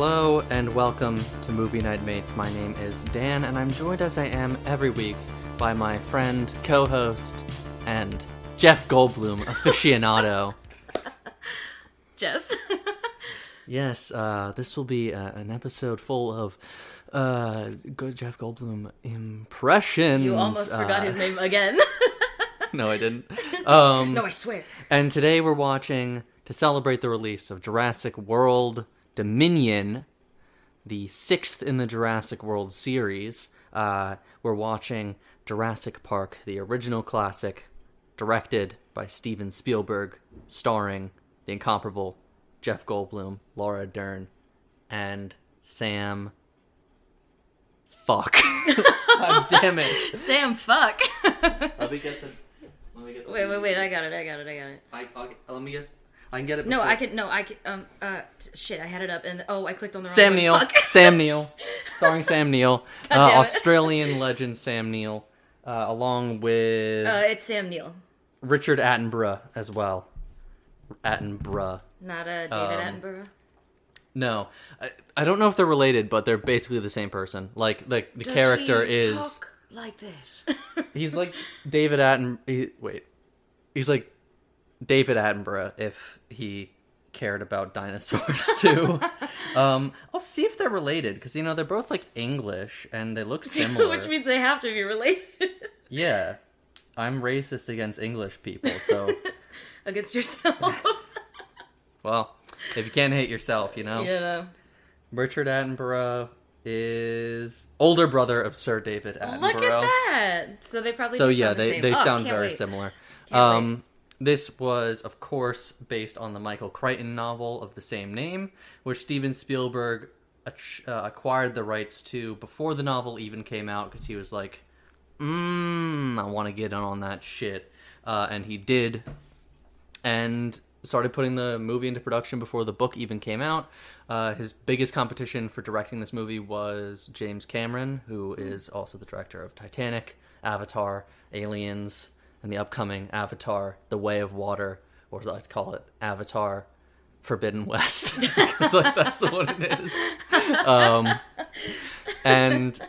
Hello and welcome to Movie Night Mates. My name is Dan, and I'm joined as I am every week by my friend, co-host, and Jeff Goldblum, aficionado. Jess. Yes, this will be an episode full of good Jeff Goldblum impressions. You almost forgot his name again. No, I didn't. No, I swear. And today we're watching, to celebrate the release of Jurassic World Dominion, the 6th in the Jurassic World series, we're watching Jurassic Park, the original classic, directed by Steven Spielberg, starring the incomparable Jeff Goldblum, Laura Dern, and Sam... Fuck. God damn it. Sam fuck. Let me get the... Wait, I got it. Let me guess. I can get it before. Shit, I had it up and, I clicked on the wrong Sam one. Neill. Fuck. Sam Neill. Starring Sam Neill. damn it. Australian legend Sam Neill. Along with... It's Sam Neill. Richard Attenborough as well. Attenborough. Not David Attenborough. No. I don't know if they're related, but they're basically the same person. Like the Does character he is... talk like this? He's like David He's like David Attenborough if he cared about dinosaurs too. I'll see if they're related, because they're both like English and they look similar. Which means they have to be related. Yeah, I'm racist against English people, so Against yourself. well, if you can't hate yourself, Yeah. Richard Attenborough is older brother of Sir David Attenborough. Look at that. So they probably So do yeah, sound the same. they sound can't very wait. similar. Can't wait. This was, of course, based on the Michael Crichton novel of the same name, which Steven Spielberg acquired the rights to before the novel even came out, because he was like, I want to get in on that shit. And he did, and started putting the movie into production before the book even came out. His biggest competition for directing this movie was James Cameron, who is also the director of Titanic, Avatar, Aliens, and the upcoming Avatar, The Way of Water, or as I like to call it, Avatar Forbidden West. Because that's what it is. And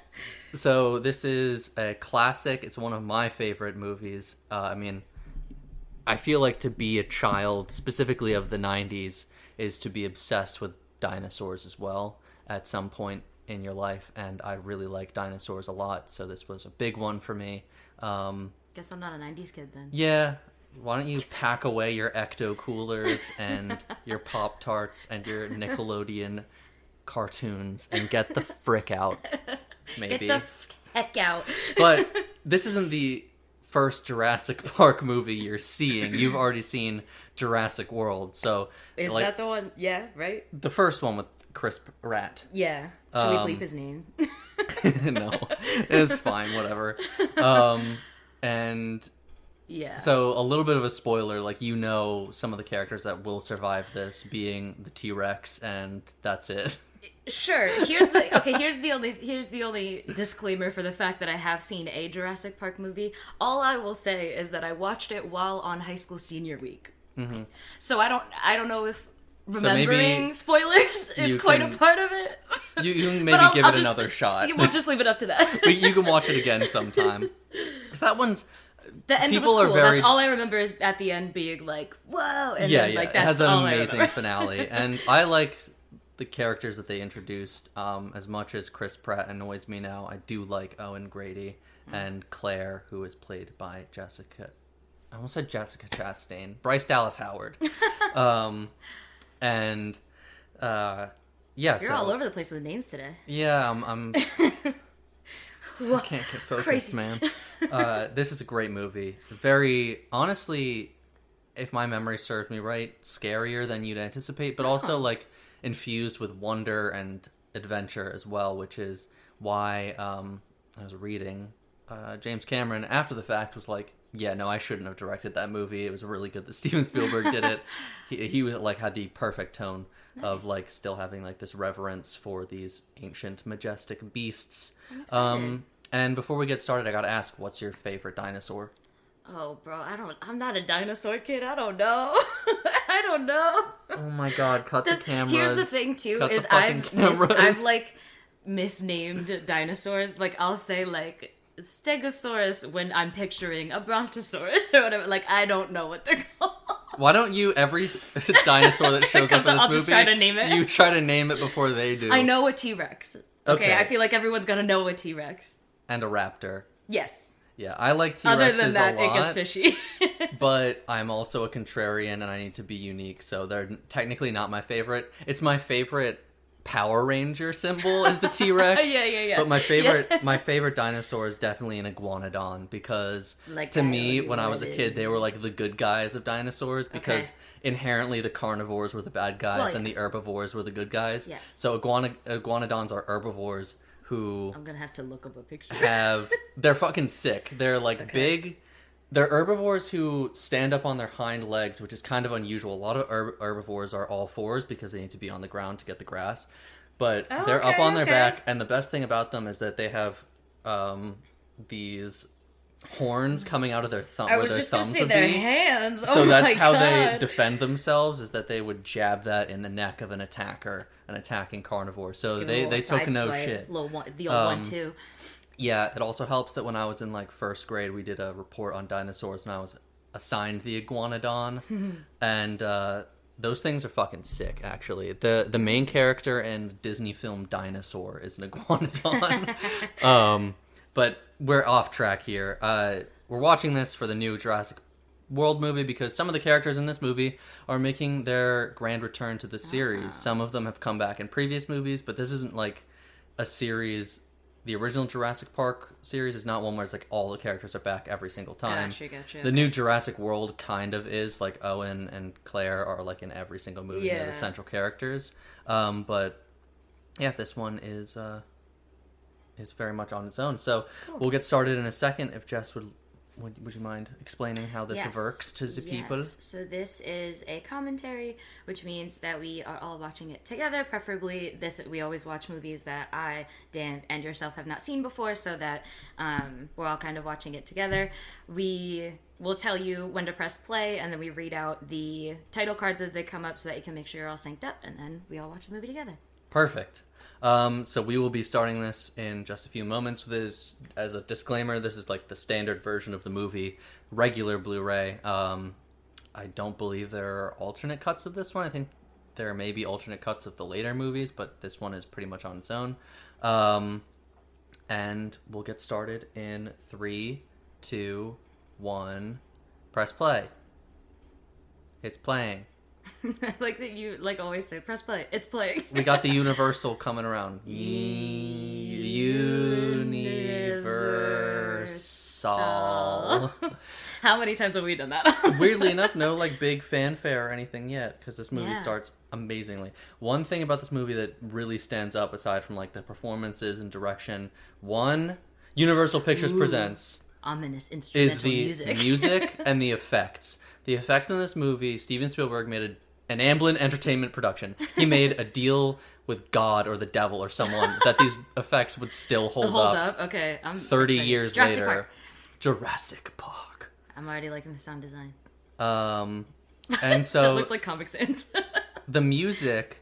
so this is a classic. It's one of my favorite movies. I feel like to be a child, specifically of the 90s, is to be obsessed with dinosaurs as well at some point in your life, and I really like dinosaurs a lot, so this was a big one for me. Guess I'm not a 90s kid then. Yeah, why don't you pack away your Ecto Coolers and your Pop-Tarts and your Nickelodeon cartoons and get the frick out, maybe. Get the heck out. But this isn't the first Jurassic Park movie you're seeing. You've already seen Jurassic World, so... Is that the one? Yeah, right? The first one with Chris Pratt. Yeah. Should we bleep his name? No, it's fine, whatever. And yeah. so a little bit of a spoiler, some of the characters that will survive this, being the T-Rex, and that's it. Sure. Here's the only disclaimer for the fact that I have seen a Jurassic Park movie. All I will say is that I watched it while on high school senior week. Mm-hmm. So I don't know if remembering spoilers is quite a part of it. You can maybe give it another shot. We'll just leave it up to that. You can watch it again sometime. Because that one's... The end was cool. That's all I remember, is at the end being like, whoa. And then, that's it has an all amazing finale. And I like the characters that they introduced. As much as Chris Pratt annoys me now, I do like Owen Grady and Claire, who is played by Jessica... I almost said Jessica Chastain. Bryce Dallas Howard. You're all over the place with names today. Yeah, I'm I can't get focused, crazy. Man. This is a great movie. Very, honestly, if my memory serves me right, scarier than you'd anticipate, but also infused with wonder and adventure as well, which is why I was reading James Cameron after the fact was like, yeah, no, I shouldn't have directed that movie. It was really good that Steven Spielberg did it. He had the perfect tone of still having this reverence for these ancient, majestic beasts. And before we get started, I gotta ask, what's your favorite dinosaur? Oh, bro, I'm not a dinosaur kid. I don't know. I don't know. Oh my god, cut the cameras. Here's the thing, too, Cut is the fucking I've, like, misnamed dinosaurs. Like, I'll say, like, Stegosaurus when I'm picturing a Brontosaurus or whatever. Like, I don't know what they're called. Why don't you, every dinosaur that shows up in this I'll movie, just try to name it. You try to name it before they do. I know a T-Rex. Okay. I feel like everyone's gonna know a T-Rex. And a raptor. Yes. Yeah, I like T-Rexes Other than that, a lot. it gets fishy. But I'm also a contrarian and I need to be unique, so they're technically not my favorite. It's my favorite Power Ranger symbol is the T-Rex. Yeah. But my favorite dinosaur is definitely an iguanodon because Like to me, when I was a kid, they were like the good guys of dinosaurs because inherently the carnivores were the bad guys and the herbivores were the good guys. Yes. So iguanodons are herbivores who I'm gonna have to look up a picture. they're fucking sick. They're like big. They're herbivores who stand up on their hind legs, which is kind of unusual. A lot of herbivores are all fours because they need to be on the ground to get the grass. But they're up on their back, and the best thing about them is that they have these horns coming out of their thumb. I where was their just gonna thumbs say would their be. hands. So that's how they God. defend themselves, is that they would jab that in the neck of an attacking carnivore. So they took no shit. The old 1-2. Yeah, it also helps that when I was in like first grade, we did a report on dinosaurs, and I was assigned the iguanodon, and those things are fucking sick. Actually, the main character in Disney film Dinosaur is an iguanodon. But we're off track here. We're watching this for the new Jurassic World movie because some of the characters in this movie are making their grand return to the series. Some of them have come back in previous movies, but this isn't like a series. The original Jurassic Park series is not one where it's like all the characters are back every single time. Gotcha. The new Jurassic World kind of is, like Owen and Claire are like in every single movie. They're the central characters. But yeah, this one is very much on its own. So We'll get started in a second. If Jess would you mind explaining how this works to the people? So this is a commentary, which means that we are all watching it together. Preferably, we always watch movies that I, Dan, and yourself have not seen before, so that we're all kind of watching it together. We will tell you when to press play, and then we read out the title cards as they come up, so that you can make sure you're all synced up, and then we all watch the movie together. Perfect. So we will be starting this in just a few moments. This, as a disclaimer, this is like the standard version of the movie, regular Blu-ray. I don't believe there are alternate cuts of this one. I think there may be alternate cuts of the later movies, but this one is pretty much on its own. And we'll get started in 3, 2, 1. Press play. It's playing. Like that you always say, press play. It's playing. We got the Universal coming around. Universal. How many times have we done that? Weirdly enough, no like big fanfare or anything yet, because this movie starts amazingly. One thing about this movie that really stands up, aside from like the performances and direction, Universal Pictures presents ominous instrumental music and the effects. The effects in this movie, Steven Spielberg made an Amblin Entertainment production. He made a deal with God or the devil or someone that these effects would still hold up. Okay, 30 years Jurassic later. Park. Jurassic Park. I'm already liking the sound design. And That so looked like Comic Sans. the music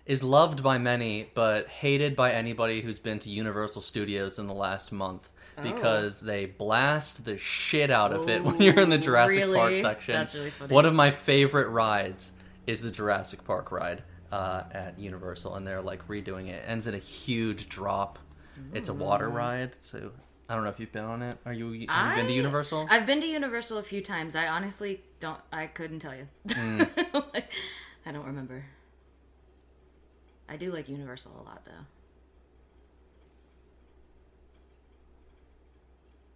is loved by many, but hated by anybody who's been to Universal Studios in the last month. Because they blast the shit out of it when you're in the Jurassic Park section. That's really funny. One of my favorite rides is the Jurassic Park ride at Universal, and they're like redoing it. It ends in a huge drop. It's a water ride, so I don't know if you've been on it. Have you been to Universal? I've been to Universal a few times. I honestly couldn't tell you. I don't remember. I do like Universal a lot, though.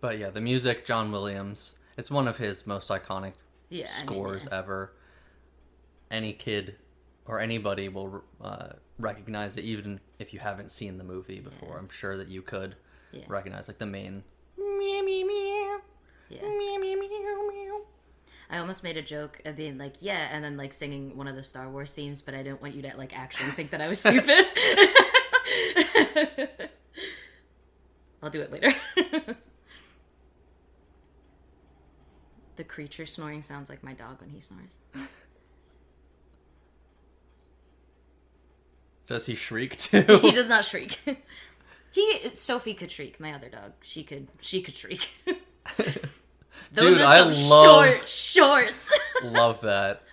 But yeah, the music, John Williams, it's one of his most iconic scores ever. Any kid or anybody will recognize it, even if you haven't seen the movie before. I'm sure that you could recognize like the main meow meow meow. Meow, meow, meow, meow. I almost made a joke of being like, yeah, and then like singing one of the Star Wars themes, but I didn't want you to like actually think that I was stupid. I'll do it later. The creature snoring sounds like my dog when he snores. Does he shriek too? He does not shriek. Sophie could shriek. My other dog, she could shriek. Those Dude, are some short shorts. Love that.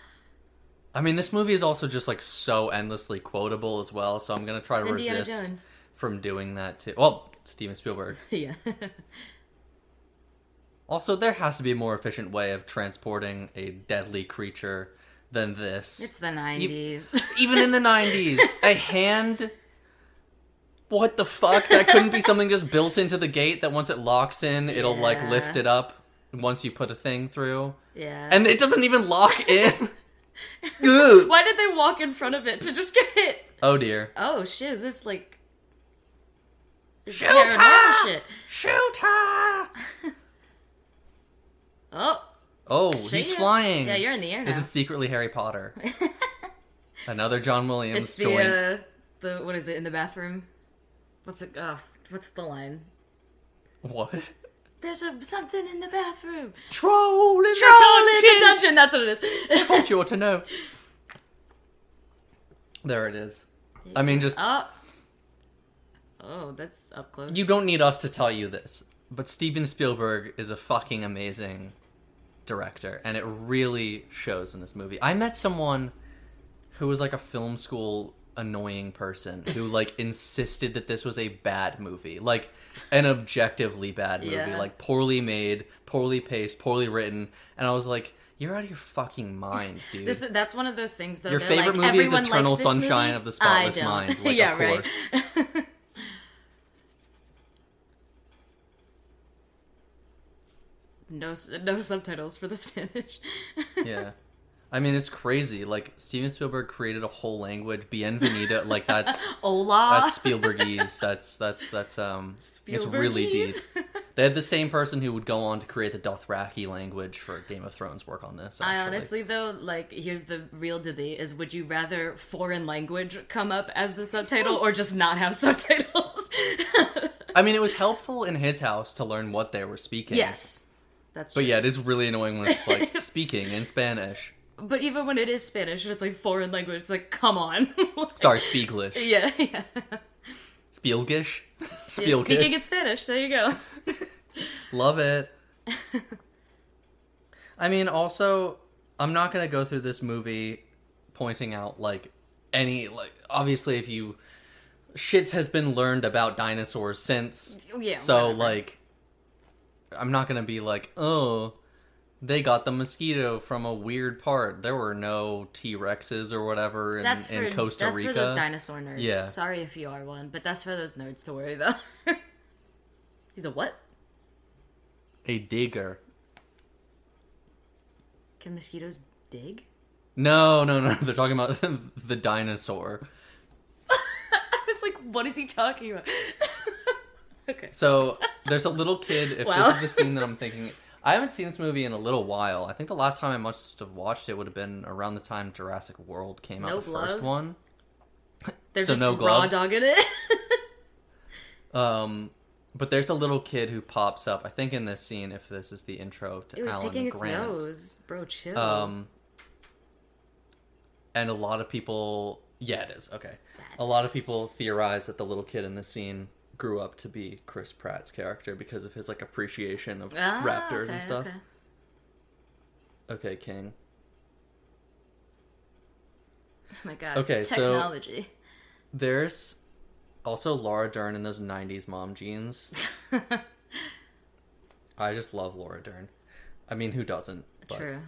I mean, this movie is also just like so endlessly quotable as well, so I'm gonna try to resist from doing that too. Well, Steven Spielberg. Yeah. Also, there has to be a more efficient way of transporting a deadly creature than this. It's the 90s. Even in the 90s, a hand. What the fuck? That couldn't be something just built into the gate that once it locks in, it'll like lift it up once you put a thing through. Yeah. And it doesn't even lock in. Why did they walk in front of it to just get hit? Oh dear. Oh shit, is this like... Shoot her! Shit. Shoot her! Oh, he's flying. Yeah, you're in the air now. This is secretly Harry Potter. Another John Williams it's joint. The what is it in the bathroom? What's the line? What? There's something in the bathroom. Troll in the dungeon. That's what it is. Told you ought to know. There it is. I mean, just... Oh, that's up close. You don't need us to tell you this, but Steven Spielberg is a fucking amazing director, and it really shows in this movie. I met someone who was like a film school annoying person who like insisted that this was a bad movie, like an objectively bad movie, like poorly made, poorly paced, poorly written, and I was like, you're out of your fucking mind, dude. That's one of those things though. Your favorite like, movie is Eternal Sunshine of the Spotless Mind. Like, yeah, of course. Right. No subtitles for the Spanish. Yeah. I mean, it's crazy. Like, Steven Spielberg created a whole language. Bienvenida, like, that's... Hola. That's Spielbergese. That's it's really deep. They had the same person who would go on to create the Dothraki language for Game of Thrones work on this, actually. I honestly, though, like, here's the real debate, is would you rather foreign language come up as the subtitle or just not have subtitles? I mean, it was helpful in his house to learn what they were speaking. Yes. That's true. But yeah, it is really annoying when it's like speaking in Spanish. But even when it is Spanish and it's like foreign language, it's like, come on. Sorry, Spieglish. Yeah. Spielgish? Spielgish. Speaking in Spanish, there you go. Love it. I mean, also, I'm not going to go through this movie pointing out, like, obviously if you... Shits has been learned about dinosaurs since. Yeah. So, whatever. like... I'm not going to be like, oh, they got the mosquito from a weird part. There were no T-Rexes or whatever in Costa Rica. That's for those dinosaur nerds. Yeah. Sorry if you are one, but that's for those nerds to worry about. He's a what? A digger. Can mosquitoes dig? No. They're talking about the dinosaur. I was like, what is he talking about? Okay. So, there's a little kid, if this is the scene that I'm thinking... I haven't seen this movie in a little while. I think the last time I must have watched it would have been around the time Jurassic World came out, the first one. There's so just no gloves. raw dog in it. But there's a little kid who pops up, I think in this scene, if this is the intro to Alan Grant. It was picking its nose. Bro, chill. And a lot of people... Yeah, it is. Okay. A lot of people theorize that the little kid in this scene grew up to be Chris Pratt's character because of his like appreciation of raptors and stuff. Okay, King. Oh my god. Okay, technology. So there's also Laura Dern in those 90s mom jeans. I just love Laura Dern. I mean, who doesn't? But... True.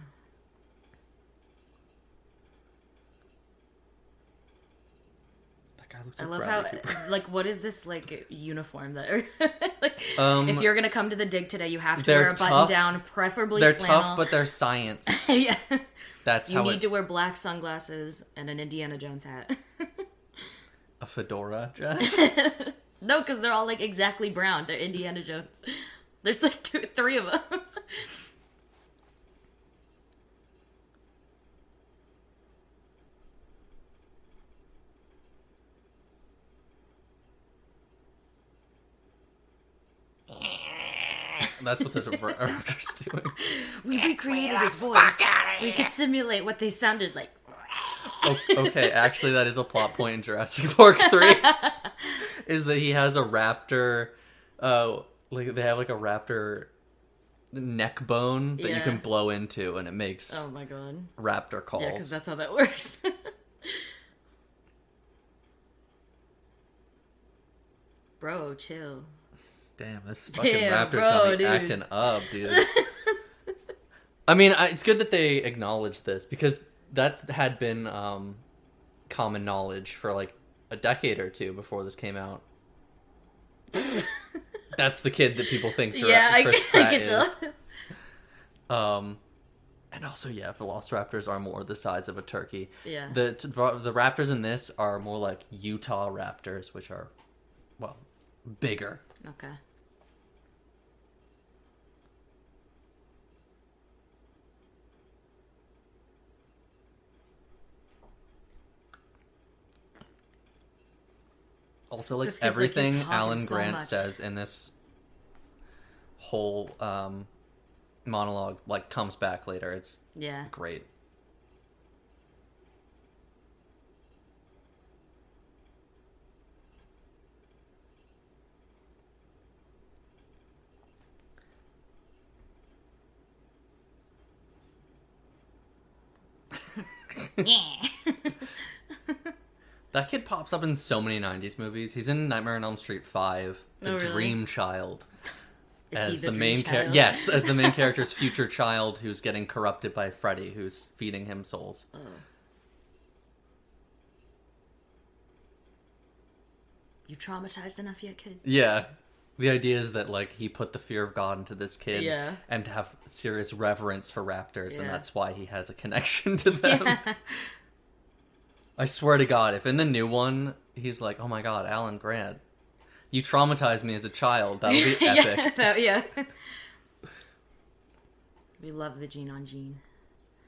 I love Bradley how, Cooper. like, what is this, like, uniform that are, like, if you're gonna come to the dig today, you have to wear a button-down, preferably They're flannel. tough, but they're science. Yeah. That's you how need to wear black sunglasses and an Indiana Jones hat. A fedora, Jess? No, because they're all, like, exactly brown. They're Indiana Jones. There's, like, three of them. That's what the raptor's doing. We recreated his voice. We could simulate what they sounded like. Oh, okay, actually, that is a plot point in Jurassic Park 3. Is that he has a raptor, like they have like a raptor neck bone that you can blow into, and it makes oh my god raptor calls. Yeah, because that's how that works. Bro, chill. Damn, this fucking raptor's got me acting up, dude. I mean, it's good that they acknowledge this, because that had been common knowledge for like a decade or two before this came out. That's the kid that people think Chris Pratt is. And also, velociraptors are more the size of a turkey. Yeah. The raptors in this are more like Utah raptors, which are, well, bigger. Okay. Also, like, everything Alan Grant says in this whole monologue, like, comes back later. It's great. Yeah. That kid pops up in so many 90s movies. He's in Nightmare on Elm Street 5, the Dream Child. As the main character. Yes, as the main character's future child who's getting corrupted by Freddy, who's feeding him souls. Oh. You traumatized enough yet, kid? Yeah. The idea is that, like, he put the fear of God into this kid and to have serious reverence for raptors, and that's why he has a connection to them. Yeah. I swear to God, if in the new one, he's like, oh my God, Alan Grant, you traumatized me as a child, that'll be epic. Yeah. We love the gene on gene.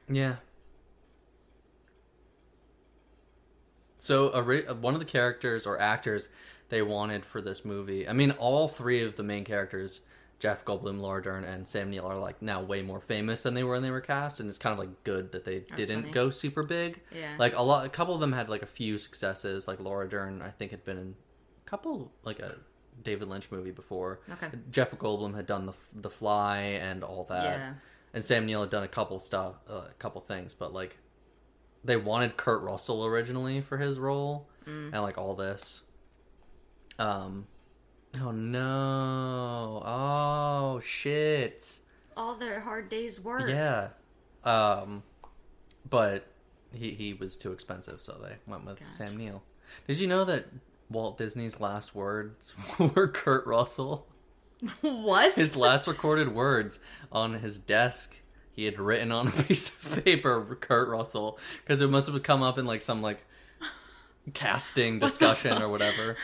Yeah. So, one of the characters or actors they wanted for this movie, I mean, all three of the main characters, Jeff Goldblum, Laura Dern, and Sam Neill, are like now way more famous than they were when they were cast, and it's kind of like good that they didn't go super big. Yeah. Like a couple of them had like a few successes. Like Laura Dern, I think, had been in a couple, like a David Lynch movie before. Okay. Jeff Goldblum had done the Fly and all that. Yeah. And Sam Neill had done a couple things, but like they wanted Kurt Russell originally for his role, and like all this. Oh no. Oh shit. All their hard days' work. Yeah. But he was too expensive, so they went with Sam Neill. Did you know that Walt Disney's last words were Kurt Russell? What? His last recorded words on his desk, he had written on a piece of paper, Kurt Russell, because it must have come up in like some like casting discussion or whatever.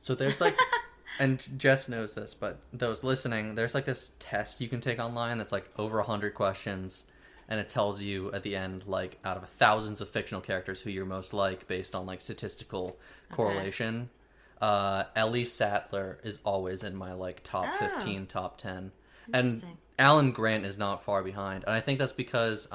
So there's like, and Jess knows this, but those listening, there's like this test you can take online that's like over 100 questions, and it tells you at the end, like, out of thousands of fictional characters, who you're most like based on like statistical correlation. Ellie Sattler is always in my like top 15, top 10. And Alan Grant is not far behind. And I think that's because,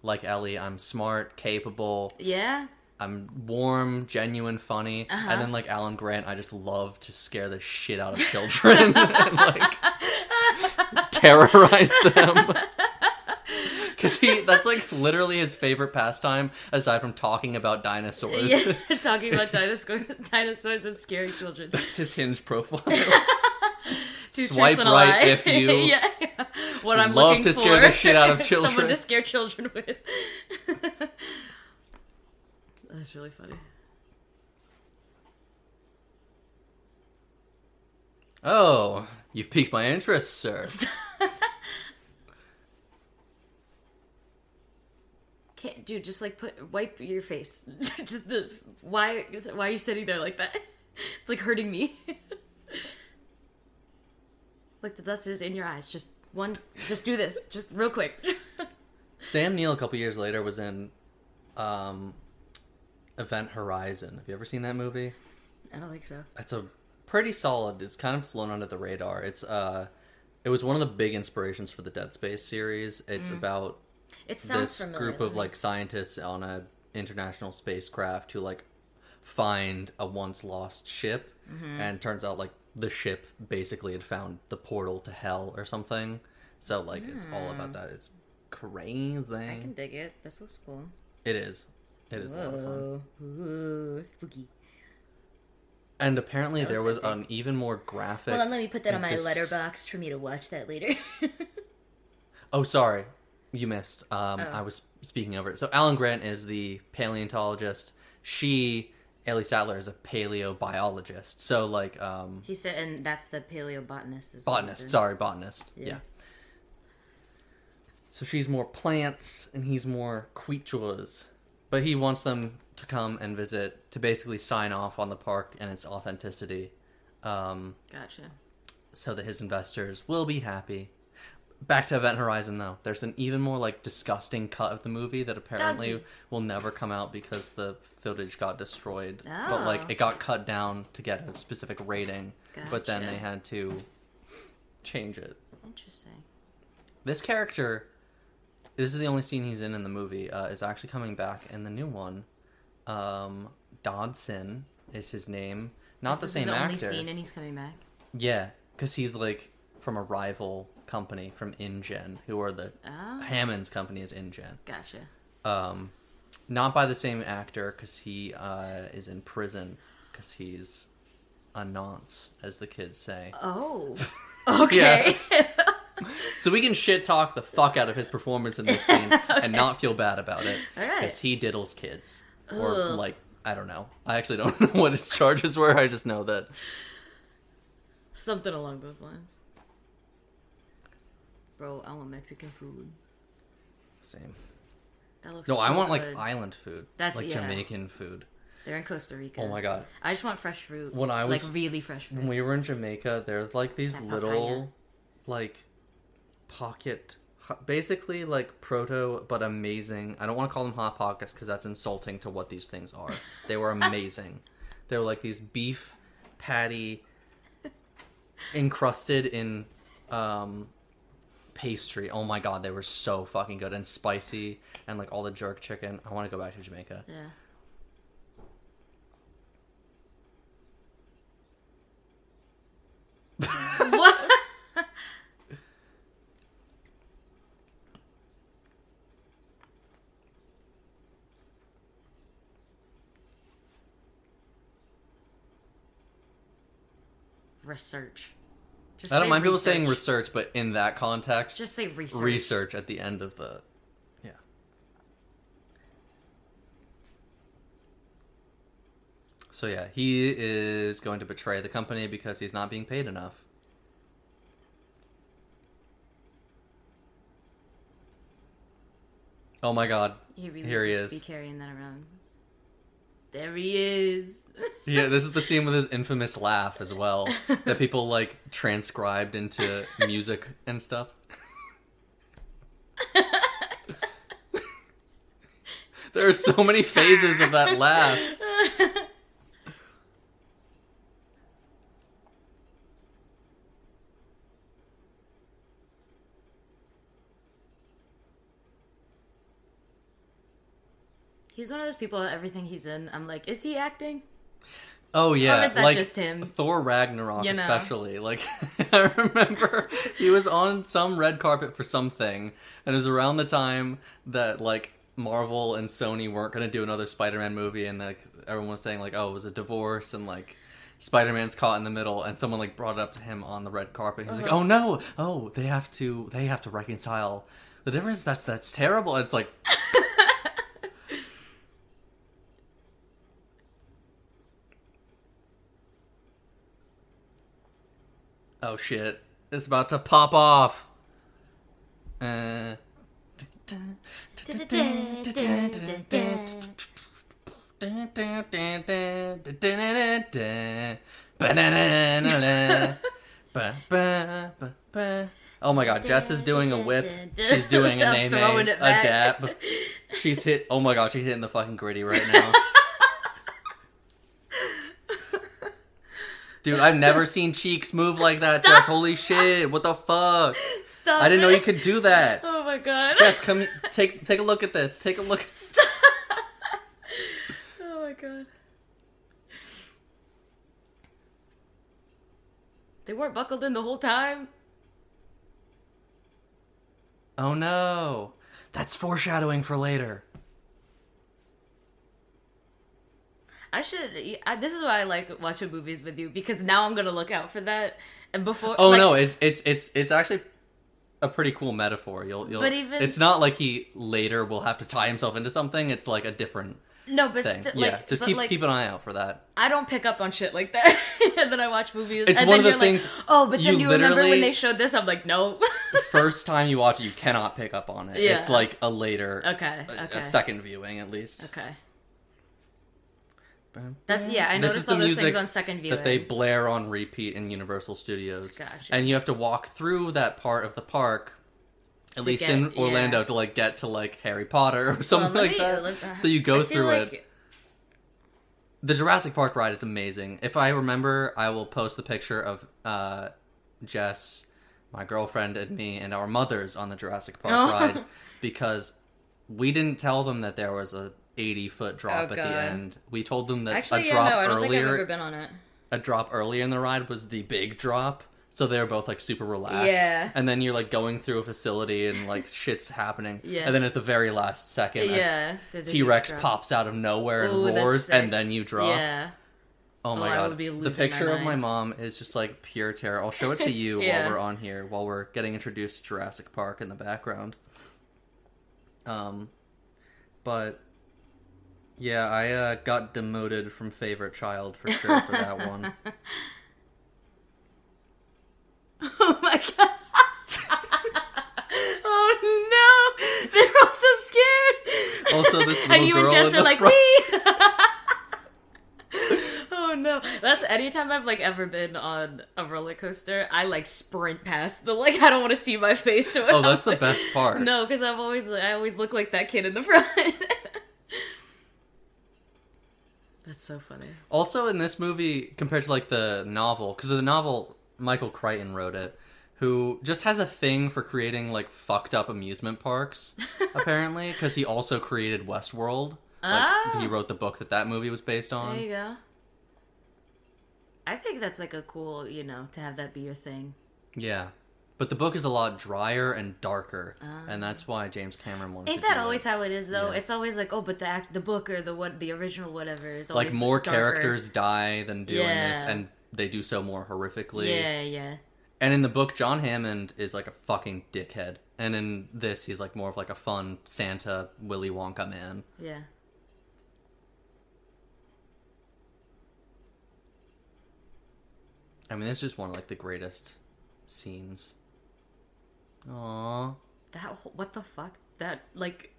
like Ellie, I'm smart, capable. Yeah. I'm warm, genuine, funny, and then like Alan Grant, I just love to scare the shit out of children and like terrorize them. Because that's like literally his favorite pastime, aside from talking about dinosaurs. Yeah, talking about dinosaurs and scaring children. That's his Hinge profile. Swipe right if you yeah. What I'm love looking to scare the shit out of children. Someone to scare children with. That's really funny. Oh, you've piqued my interest, sir. Can't, dude. Just like wipe your face. Just why are you sitting there like that? It's like hurting me. Like the dust is in your eyes. Just Just do this. Just real quick. Sam Neill a couple years later was in Event Horizon. Have you ever seen that movie? I don't think so. It's a pretty solid. It's kind of flown under the radar. It was one of the big inspirations for the Dead Space series. It's about this group of like scientists on a international spacecraft who like find a once lost ship, and turns out like the ship basically had found the portal to hell or something. So like it's all about that. It's crazy. I can dig it. This looks cool. It is. It is a lot of fun. Ooh, spooky. And apparently there was an even more graphic... Hold on, let me put that on my letterbox for me to watch that later. Oh, sorry. You missed. I was speaking over it. So Alan Grant is the paleontologist. Ellie Sattler, is a paleobiologist. So, like... he said, and that's the paleobotanist. Botanist. Yeah. So she's more plants, and he's more creatures. But he wants them to come and visit to basically sign off on the park and its authenticity. Gotcha. So that his investors will be happy. Back to Event Horizon, though. There's an even more, like, disgusting cut of the movie that apparently will never come out because the footage got destroyed. Oh. But, like, it got cut down to get a specific rating. Gotcha. But then they had to change it. Interesting. This character... This is the only scene he's in the movie. Is actually coming back in the new one. Dodson is his name. Not the same actor. This is the only scene and he's coming back? Yeah, because he's like from a rival company from InGen, who are the... Hammond's company is InGen. Gotcha. Not by the same actor, because he is in prison, because he's a nonce, as the kids say. Oh. Okay. So we can shit talk the fuck out of his performance in this scene and not feel bad about it. Because he diddles kids. Ugh. Or, like, I don't know. I actually don't know what his charges were. I just know that. Something along those lines. Bro, I want Mexican food. Same. That looks I want, like, island food. That's like, Jamaican food. They're in Costa Rica. Oh, my God. I just want fresh fruit. When I was... Like, really fresh fruit. When we were in Jamaica, there's, like, these little, like... pocket, basically like proto but amazing. I don't want to call them hot pockets because that's insulting to what these things are. They were amazing. They were like these beef patty encrusted in pastry. Oh my god, they were so fucking good and spicy, and like all the jerk chicken. I want to go back to Jamaica. Yeah. What? Research. I don't mind people saying research, but in that context, just say research. Research at the end of the... Yeah. So yeah, he is going to betray the company because he's not being paid enough. Oh my god. He really Here he just is. Be carrying that around. There he is. Yeah, this is the scene with his infamous laugh as well, that people like transcribed into music and stuff. There are so many phases of that laugh. He's one of those people that everything he's in, I'm like, is he acting? Oh yeah, or is that like just him? Thor Ragnarok, you know? especially. Like, I remember he was on some red carpet for something, and it was around the time that like Marvel and Sony weren't going to do another Spider-Man movie, and like everyone was saying like, oh, it was a divorce, and like Spider-Man's caught in the middle, and someone like brought it up to him on the red carpet. He's like, oh no, oh they have to reconcile. The difference that's terrible. And it's like. Oh shit, it's about to pop off. Oh my god, Jess is doing a whip. She's doing a nay Throwing nay, it a back. dab. She's hit. Oh my god, she's hitting the fucking gritty right now. Dude, I've never seen cheeks move like that, Stop. Jess. Holy shit, what the fuck? Stop I didn't know it. you could do that. Oh my god. Jess, come here. Take a look at this. Take a look. Oh my god. They weren't buckled in the whole time? Oh no. That's foreshadowing for later. This is why I like watching movies with you, because now I'm gonna look out for that. And before... Oh like, no, it's actually a pretty cool metaphor. You'll But even- it's not like he later will have to tie himself into something. It's like a different No, but thing. still, Yeah, like, just but, like, keep an eye out for that. I don't pick up on shit like that. And then I watch movies, It's and one then of the you're things like, oh, but then you you remember when literally- they showed this? I'm like, no. First time you watch it, you cannot pick up on it. Yeah. It's like a later, Okay. a second viewing at least. Okay. That's I This noticed is the all those music things on second viewing. that they blare on repeat in Universal Studios. Gotcha. And you have to walk through that part of the park, at least get- in Orlando, yeah. to like get to like Harry Potter or something Well, like that. So you go I feel through like- it. The Jurassic Park ride is amazing. If I remember, I will post the picture of Jess, my girlfriend, and me, and our mothers on the Jurassic Park Oh. ride, because we didn't tell them that there was a 80-foot drop at the God. end. We told them that Actually, a drop I don't think I've earlier, ever been on it. a drop earlier in the ride was the big drop. So they were both like super relaxed. Yeah. And then you're like going through a facility and like shit's happening. Yeah. And then at the very last second, Yeah. there's a huge T-Rex drop. pops out of nowhere and Ooh, that's roars, sick. and then you drop. Yeah. Oh my I god. would be The losing picture my of my mind. mom is just like pure terror. I'll show it to you Yeah. while we're on here, while we're getting introduced to Jurassic Park in the background. But yeah, I got demoted from favorite child for sure for that one. Oh my god. Oh no! They're all so scared. Also, this little and you and girl Jess in are the like, front. wee. Oh no! That's anytime I've like ever been on a roller coaster, I like sprint past the like. I don't want to see my face. So Oh, that's the best part. No, because I always look like that kid in the front. That's so funny. Also, in this movie, compared to like the novel, because the novel, Michael Crichton wrote it, who just has a thing for creating like fucked up amusement parks, apparently, because he also created Westworld. Like, he wrote the book that movie was based on. There you go. I think that's like a cool, to have that be your thing. Yeah. But the book is a lot drier and darker, and that's why James Cameron wanted Ain't to that do always it. how it is though? Yeah. It's always like, oh, but the book or the original whatever is Like, always more darker. characters die than doing this, Yeah. and they do so more horrifically. Yeah. And in the book, John Hammond is like a fucking dickhead. And in this, he's like more of like a fun Santa Willy Wonka man. Yeah. I mean, it's just one of like the greatest scenes. Aww. What the fuck? That like.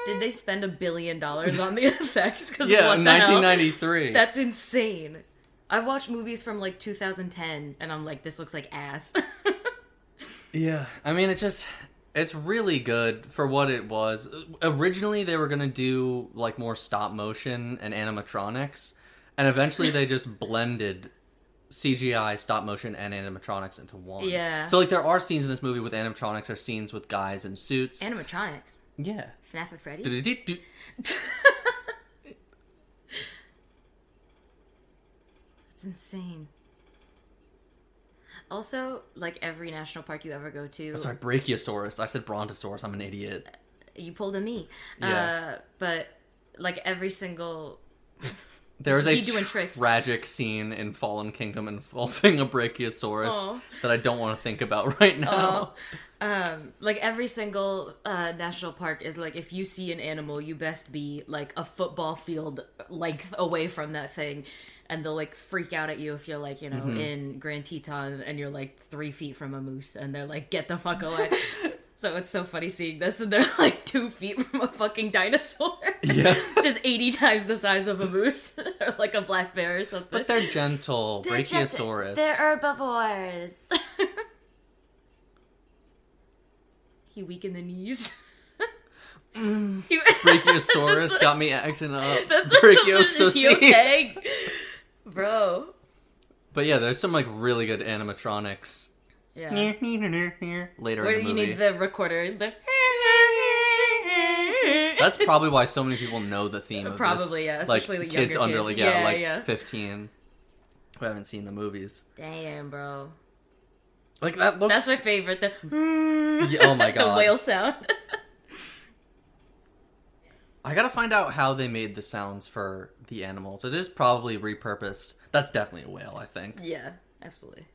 Did they spend $1 billion on the effects? Cause Yeah, what in the hell? 1993. That's insane. I've watched movies from like 2010, and I'm like, this looks like ass. Yeah, I mean, it's really good for what it was. Originally, they were gonna do like more stop motion and animatronics, and eventually they just blended CGI, stop motion, and animatronics into one. Yeah. So like, there are scenes in this movie with animatronics, or scenes with guys in suits. Animatronics. Yeah. FNAF and Freddy. Do-do-do-do. It's insane. Also, like every national park you ever go to, Oh, sorry, Brachiosaurus. I said Brontosaurus. I'm an idiot. you pulled a me. Yeah. But like every single, There is a You doing tricks. tragic scene in Fallen Kingdom involving a Brachiosaurus Aw. that I don't want to think about right now. like every single national park is like, if you see an animal, you best be like a football field length away from that thing. And they'll like freak out at you if you're like, in Grand Teton and you're like 3 feet from a moose, and they're like, get the fuck away. So it's so funny seeing this, and they're like 2 feet from a fucking dinosaur. Yeah. Just 80 times the size of a moose or or like a black bear or something. But they're gentle. Brachiosaurus. They're herbivores. He weak in the knees. Brachiosaurus got me acting up. Is he okay? Bro. But yeah, there's some like really good animatronics. Yeah. Later in the movie. You need the recorder. That's probably why so many people know the theme of probably, this. Yeah. Especially like kids under like 15 who haven't seen the movies. Damn, bro. Like that looks. That's my favorite. Oh my god. The whale sound. I gotta find out how they made the sounds for the animals. It is probably repurposed. That's definitely a whale, I think. Yeah, absolutely.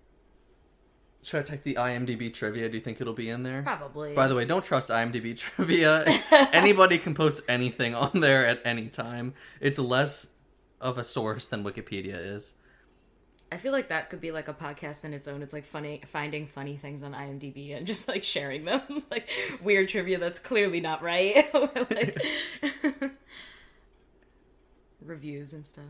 Should I check the IMDb trivia? Do you think it'll be in there? Probably. By the way, don't trust IMDb trivia. Anybody can post anything on there at any time. It's less of a source than Wikipedia is. I feel like that could be like a podcast in its own. It's like finding funny things on IMDb and just like sharing them. Like weird trivia that's clearly not right. Like, reviews and stuff.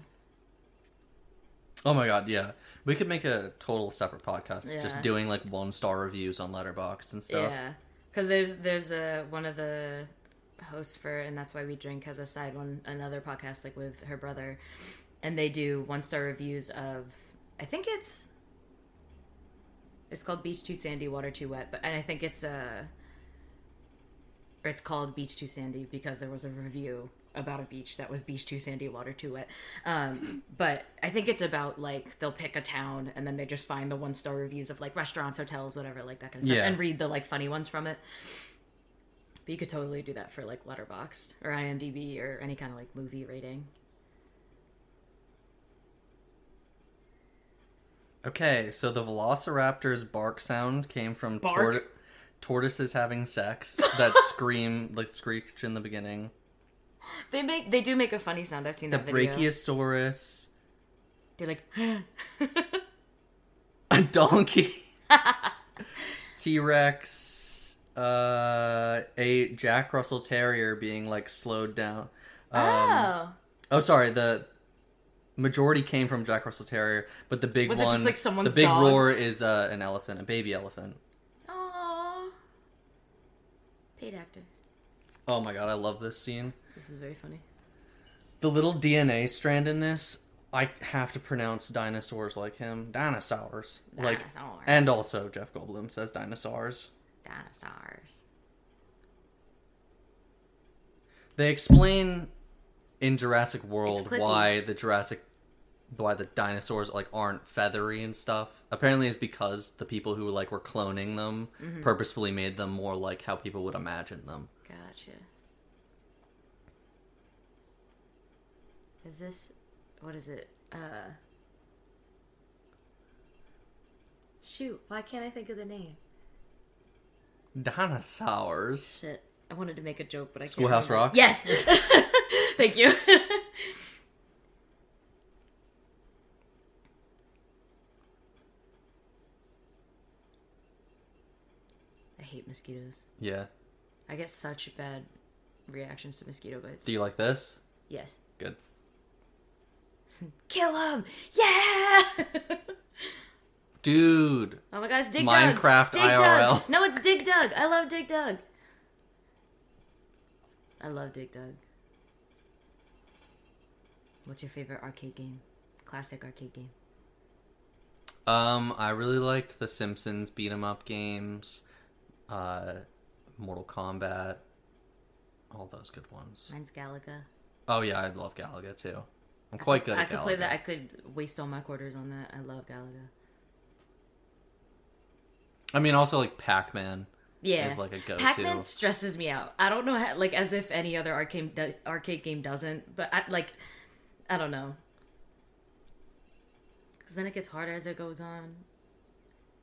Oh my god, yeah. We could make a total separate podcast just doing like 1-star reviews on Letterboxd and stuff. Yeah. Because there's one of the hosts for And That's Why We Drink has a side one, another podcast like with her brother. And they do 1-star reviews of, I think it's called Beach Too Sandy, Water Too Wet, and I think it's called Beach Too Sandy because there was a review about a beach that was beach too sandy, water too wet. But I think it's about like they'll pick a town and then they just find the 1-star reviews of like restaurants, hotels, whatever, like that kind of stuff, and read the like funny ones from it. But you could totally do that for like Letterboxd or IMDb or any kind of like movie rating. Okay, so the Velociraptor's bark sound came from tortoises having sex that screech in the beginning. They do make a funny sound. I've seen that video. The Brachiosaurus. They're like a donkey. T-Rex. A Jack Russell Terrier being like slowed down. Sorry, the majority came from Jack Russell Terrier, but the big Was one, it just like someone's the big dog? roar is an elephant, a baby elephant. Aww. Paid actor. Oh my god, I love this scene. This is very funny. The little DNA strand in this, I have to pronounce dinosaurs like him. Dinosaurs. Like, and also Jeff Goldblum says dinosaurs. Dinosaurs. They explain in Jurassic World why the dinosaurs like aren't feathery and stuff. Apparently it's because the people who like were cloning them purposefully made them more like how people would imagine them. Gotcha. Is this... What is it? Shoot, why can't I think of the name? Dinosaurs. Shit. I wanted to make a joke, but I can't Schoolhouse remember. Rock? Yes! Thank you. I hate mosquitoes. Yeah. I get such bad reactions to mosquito bites. Do you like this? Yes. Good. Kill him! Yeah! Dude. Oh my god, it's Dig Minecraft Dug. Dig IRL. Dug. No, it's Dig Dug. I love Dig Dug. I love Dig Dug. What's your favorite arcade game? Classic arcade game. I really liked the Simpsons beat 'em up games, Mortal Kombat, all those good ones. Mine's Galaga. Oh yeah, I love Galaga too. I'm quite good at Galaga. I could play that. I could waste all my quarters on that. I love Galaga. I mean, also like Pac-Man. Yeah, is like a go-to. Pac-Man stresses me out. I don't know how, like, as if any other arcade game doesn't, but I don't know. Because then it gets harder as it goes on.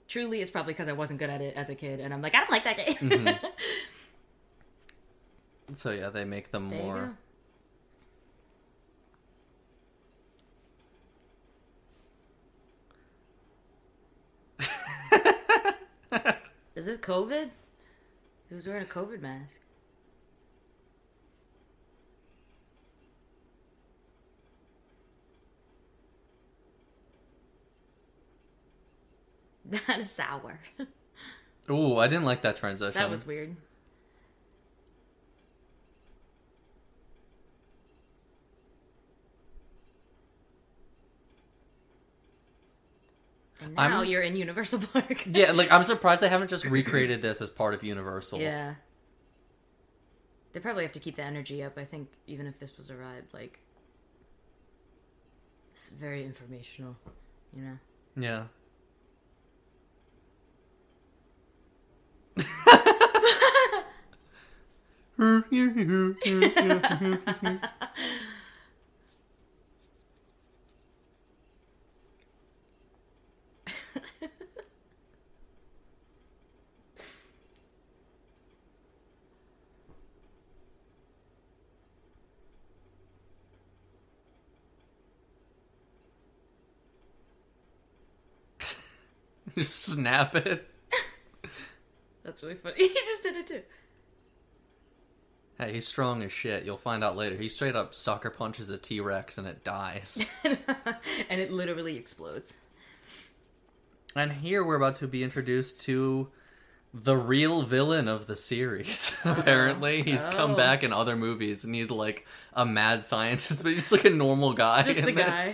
Truly, it's probably because I wasn't good at it as a kid, and I'm like, I don't like that game. Mm-hmm. So yeah, they make them there more. Is this COVID? Who's wearing a COVID mask? Dinosaur. Ooh, I didn't like that transition. That was weird. And now you're in Universal Park. Yeah, like, I'm surprised they haven't just recreated this as part of Universal. Yeah. They probably have to keep the energy up, I think, even if this was a ride. Like, it's very informational, you know? Yeah. Just snap it. That's really funny. He just did it too. Hey, he's strong as shit. You'll find out later. He straight up sucker punches a T-Rex and it dies. And it literally explodes. And here we're about to be introduced to the real villain of the series. Apparently, he's come back in other movies, and he's like a mad scientist, but he's like a normal guy. Just a guy.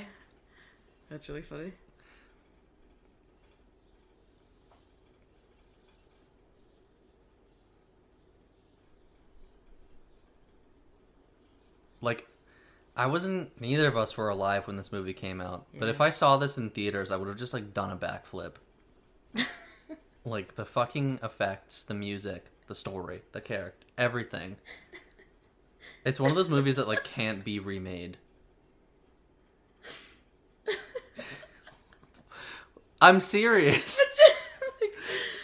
That's really funny. Like, neither of us were alive when this movie came out. Yeah. But if I saw this in theaters, I would have just, like, done a backflip. Like, the fucking effects, the music, the story, the character, everything. It's one of those movies that, like, can't be remade. I'm serious.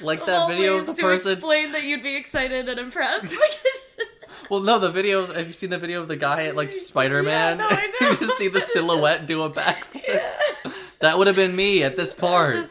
Like that video of the person... to explain that you'd be excited and impressed. Well, no, the video... Have you seen the video of the guy at, like, Spider-Man? Yeah, no, I know. You just see the silhouette do a backflip. Yeah. That would have been me at this part.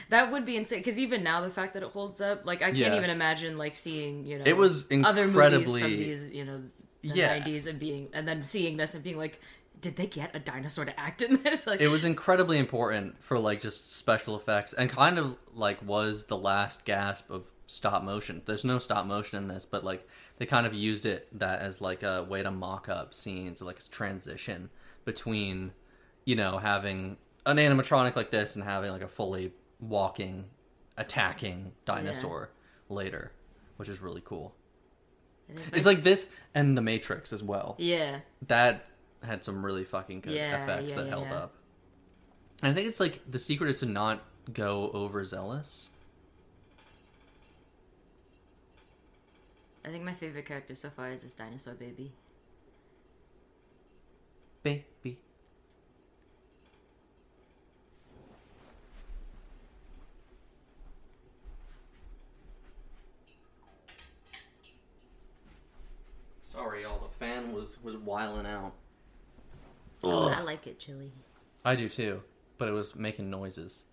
That would be insane, because even now, the fact that it holds up, like, I can't even imagine, like, seeing, you know... It was incredibly... Other movies from these, you know, the 90s, and then seeing this and being like, did they get a dinosaur to act in this? Like, it was incredibly important for, like, just special effects, and kind of, like, was the last gasp of stop motion. There's no stop motion in this, but, like, they kind of used that as, like, a way to mock up scenes, like, a transition between, you know, having an animatronic like this and having, like, a fully walking, attacking dinosaur later, which is really cool. It's like this and The Matrix as well. Yeah. That had some really fucking good effects that held up. And I think it's like the secret is to not go overzealous. I think my favorite character so far is this dinosaur baby. Baby. Sorry, y'all. The fan was wiling out. Oh, I like it chilly. I do too, but it was making noises,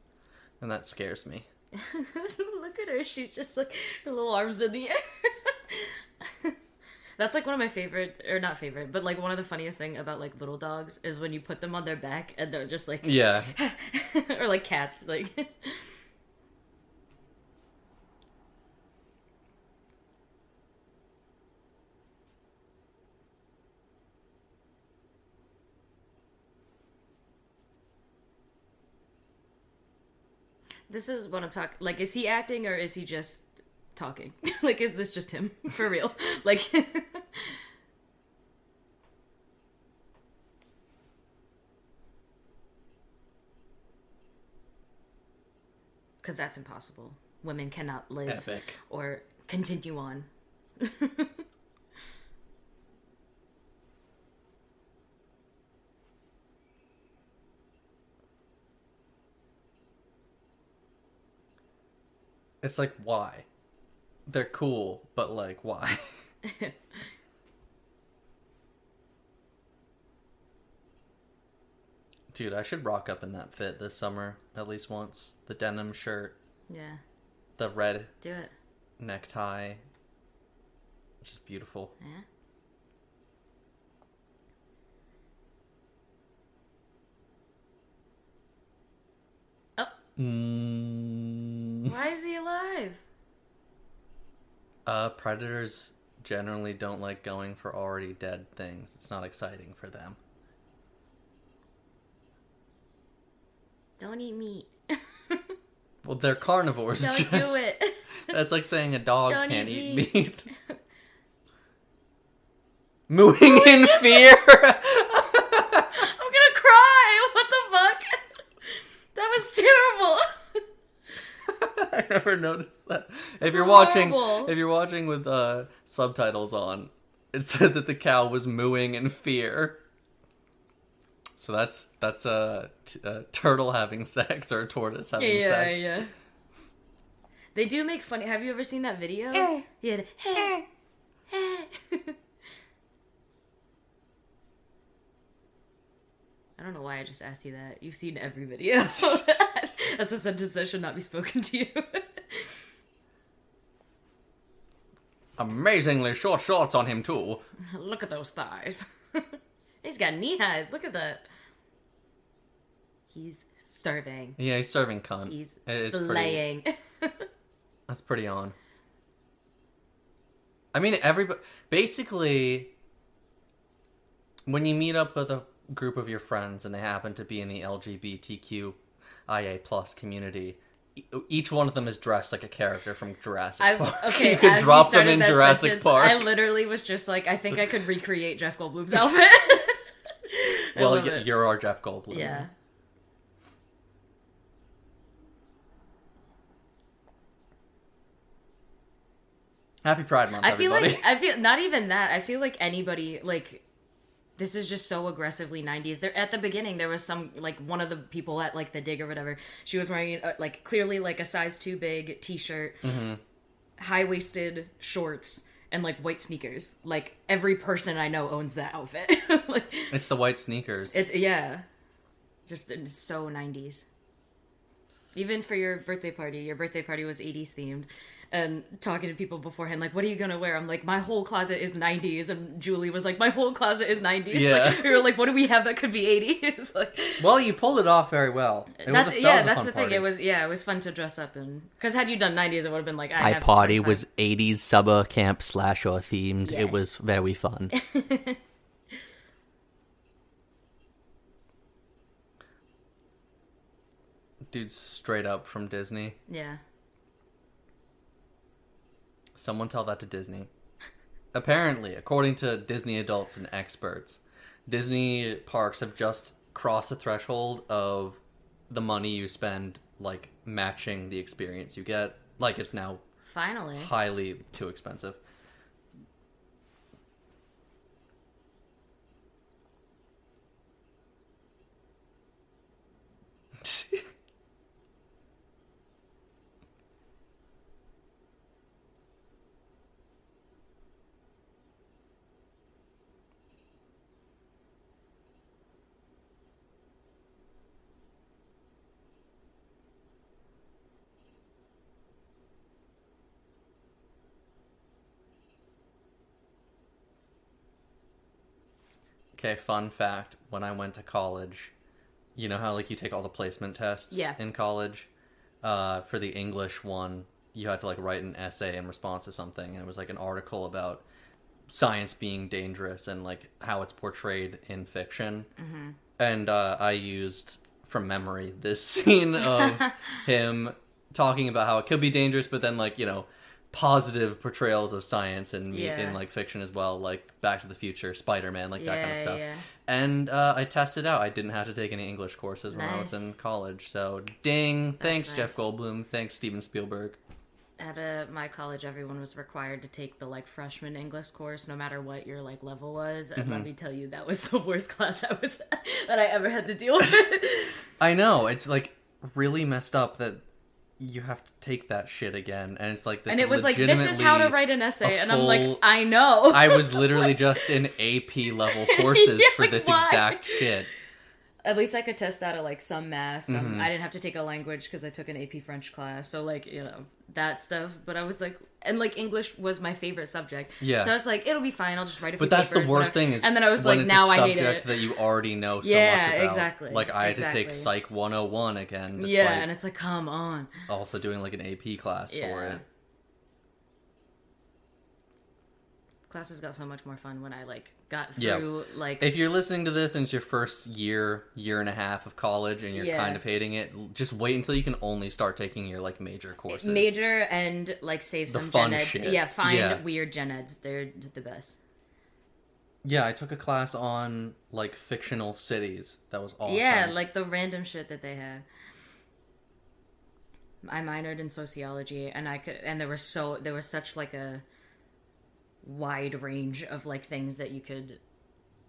and that scares me. Look at her. She's just like her little arms in the air. That's like one of my favorite, or not favorite, but like one of the funniest thing about like little dogs is when you put them on their back and they're just like or like cats, like. This is what I'm talking... Like, is he acting or is he just talking? Like, is this just him? For real? Like... Because that's impossible. Women cannot live or continue on. It's like, why? They're cool, but like, why? Dude, I should rock up in that fit this summer at least once. The denim shirt. Yeah. The red Do it. necktie. Which is beautiful. Yeah. Why is he alive? Predators generally don't like going for already dead things. It's not exciting for them. Don't eat meat. Well, they're carnivores. Don't do it. That's like saying a dog Don't can't eat eat meat. Mooing in fear. I'm gonna cry. What the fuck? That was terrible. I never noticed that. If you're horrible. watching with subtitles on, it said that the cow was mooing in fear. So that's a turtle having sex or a tortoise having sex. Yeah. They do make funny. Have you ever seen that video? Yeah. I don't know why I just asked you that. You've seen every video. That's a sentence that should not be spoken to you. Amazingly short shorts on him too. Look at those thighs. He's got knee highs. Look at that. He's serving. Yeah, he's serving cunt. He's It's slaying. That's pretty on. I mean, everybody... Basically, when you meet up with a group of your friends and they happen to be in the LGBTQIA plus community, each one of them is dressed like a character from Jurassic Park. Okay, you could as drop you started them in that Jurassic sentence, Park. I literally was just like, I think I could recreate Jeff Goldblum's outfit. Well, you're our Jeff Goldblum. Yeah. Happy Pride Month, everybody. I feel not even that. I feel like anybody, like, this is just so aggressively 90s. There at the beginning there was some, like, one of the people at like the dig or whatever, she was wearing like clearly like a size too big t-shirt, high-waisted shorts, and like white sneakers. Like every person I know owns that outfit. Like, it's the white sneakers. it's just it's so 90s. Even for your birthday party was 80s themed. And talking to people beforehand, like, what are you gonna wear? I'm like, my whole closet is 90s. And Julie was like, my whole closet is 90s. Yeah. Like, we were like, what do we have that could be 80s? Like, well, you pulled it off very well. that's a the fun thing. party. It was fun to dress up in. Because had you done 90s, it would have been like, My have party 25. was 80s summer camp slasher themed. Yes. It was very fun. Dude's straight up from Disney. Yeah. Someone tell that to Disney. Apparently, according to Disney adults and experts, Disney parks have just crossed the threshold of the money you spend, like, matching the experience you get. Like, it's now Finally. highly too expensive. Okay, fun fact. When I went to college, you know how, like, you take all the placement tests in college? For the English one, you had to, like, write an essay in response to something, and it was, like, an article about science being dangerous and, like, how it's portrayed in fiction. Mm-hmm. And I used, from memory, this scene of him talking about how it could be dangerous, but then, like, you know, positive portrayals of science and in like fiction as well, like Back to the Future, Spider-Man, like that kind of stuff. Yeah. And I tested out. I didn't have to take any English courses when I was in college. So ding, thanks nice. Jeff Goldblum, thanks Steven Spielberg. At my college, everyone was required to take the, like, freshman English course, no matter what your, like, level was. And let me tell you, that was the worst class that I ever had to deal with. I know, it's like really messed up that you have to take that shit again, and it's like this. And it was like, this is how to write an essay, and I'm like, I know. I was literally just in AP level courses Yeah, for like, this why? exact shit. At least I could test out of, like, some math. I didn't have to take a language because I took an AP French class. So, like, you know, that stuff, but I was like, and like English was my favorite subject. Yeah. So I was like, it'll be fine. I'll just write a few But that's papers, the worst whatever. thing is, and then I was when like, it's now a I hate subject it. that you already know so Yeah, much about. exactly. Like I had to take Exactly. Psych 101 again. Despite Yeah, and it's like, come on. also doing like an AP class for it. Classes got so much more fun when I like got through like. If you're listening to this and it's your first year and a half of college and you're kind of hating it, just wait until you can only start taking your like major courses. Major and like save some fun gen eds. shit. Yeah, find weird gen eds. They're the best. Yeah, I took a class on like fictional cities. That was awesome. Yeah, like the random shit that they have. I minored in sociology, and there was such like a wide range of like things that you could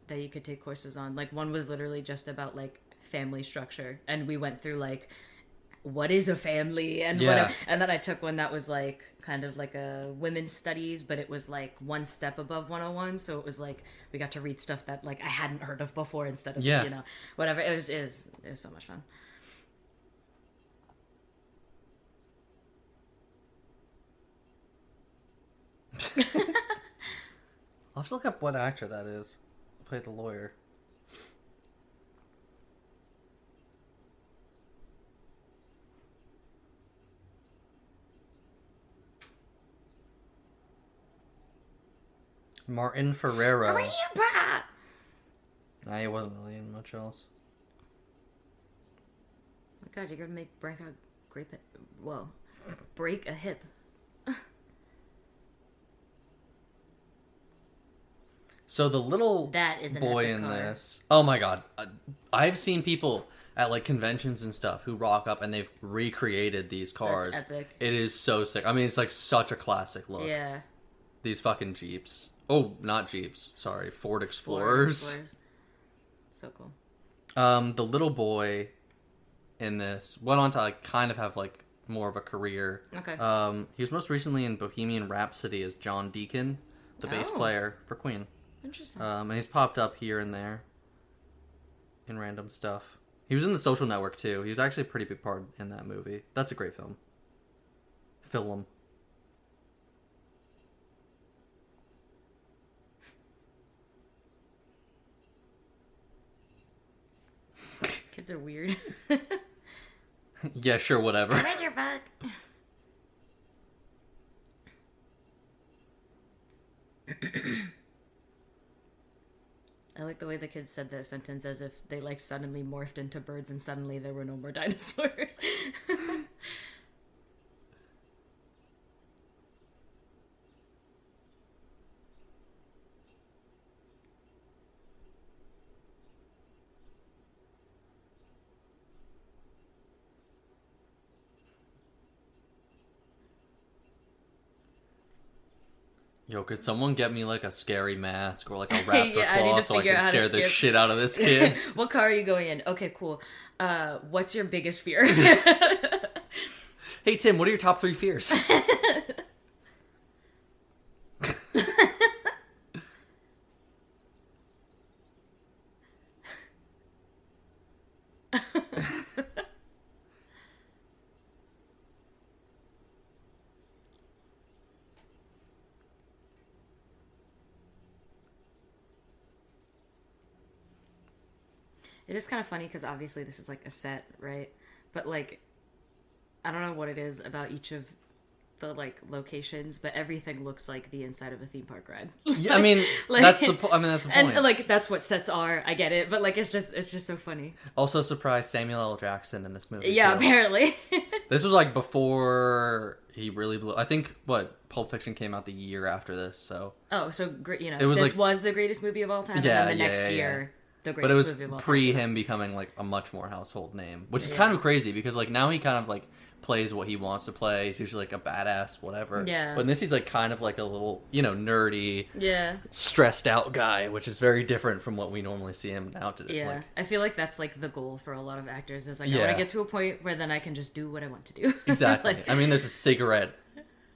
take courses on. Like one was literally just about like family structure, and we went through like what is a family and whatever. And then I took one that was like kind of like a women's studies, but it was like one step above 101, so it was like we got to read stuff that like I hadn't heard of before instead of you know whatever. It was so much fun. I'll have to look up what actor that is. Who played the lawyer. Martin Ferrero. Nah, he wasn't really in much else. Oh my God, you're gonna break a hip. So the little boy in this... Oh my God. I've seen people at like conventions and stuff who rock up and they've recreated these cars. That's epic. It is so sick. I mean, it's like such a classic look. Yeah. These fucking Jeeps. Oh, not Jeeps. Sorry. Ford Explorers. So cool. The little boy in this went on to like kind of have like more of a career. Okay. He was most recently in Bohemian Rhapsody as John Deacon, the bass player for Queen. Interesting. And he's popped up here and there in random stuff. He was in The Social Network too. He was actually a pretty big part in that movie. That's a great film. Kids are weird. Yeah, sure, whatever. I read your book. I like the way the kids said that sentence as if they like suddenly morphed into birds and suddenly there were no more dinosaurs. Yo, could someone get me like a scary mask or like a raptor Yeah, I need claw to so I figure can out how to scare the scare- shit out of this kid? What car are you going in? Okay, cool. What's your biggest fear? Hey Tim, what are your top 3 fears? It is kind of funny because obviously this is like a set, right? But like, I don't know what it is about each of the like locations, but everything looks like the inside of a theme park ride. Yeah, I mean, that's the point. And like that's what sets are. I get it, but like it's just so funny. Also, surprised Samuel L. Jackson in this movie. Yeah, too. apparently. This was like before he really blew. I think Pulp Fiction came out the year after this. So so great. You know, it was this like, was the greatest movie of all time. Yeah, and then the next yeah. year. The but it was movie of all pre time. him becoming like a much more household name, which is kind of crazy because like now he kind of like plays what he wants to play. He's usually like a badass, whatever. Yeah. But in this, he's like kind of like a little, nerdy, Yeah. stressed out guy, which is very different from what we normally see him now today. Yeah. Like, I feel like that's like the goal for a lot of actors is like, I Yeah. want to get to a point where then I can just do what I want to do. exactly. Like- I mean, there's a cigarette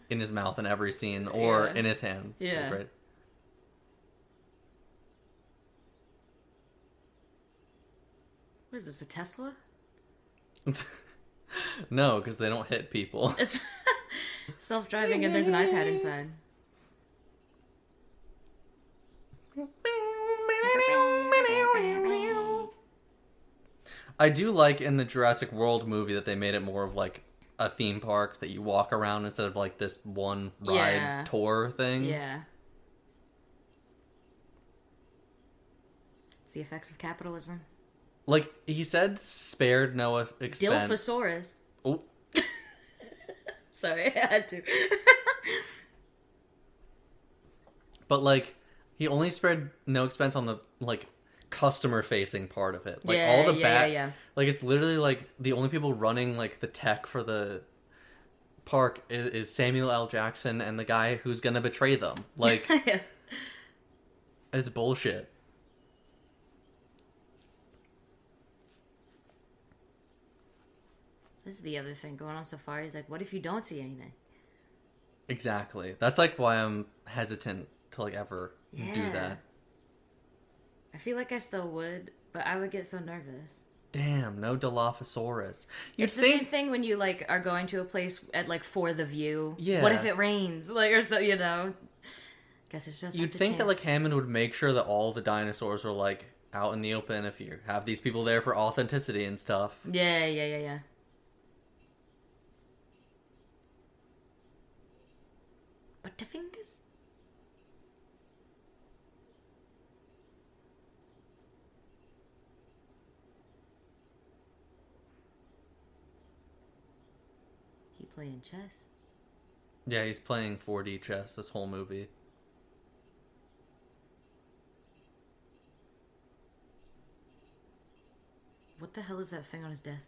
in his mouth in every scene or Yeah. in his hand. It's Yeah. great. What is this, a Tesla? No, because they don't hit people. It's self-driving and there's an iPad inside. I do like in the Jurassic World movie that they made it more of like a theme park that you walk around instead of like this one ride tour thing. Yeah. It's the effects of capitalism. Like, he said spared no expense. Dilphosaurus. Oh. Sorry, I had to. But, like, he only spared no expense on the, like, customer-facing part of it. Like, all the yeah. Like, it's literally, like, the only people running, like, the tech for the park is Samuel L. Jackson and the guy who's gonna betray them. Like, Yeah. It's bullshit. This is the other thing. Going on safari is like, what if you don't see anything? Exactly. That's, like, why I'm hesitant to, like, ever do that. I feel like I still would, but I would get so nervous. Damn, no Dilophosaurus. It's the same thing when you, like, are going to a place at, like, for the view. Yeah. What if it rains? Like, or so, you know. Guess it's just You'd think that, like, Hammond would make sure that all the dinosaurs were, like, out in the open if you have these people there for authenticity and stuff. Yeah. Butterfingers? He playing chess? Yeah, he's playing 4D chess this whole movie. What the hell is that thing on his desk?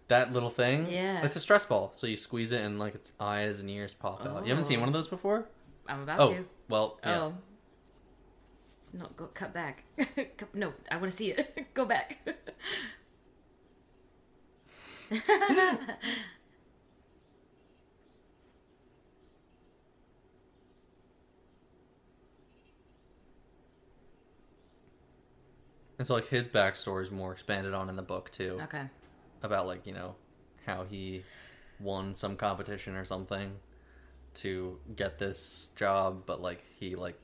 That little thing? Yeah. It's a stress ball. So you squeeze it and, like, its eyes and ears pop out. You haven't seen one of those before? I'm about to. Well, yeah. Oh. No, go cut back. No, I want to see it. Go back. And so, like, his backstory is more expanded on in the book, too. Okay. About, like, you know, how he won some competition or something to get this job, but, like, he, like,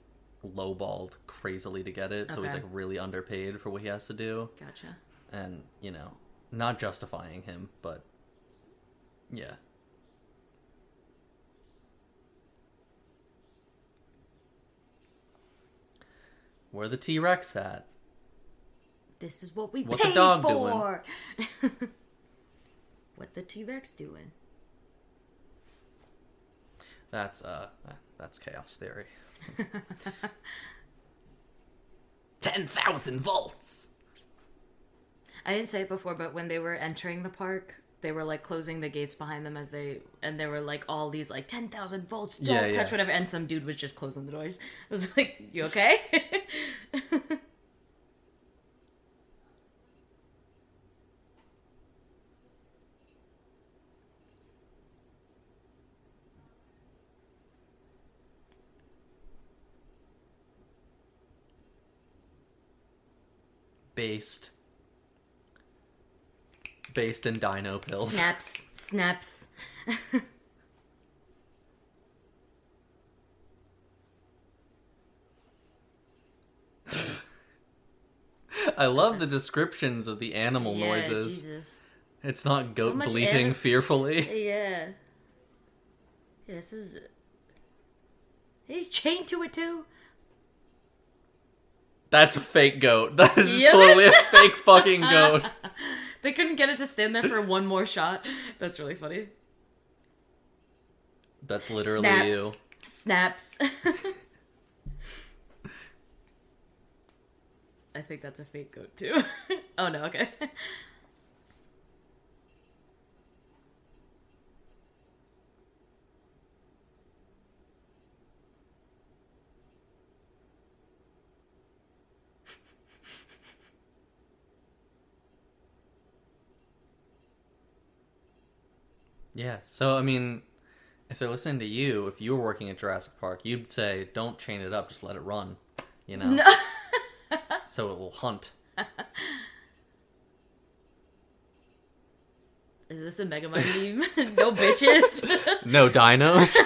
lowballed crazily to get it, so he's, like, really underpaid for what he has to do. Gotcha. And, you know, not justifying him, but, yeah. Where the T-Rex at? This is what we What paid the dog for. What the T-Rex doing? That's chaos theory. 10,000 volts. I didn't say it before, but when they were entering the park, they were like closing the gates behind them and there were like all these like 10,000 volts, don't touch whatever, and some dude was just closing the doors. I was like, you okay? Based in dino pills. Snaps. I love the descriptions of the animal noises. Jesus. It's not goat So bleating fearfully. Yeah. This is... He's chained to it too? That's a fake goat. That is totally a fake fucking goat. They couldn't get it to stand there for one more shot. That's really funny. That's literally you. Snaps. I think that's a fake goat too. Oh no, okay. Yeah, so, I mean, if they're listening to you, if you were working at Jurassic Park, you'd say, don't chain it up, just let it run, you know? No. So it will hunt. Is this a Megamind meme? No bitches. No dinos.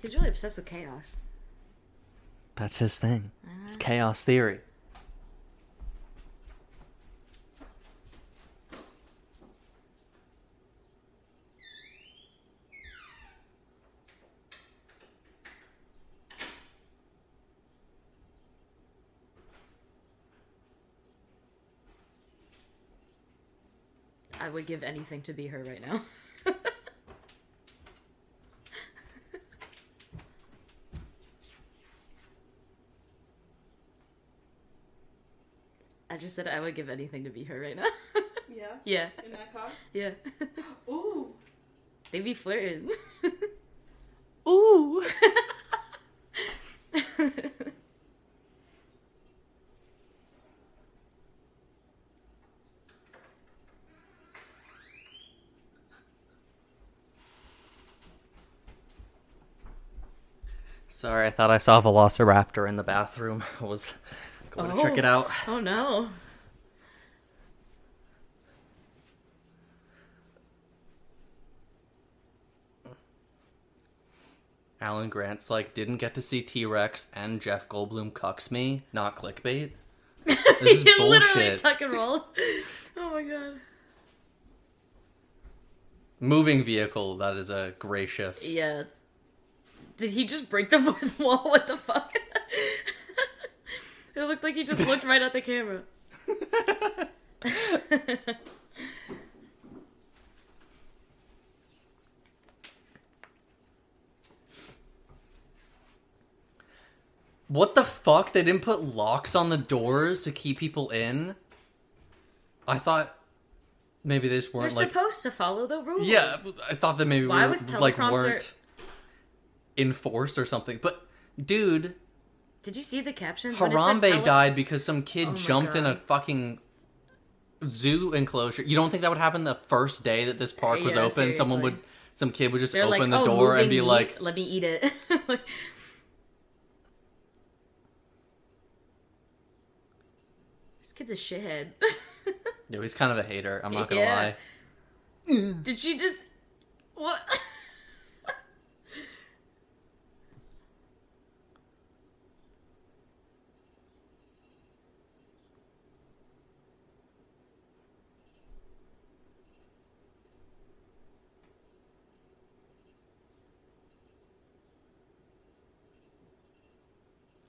He's really obsessed with chaos. That's his thing. It's chaos theory. I would give anything to be her right now. I just said I would give anything to be her right now. Yeah? Yeah. In that car? Yeah. Ooh. They be flirting. Ooh. Sorry, I thought I saw a velociraptor in the bathroom. I was going to check it out. Oh no. Alan Grant's like, didn't get to see T-Rex and Jeff Goldblum cucks me. Not clickbait. This is Literally bullshit. tuck and roll. Oh my god. Moving vehicle, that is a gracious. Yeah. Did he just break the fourth wall? What the fuck? It looked like he just looked right at the camera. What the fuck? They didn't put locks on the doors to keep people in? I thought maybe they just You're weren't like... supposed to follow the rules. Yeah, I thought that maybe Why we was like teleprompter- weren't enforced or something. But, dude, Did you see the captions? when it said Harambe died because some kid Oh my jumped in a God. fucking zoo enclosure. You don't think that would happen the first day that this park was Yeah, open? seriously. Some kid would just They're open like, the "Oh, door and moving be meat, like, let me eat it." Like, this kid's a shithead. yo, he's kind of a hater. I'm not gonna Yeah. lie. Did she just... What?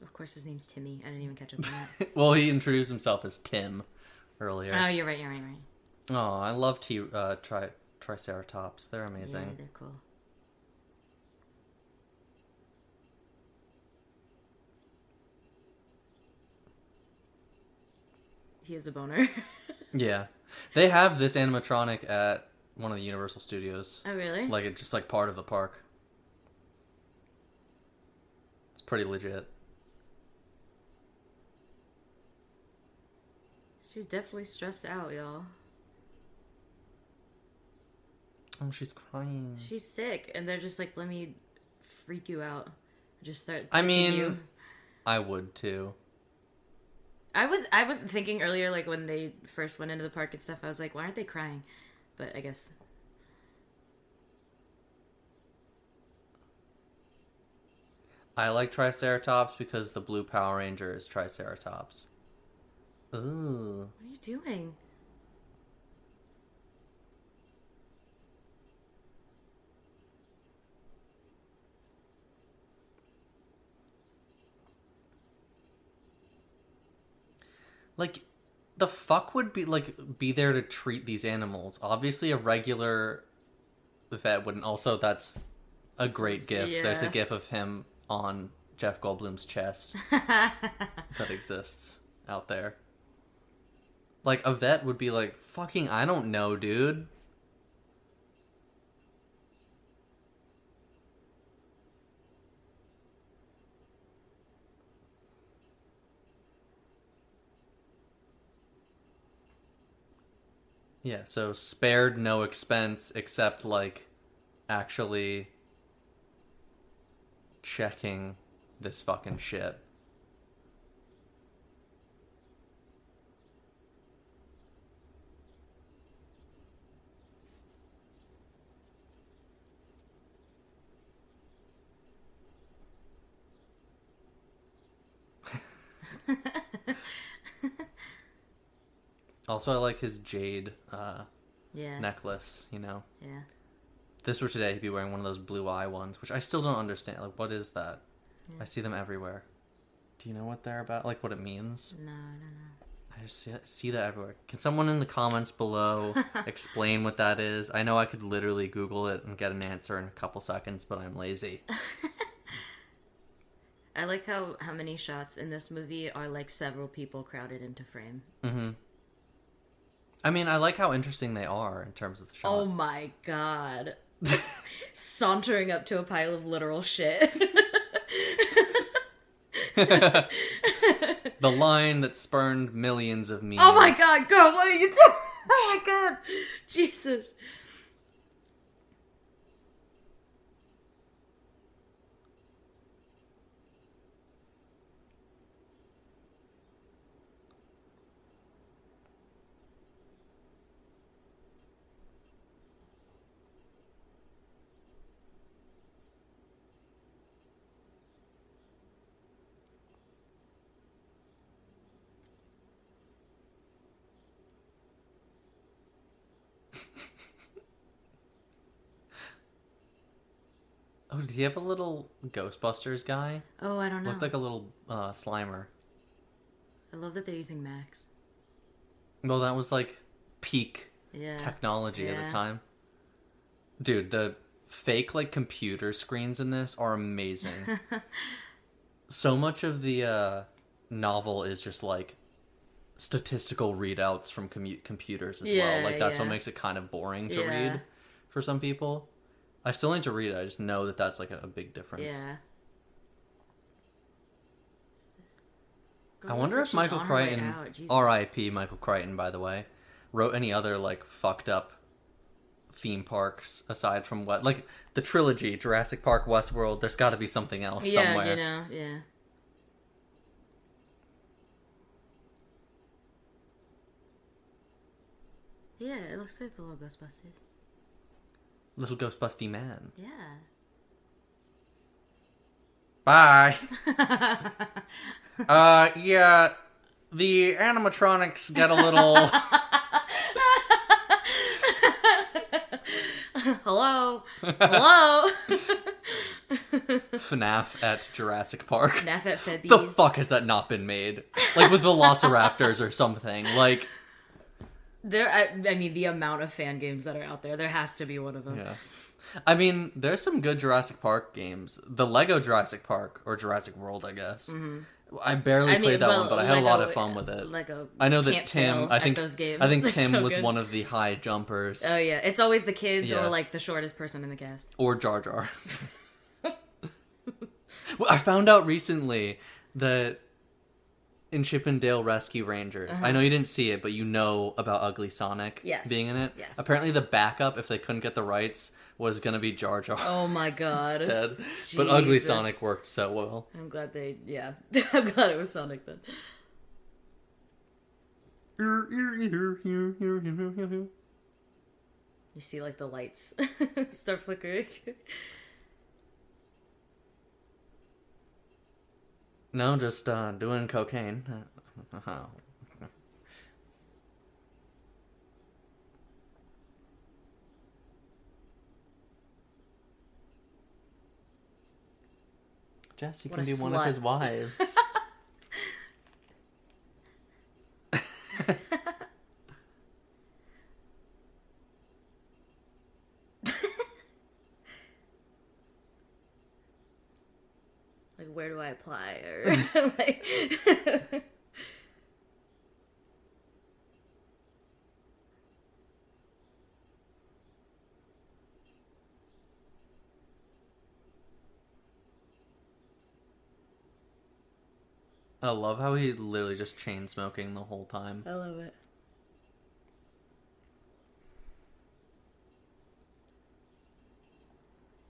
Of course his name's Timmy. I didn't even catch up on that. Well, he introduced himself as Tim earlier. Oh, you're right. Oh, I love Triceratops. They're Yeah, amazing. they're cool. He has a boner. Yeah. They have this animatronic at one of the Universal Studios. Oh, really? Like, it's just like part of the park. It's pretty legit. She's definitely stressed out, y'all. Oh, she's crying. She's sick, and they're just like, let me freak you out. Just start I touching mean, you. I would too. I was thinking earlier, like, when they first went into the park and stuff, I was like, why aren't they crying? But I guess... I like Triceratops because the blue Power Ranger is Triceratops. Ooh. What are you doing? Like, the fuck would be there to treat these animals? Obviously, a regular vet wouldn't. Also, that's a great gif. yeah. There's a gif of him on Jeff Goldblum's chest that exists out there. Like, a vet would be like, fucking, I don't know, dude. Yeah, so spared no expense except, like, actually checking this fucking shit. Also, I like his jade Yeah. necklace, you know? Yeah. If this were today, he'd be wearing one of those blue eye ones, which I still don't understand. Like, what is that? Yeah. I see them everywhere. Do you know what they're about? Like, what it means? No, I don't know. I just see that everywhere. Can someone in the comments below explain what that is? I know I could literally Google it and get an answer in a couple seconds, but I'm lazy. I like how many shots in this movie are like several people crowded into frame. Mm-hmm. I mean, I like how interesting they are in terms of the shots. Oh my god. Sauntering up to a pile of literal shit. The line that spurned millions of memes. Oh my god, girl, what are you doing? Oh my god. Jesus. Oh, did he have a little Ghostbusters guy? Oh, I don't know. Looked like a little Slimer. I love that they're using Max. Well, that was like peak Yeah. technology at the Yeah. time. Dude, the fake like computer screens in this are amazing. So much of the novel is just like statistical readouts from computers as well. Like that's what yeah. makes it kind of boring to Yeah. read for some people. I still need to read it. I just know that that's like a big difference. Yeah. I wonder if Michael Crichton, R.I.P. Michael Crichton, by the way, wrote any other like fucked up theme parks aside from what, like the trilogy, Jurassic Park, Westworld. There's got to be something else somewhere. You know, yeah. Yeah, it looks like the little Ghostbusters. Little Ghostbusty man. Yeah. Bye. Yeah, the animatronics get a little. Hello? Hello? FNAF at Jurassic Park. FNAF at Febbies. The fuck has that not been made? Like with Velociraptors or something. Like. I mean, the amount of fan games that are out there, there has to be one of them. Yeah. I mean, there's some good Jurassic Park games. The Lego Jurassic Park, or Jurassic World, I guess. Mm-hmm. I barely played that one, but I had a lot of fun with it. Lego I know that can't Tim, fail I think, at those games. I think They're Tim so was good. one of the high jumpers. Oh yeah, it's always the kids Yeah. or like the shortest person in the cast. Or Jar Jar. Well, I found out recently that in Chip and Dale Rescue Rangers, I know you didn't see it, but you know about Ugly Sonic Yes. being in it. Yes. Apparently the backup, if they couldn't get the rights, was going to be Jar Jar Oh my god. instead. But Ugly Jesus. Sonic worked so well. I'm glad yeah. I'm glad it was Sonic then. You see like the lights start flickering. No, just doing cocaine. Jess, you What can a be one of slut. his wives. Like, where do I apply? Or like, I love how he literally just chain smoking the whole time. I love it.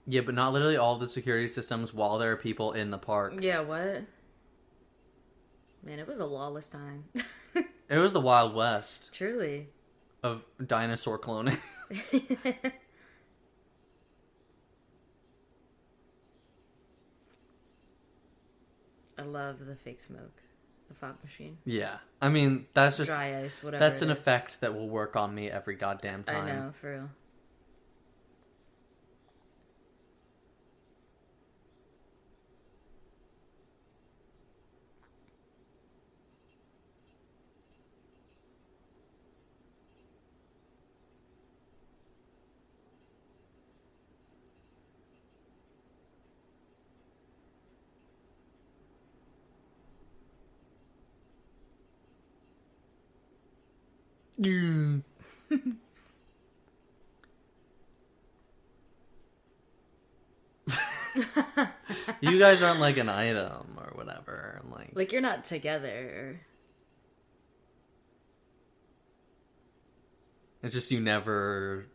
Yeah, but not literally all the security systems while there are people in the park. Yeah, what? Man, it was a lawless time. It was the Wild West Truly. of dinosaur cloning. I love the fake smoke. The fog machine. Yeah. I mean, that's just... Dry ice, whatever. That's an it is. effect that will work on me every goddamn time. I know, for real. Yeah. You guys aren't like an item or whatever. Like, you're not together. It's just you never,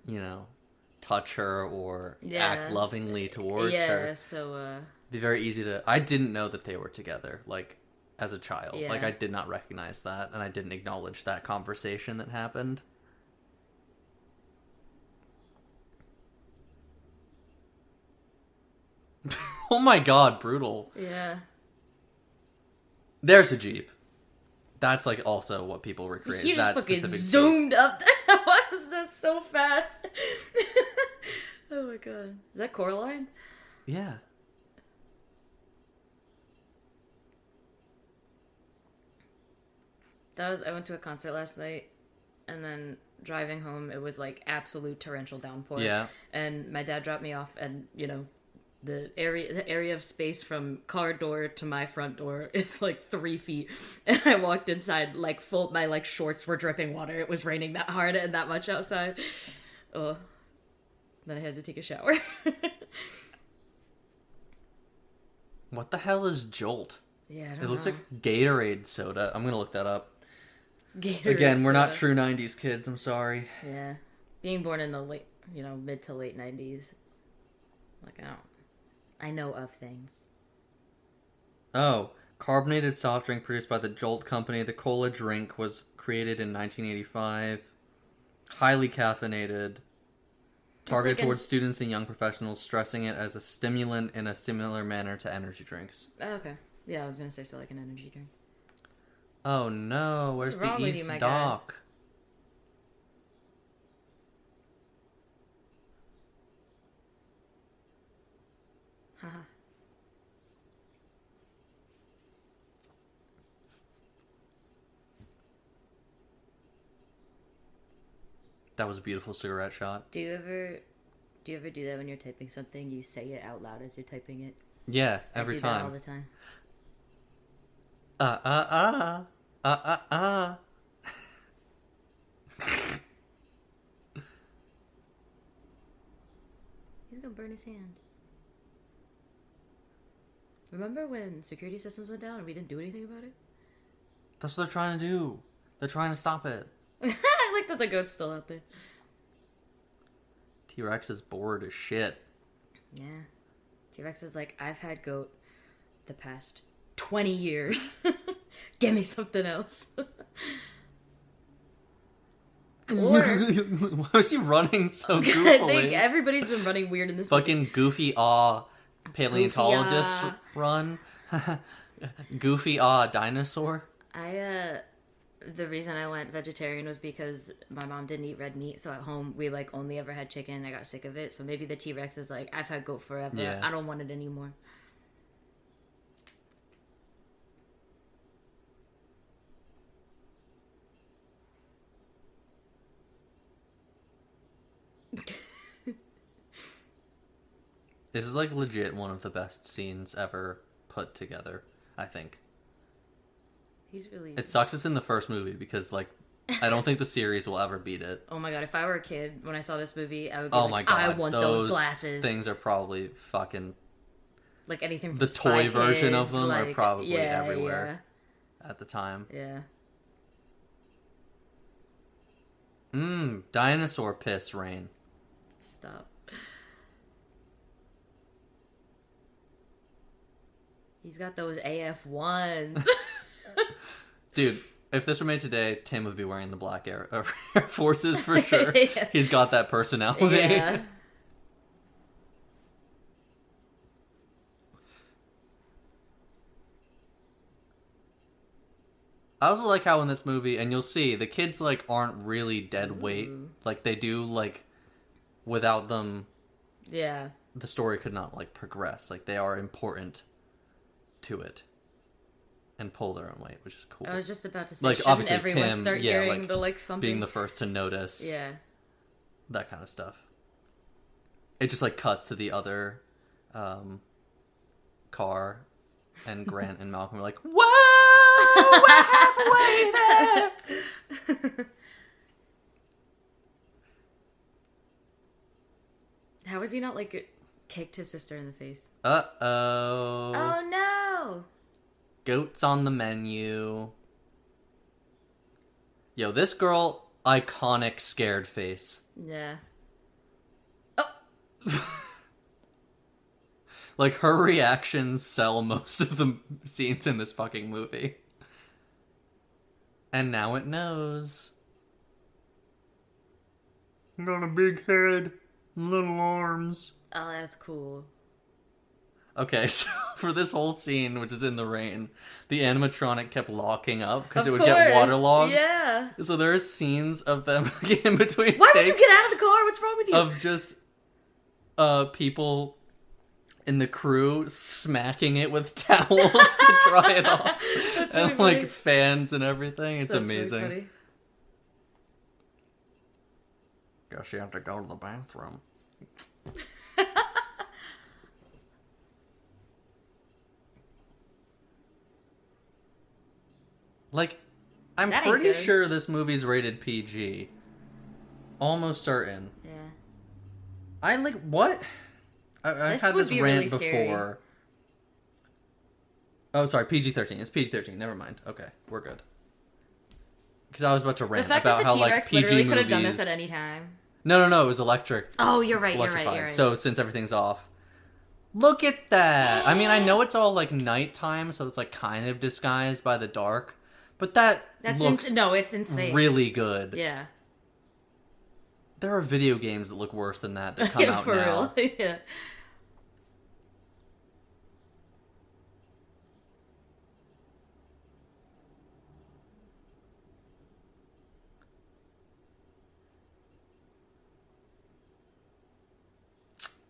touch her or act lovingly towards her. Yeah, so, It'd be very easy to... I didn't know that they were together, as a child. Yeah. I did not recognize that, and I didn't acknowledge that conversation that happened. Oh my god, brutal. yeah. There's a Jeep. That's, also what people recreate. He just that fucking specific zoomed up there. Why was that so fast? Oh my god. Is that Coraline? Jeep. Yeah. I went to a concert last night, and then driving home, it was absolute torrential downpour. Yeah. And my dad dropped me off, and the area of space from car door to my front door is 3 feet, and I walked inside my shorts were dripping water. It was raining that hard and that much outside. Oh, then I had to take a shower. What the hell is Jolt? Yeah, I don't know. It looks like Gatorade soda. I'm gonna look that up. Gatorade Again, we're not soda. true 90s kids, I'm sorry. Yeah, being born in the late, mid to late 90s, I know of things. Oh, carbonated soft drink produced by the Jolt Company. The cola drink was created in 1985. Highly caffeinated. Targeted towards students and young professionals, stressing it as a stimulant in a similar manner to energy drinks. Oh, okay. Yeah, I was gonna say so, an energy drink. Oh no, where's What's wrong the with you, East my guy? Dock? Haha. That was a beautiful cigarette shot. Do you ever do that when you're typing something? You say it out loud as you're typing it. Yeah, I every do time. that all the time. He's gonna burn his hand. Remember when security systems went down and we didn't do anything about it? That's what they're trying to do. They're trying to stop it. I like that the goat's still out there. T-Rex is bored as shit. Yeah. T-Rex is like, I've had goat the past 20 years. Get me something else. Or Why was he running so goofily? I think everybody's been running weird in this Fucking goofy paleontologist Goofy, run. Goofy dinosaur. The reason I went vegetarian was because my mom didn't eat red meat, so at home we only ever had chicken. I got sick of it, so maybe the T-Rex is like, I've had goat forever. Yeah. I don't want it anymore. This is legit one of the best scenes ever put together, I think. He's really... It sucks it's in the first movie because I don't think the series will ever beat it. Oh my god, if I were a kid when I saw this movie, I would be My god, I want those glasses. Things are probably fucking... Anything from The Spy toy version of Kids, them are probably yeah, everywhere at the time. Yeah. Dinosaur piss rain. Stop. He's got those AF1s. Dude, if this were made today, Tim would be wearing the black Air Forces for sure. Yeah. He's got that personality. Yeah. I also like how in this movie, and you'll see, the kids, like, aren't really dead weight. Like, they do, like, without them, Yeah. the story could not, like, progress. Like, they are important to it. And pull their own weight, which is cool. I was just about to say, Like, shouldn't obviously, everyone Tim, start yeah, hearing like, the, like, thumping? being the first to notice. Yeah. That kind of stuff. It just, like, cuts to the other car, and Grant and Malcolm are like, whoa, we're halfway there! How has he not, like, kicked his sister in the face? Uh-oh. Oh, no! Goats on the menu. Yo, this girl, iconic scared face. Yeah. Like, her reactions sell most of the scenes in this fucking movie. And now it knows. Got a big head, little arms. Oh, that's cool. Okay, so for this whole scene, which is in the rain, the animatronic kept locking up because Of it would course, get waterlogged. Yeah. So there's scenes of them in between Why would takes you get out of the car? What's wrong with you? of just people in the crew smacking it with towels to dry it off. That's And really like funny. fans and everything. It's That's really amazing. funny. Guess you have to go to the bathroom. Like, I'm That ain't pretty good. sure this movie's rated PG. Almost certain. Yeah. I like what? I've This had would this be rant really scary. before. Oh, sorry, PG-13. It's PG-13. Never mind. Okay, we're good. Because I was about to The rant fact about that the how T-Rex like PG literally movies. could have done this at any time. No. It was electric. Oh, you're right. Electrified. You're right. So since everything's off, look at that. I mean, I know it's all like nighttime, so it's like kind of disguised by the dark, but that looks no, it's insane. really good. Yeah. There are video games that look worse than that come out For now. real. Yeah.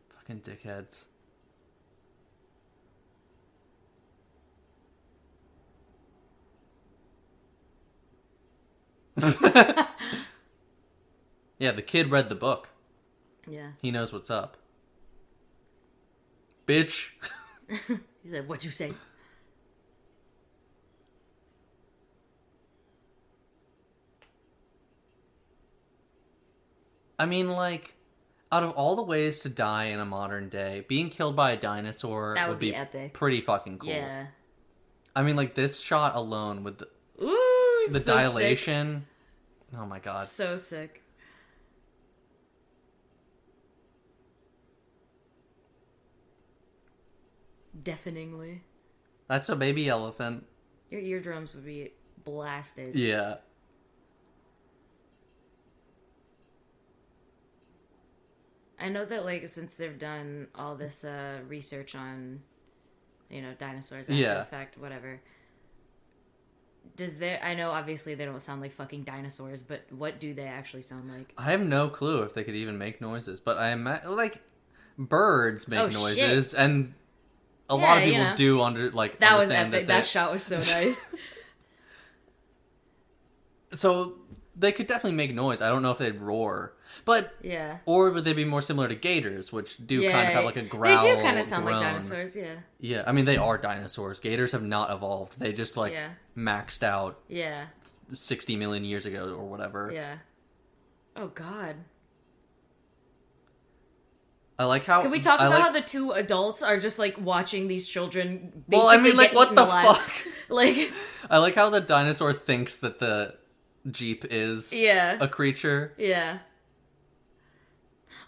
Fucking dickheads. Yeah, the kid read the book. Yeah. He knows what's up. Bitch. He said, "What'd you say?" I mean, like, out of all the ways to die in a modern day, being killed by a dinosaur That would would be epic. pretty fucking cool. Yeah. I mean, like, this shot alone with Ooh, the so dilation. Oh my god. Sick. So sick. Deafeningly. That's a baby elephant. Your eardrums would be blasted. Yeah. I know that, like, since they've done all this research on, dinosaurs after Yeah. the fact, whatever. I know obviously they don't sound like fucking dinosaurs, but what do they actually sound like? I have no clue if they could even make noises, but I imagine, like, birds make Oh, noises, shit. and a lot of Yeah, people do That was understand epic. That shot was so nice. So they could definitely make noise. I don't know if they'd roar, but Yeah. or would they be more similar to gators, which do kind of have like a growl? They do kind of sound like groan. dinosaurs, yeah. Yeah, I mean they are dinosaurs. Gators have not evolved. They just like Yeah. maxed out Yeah. 60 million years ago or whatever. Yeah. Oh, God. I like how. Can we talk I about like, how the two adults are just, like, watching these children basically Well, I mean, like, get what eaten the alive? fuck? Like, I like how the dinosaur thinks that the Jeep is yeah. a creature. Yeah.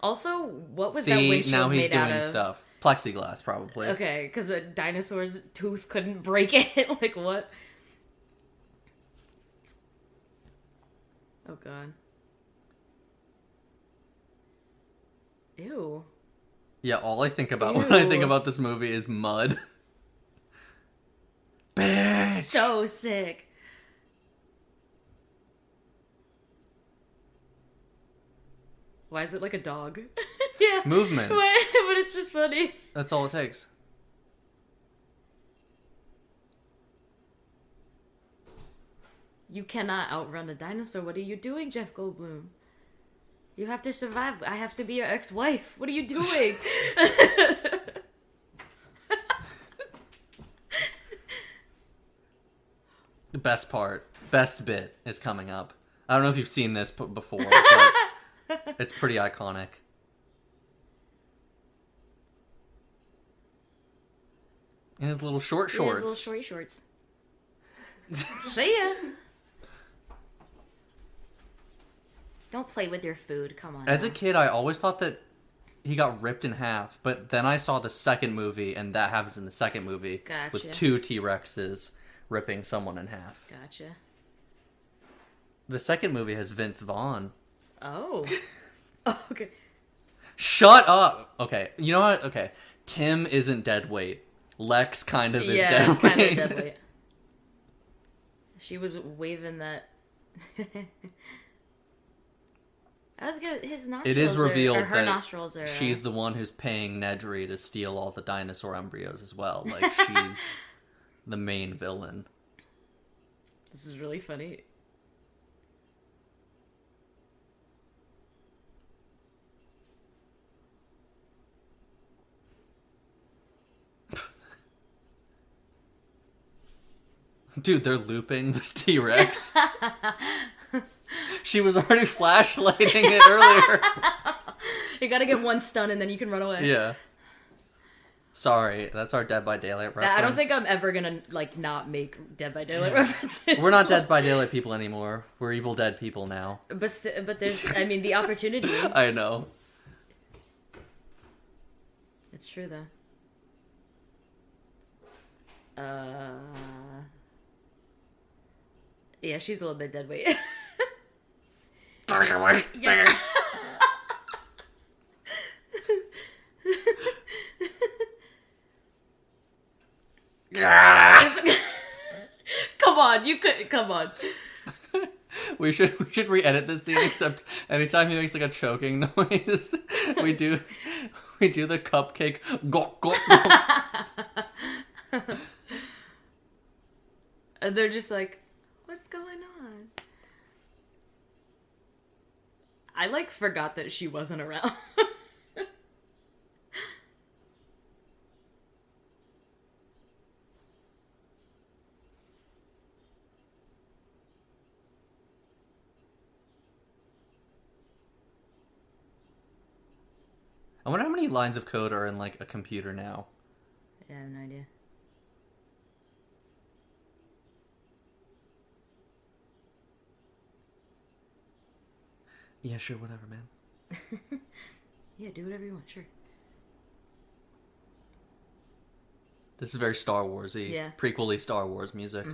Also, what was that See, windshield now he's made out doing of? stuff. Plexiglass, probably. Okay, because a dinosaur's tooth couldn't break it. Like, what? Oh, God. Ew. Yeah, all I think about when I think about this movie is mud. Bitch! So sick. Why is it like a dog? Yeah. Movement. But it's just funny. That's all it takes. You cannot outrun a dinosaur. What are you doing, Jeff Goldblum? You have to survive. I have to be your ex-wife. What are you doing? The best part, best bit is coming up. I don't know if you've seen this before, but it's pretty iconic. In his little short Yeah, shorts. his little shorty shorts. See ya. Don't play with your food. Come on. As now. a kid, I always thought that he got ripped in half, but then I saw the second movie, and that happens in the second movie Gotcha. with 2 T-Rexes ripping someone in half. Gotcha. The second movie has Vince Vaughn. Oh. Okay. Shut up! Okay, you know what? Okay, Tim isn't dead weight. Lex kind of is Yeah, dead it's weight. kind of dead weight. She was waving that. I was gonna. His nostrils. It is revealed or her that nostrils are. she's the one who's paying Nedry to steal all the dinosaur embryos as well. Like, she's the main villain. This is really funny. Dude, they're looping the T-Rex. She was already flashlighting it earlier. You gotta get one stun and then you can run away. Yeah. Sorry, that's our Dead by Daylight reference. I don't think I'm ever gonna like not make Dead by Daylight references. We're not Dead by Daylight people anymore. We're Evil Dead people now. But there's I mean the opportunity. I know. It's true though. Yeah, she's a little bit dead weight. Yeah. Come on, you could come on. We should re-edit this scene, except anytime he makes like a choking noise, we do the cupcake gok gok gok. And they're just like, what's going on? I like forgot that she wasn't around. I wonder how many lines of code are in like a computer now. Yeah, I have no idea. Yeah, sure, whatever, man. Yeah, do whatever you want, sure. This is very Star Wars-y, Yeah. prequel-y Star Wars music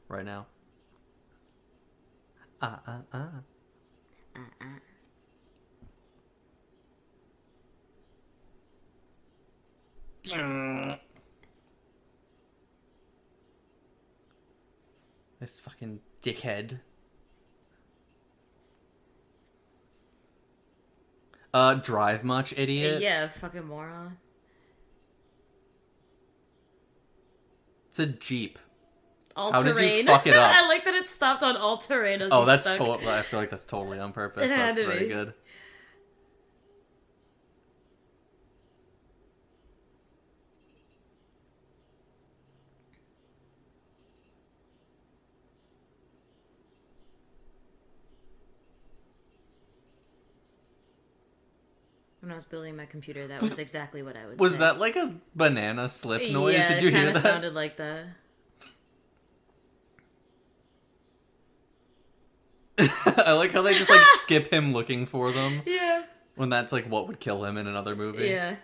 right now. This fucking dickhead. Drive much, idiot? Yeah, fucking moron. It's a Jeep. All How did you terrain. fuck it up? I like that it stopped on all terrain. As Oh, he that's stuck. totally. I feel like that's totally on purpose. It had That's to very be. good. When I was building my computer, that was exactly what I would Was say. that like a banana slip noise? Yeah, Did you it hear kind that? of sounded like that. I like how they just like skip him looking for them Yeah. when that's like what would kill him in another movie. Yeah.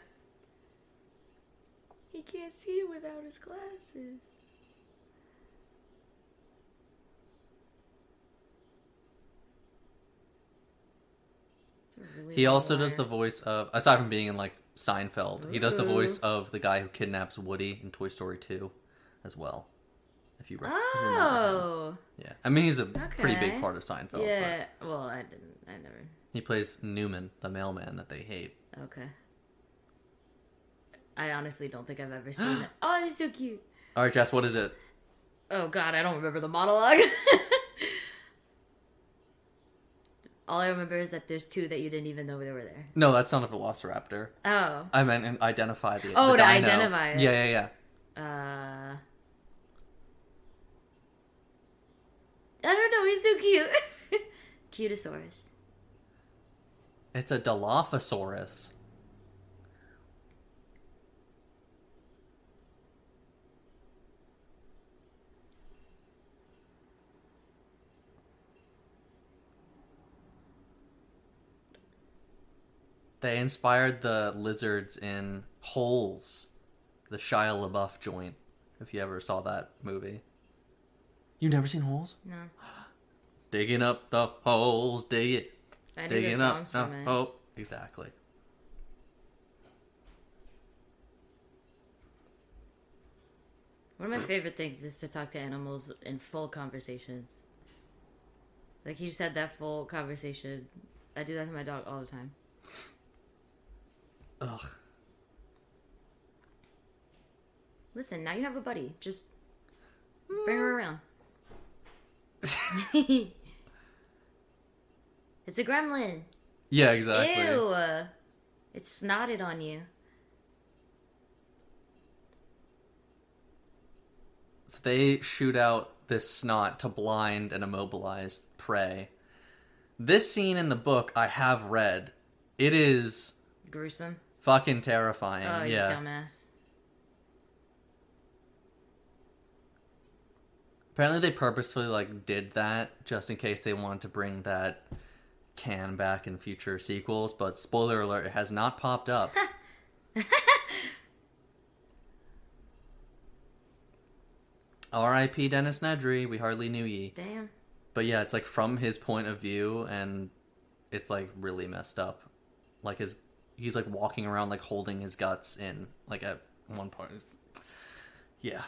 He can't see without his glasses. Really he also does the voice of, aside from being in like Seinfeld, he does the voice of the guy who kidnaps Woody in Toy Story 2 as well. If you remember him. Yeah. I mean, he's a pretty big part of Seinfeld. Yeah. Well, I never. He plays Newman, the mailman that they hate. Okay. I honestly don't think I've ever seen it. Oh, he's so cute. All right, Jess, what is it? Oh, God, I don't remember the monologue. All I remember is that there's two that you didn't even know they were there. No, that's not a velociraptor. Oh. I meant identify the Oh, the to dino. identify it. Yeah. I don't know, he's so cute. Cutosaurus. It's a Dilophosaurus. They inspired the lizards in Holes, the Shia LaBeouf joint, if you ever saw that movie. You've never seen Holes? No. Digging up the holes, dig it. I knew Digging the up songs the from it. oh, exactly. One of my favorite things is to talk to animals in full conversations. Like, he just had that full conversation. I do that to my dog all the time. Ugh. Listen, now you have a buddy. Just bring her around. It's a gremlin. Yeah, exactly. Ew. It snotted on you. So they shoot out this snot to blind and immobilize prey. This scene in the book I have read. It is Gruesome. fucking terrifying. Oh, you yeah. dumbass. Apparently they purposefully like did that just in case they wanted to bring that can back in future sequels, but spoiler alert, it has not popped up. R.I.P. Dennis Nedry, we hardly knew ye. Damn. But yeah, it's like from his point of view, and it's like really messed up. Like he's like walking around like holding his guts in, like at one point. Yeah.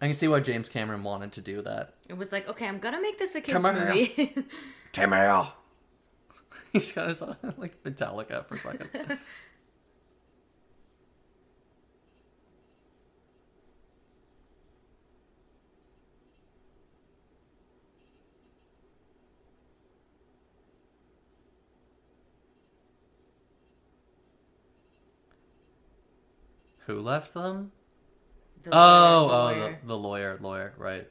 I can see why James Cameron wanted to do that. It was like, okay, I'm gonna make this a kids Come here. movie. Tim Hale! He's got his like Metallica for a second. Who left them? The The lawyer, right.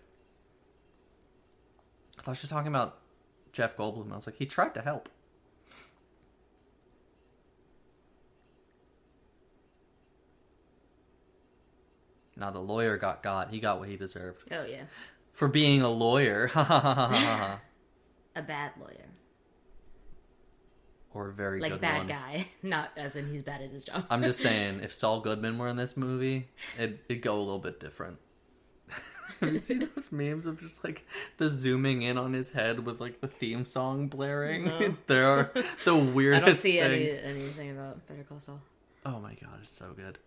I thought she was talking about Jeff Goldblum. I was like, he tried to help. Now the lawyer got. He got what he deserved. Oh, yeah. For being a lawyer. A bad lawyer. Or a very Like good bad one. guy. Not as in he's bad at his job. I'm just saying, if Saul Goodman were in this movie, it'd go a little bit different. Have you seen those memes of just like the zooming in on his head with like the theme song blaring? No. They're the weirdest I don't see thing. anything about Better Call Saul. Oh my god, it's so good.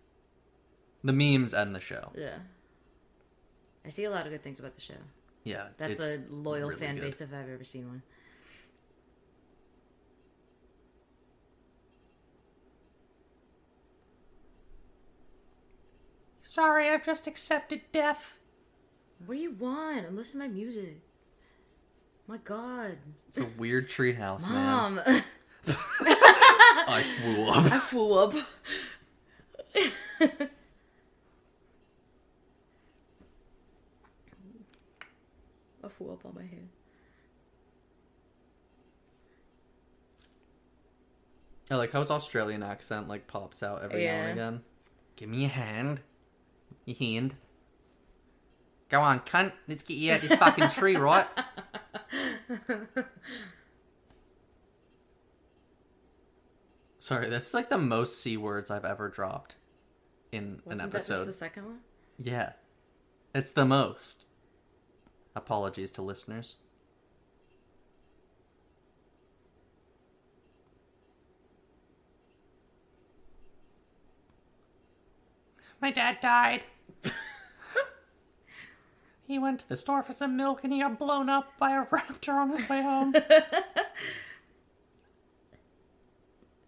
The memes and the show. Yeah. I see a lot of good things about the show. Yeah. That's it's a loyal really fan good. base if I've ever seen one. Sorry, I've just accepted death. What do you want? I'm listening to my music. My God. It's a weird treehouse, man. Mom. I flew up. I flew up. I flew up on my head. I like how his Australian accent like pops out every now and again. Give me a hand. Your hand. Go on, cunt. Let's get you out this fucking tree, right? Sorry, that's like the most C words I've ever dropped. in Wasn't an that just episode. the second one? Yeah. It's the most. Apologies to listeners. My dad died. He went to the store for some milk and he got blown up by a raptor on his way home.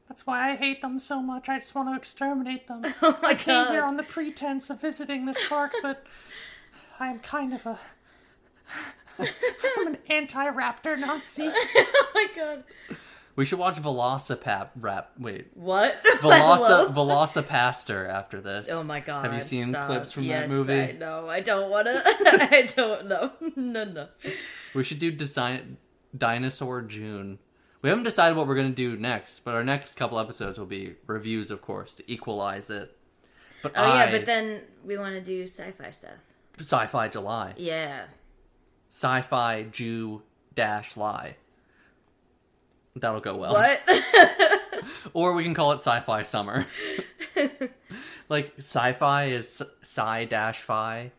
That's why I hate them so much. I just want to exterminate them. Oh my I came here god. on the pretense of visiting this park, but I'm kind of a... I'm an anti-raptor Nazi. Oh my god. We should watch Wait. What? Hello? Velocipaster after this. Oh my god. Have you seen stop. clips from yes, that movie? I know. I don't want to. I don't know. No. We should do Dinosaur June. We haven't decided what we're going to do next, but our next couple episodes will be reviews, of course, to equalize it. But but then we want to do sci-fi stuff. Sci-Fi July. Yeah. Sci-Fi Jew-Lie. That'll go well. What? Or we can call it Sci-Fi Summer. Like, sci-fi is sci-fi.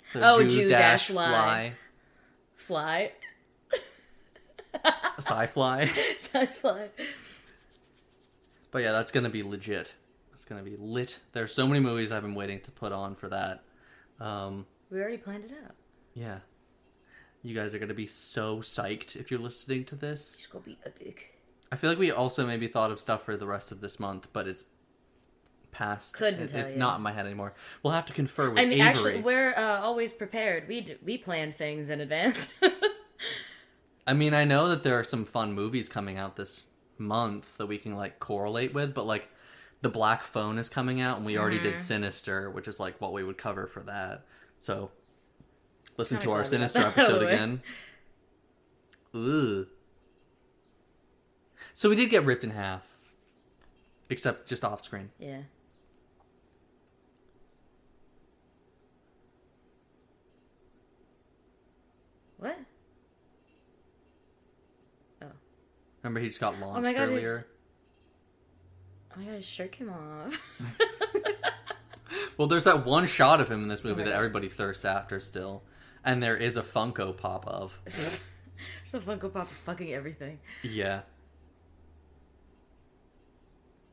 So Jew-Lie. Fly. Sci-fly. Sci-fi. But yeah, that's gonna be legit. It's gonna be lit. There's so many movies I've been waiting to put on for that. We already planned it out. Yeah. You guys are gonna be so psyched if you're listening to this. It's gonna be epic. I feel like we also maybe thought of stuff for the rest of this month, but it's past. It's not in my head anymore. We'll have to confer with Avery. Actually, we're always prepared. We plan things in advance. I mean, I know that there are some fun movies coming out this month that we can, like, correlate with, but, like, The Black Phone is coming out, and we already did Sinister, which is, like, what we would cover for that. So, listen to our Sinister episode again. Ugh. So we did get ripped in half. Except just off screen. Yeah. What? Oh. Remember he just got launched Oh my god, earlier? his shirt came off. Well, there's that one shot of him in this movie that everybody thirsts after still. And there is a Funko Pop of. There's a Funko Pop of fucking everything. Yeah.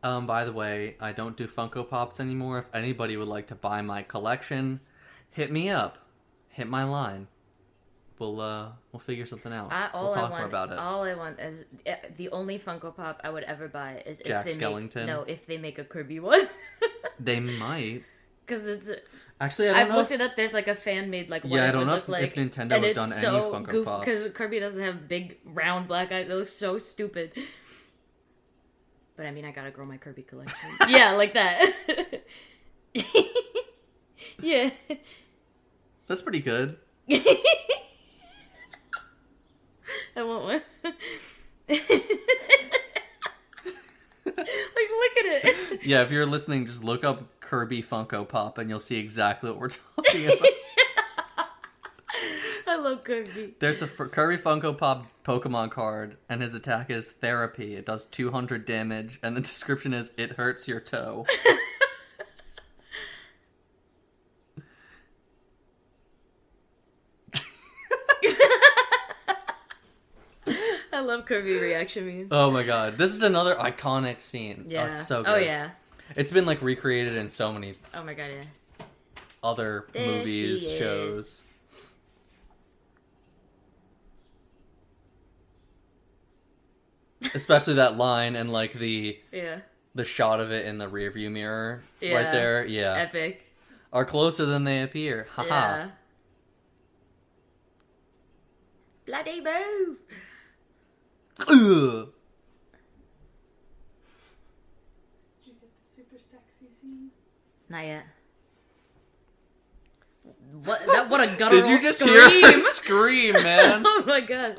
By the way, I don't do Funko Pops anymore. If anybody would like to buy my collection, hit me up. Hit my line. We'll figure something out. We'll talk more about it. All I want is the only Funko Pop I would ever buy is Jack if they Skellington? if they make a Kirby one. They might. Because it's Actually, I don't know. I've looked it up. There's like a fan made like what I don't know look like, if Nintendo have done any Funko Pops. Because Kirby doesn't have big round black eyes. It looks so stupid. But I mean, I gotta grow my Kirby collection. Yeah, like that. Yeah. That's pretty good. I want one. Like, look at it. Yeah, if you're listening, just look up Kirby Funko Pop and you'll see exactly what we're talking about. I love Kirby. There's a Kirby Funko Pop Pokemon card, and his attack is Therapy. It does 200 damage, and the description is, it hurts your toe. I love Kirby reaction memes. Oh my god. This is another iconic scene. Yeah. Oh, it's so good. Oh, yeah. It's been, like, recreated in so many Oh my god, yeah. other There movies, she is. shows. Especially that line and, like, the shot of it in the rearview mirror right there. Yeah. Epic. Are closer than they appear. Haha. Yeah. Bloody move! Ugh. Did you get the super sexy scene? Not yet. What a guttural Did you just scream! hear her scream, man? Oh my god.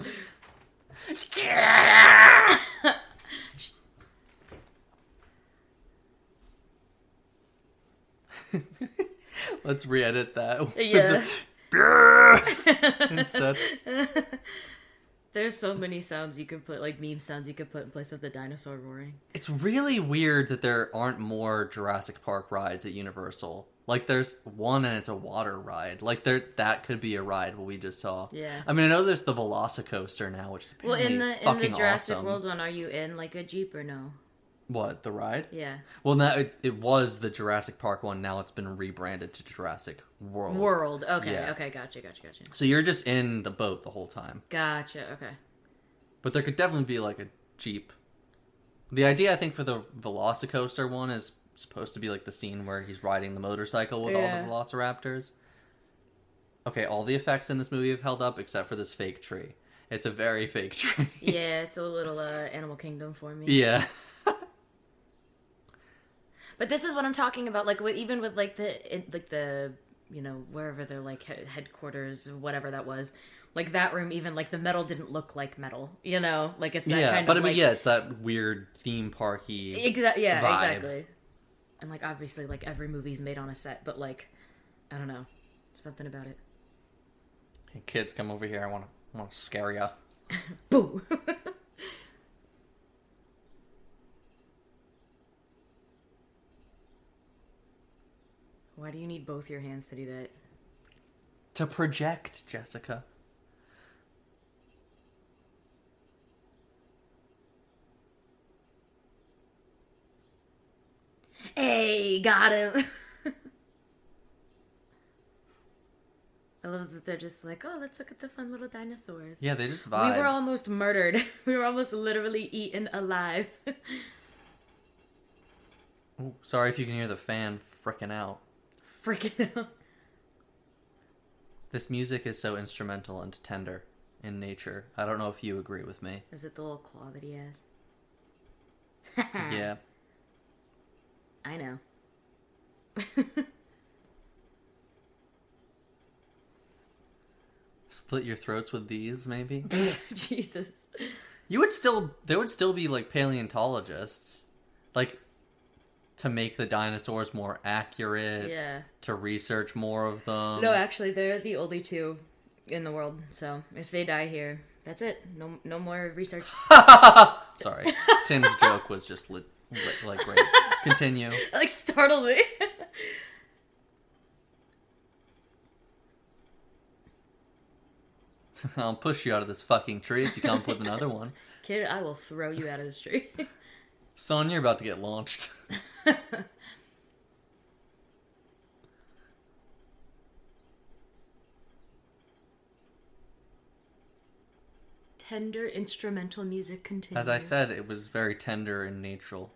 Let's re-edit that. Yeah. Instead. There's so many sounds you could put, like meme sounds you could put in place of the dinosaur roaring. It's really weird that there aren't more Jurassic Park rides at Universal. Like, there's one and it's a water ride. Like, that could be a ride, what we just saw. Yeah. I mean, I know there's the Velocicoaster now, which is apparently in the Jurassic awesome. World one, are you in, like, a Jeep or no? What, the ride? Yeah. Well, now it was the Jurassic Park one. Now it's been rebranded to Jurassic World. Okay, Yeah. okay, gotcha. So you're just in the boat the whole time. Gotcha, okay. But there could definitely be, like, a Jeep. The idea, I think, for the Velocicoaster one is supposed to be, like, the scene where he's riding the motorcycle with all the velociraptors. Okay, all the effects in this movie have held up except for this fake tree. It's a very fake tree. Yeah, it's a little Animal Kingdom for me. Yeah. But this is what I'm talking about, like, even with, like, the you know, wherever their, like, headquarters, whatever that was, like, that room, even, like, the metal didn't look like metal, you know? Like, it's that kind of, but I mean, like... yeah, it's that weird theme parky vibe. Exactly. And, like, obviously, like, every movie's made on a set, but, like, I don't know. Something about it. Hey, kids, come over here. I want to scare ya. Boo! Why do you need both your hands to do that? To project, Jessica. Hey, got him! I love that they're just like, oh, let's look at the fun little dinosaurs. Yeah, they just vibe. We were almost murdered. We were almost literally eaten alive. Ooh, sorry if you can hear the fan frickin' out. Freaking out. This music is so instrumental and tender in nature. I don't know if you agree with me. Is it the little claw that he has? Yeah. I know. Slit your throats with these, maybe? Jesus. There would still be, like, paleontologists. Like, to make the dinosaurs more accurate. Yeah. To research more of them. No, actually, they're the only two in the world. So if they die here, that's it. No more research. Sorry. Tim's joke was just like, great. Continue. Like, startled me. I'll push you out of this fucking tree if you come up with another one. Kid, I will throw you out of this tree. Son, you're about to get launched. Tender instrumental music continues. As I said, it was very tender and natural.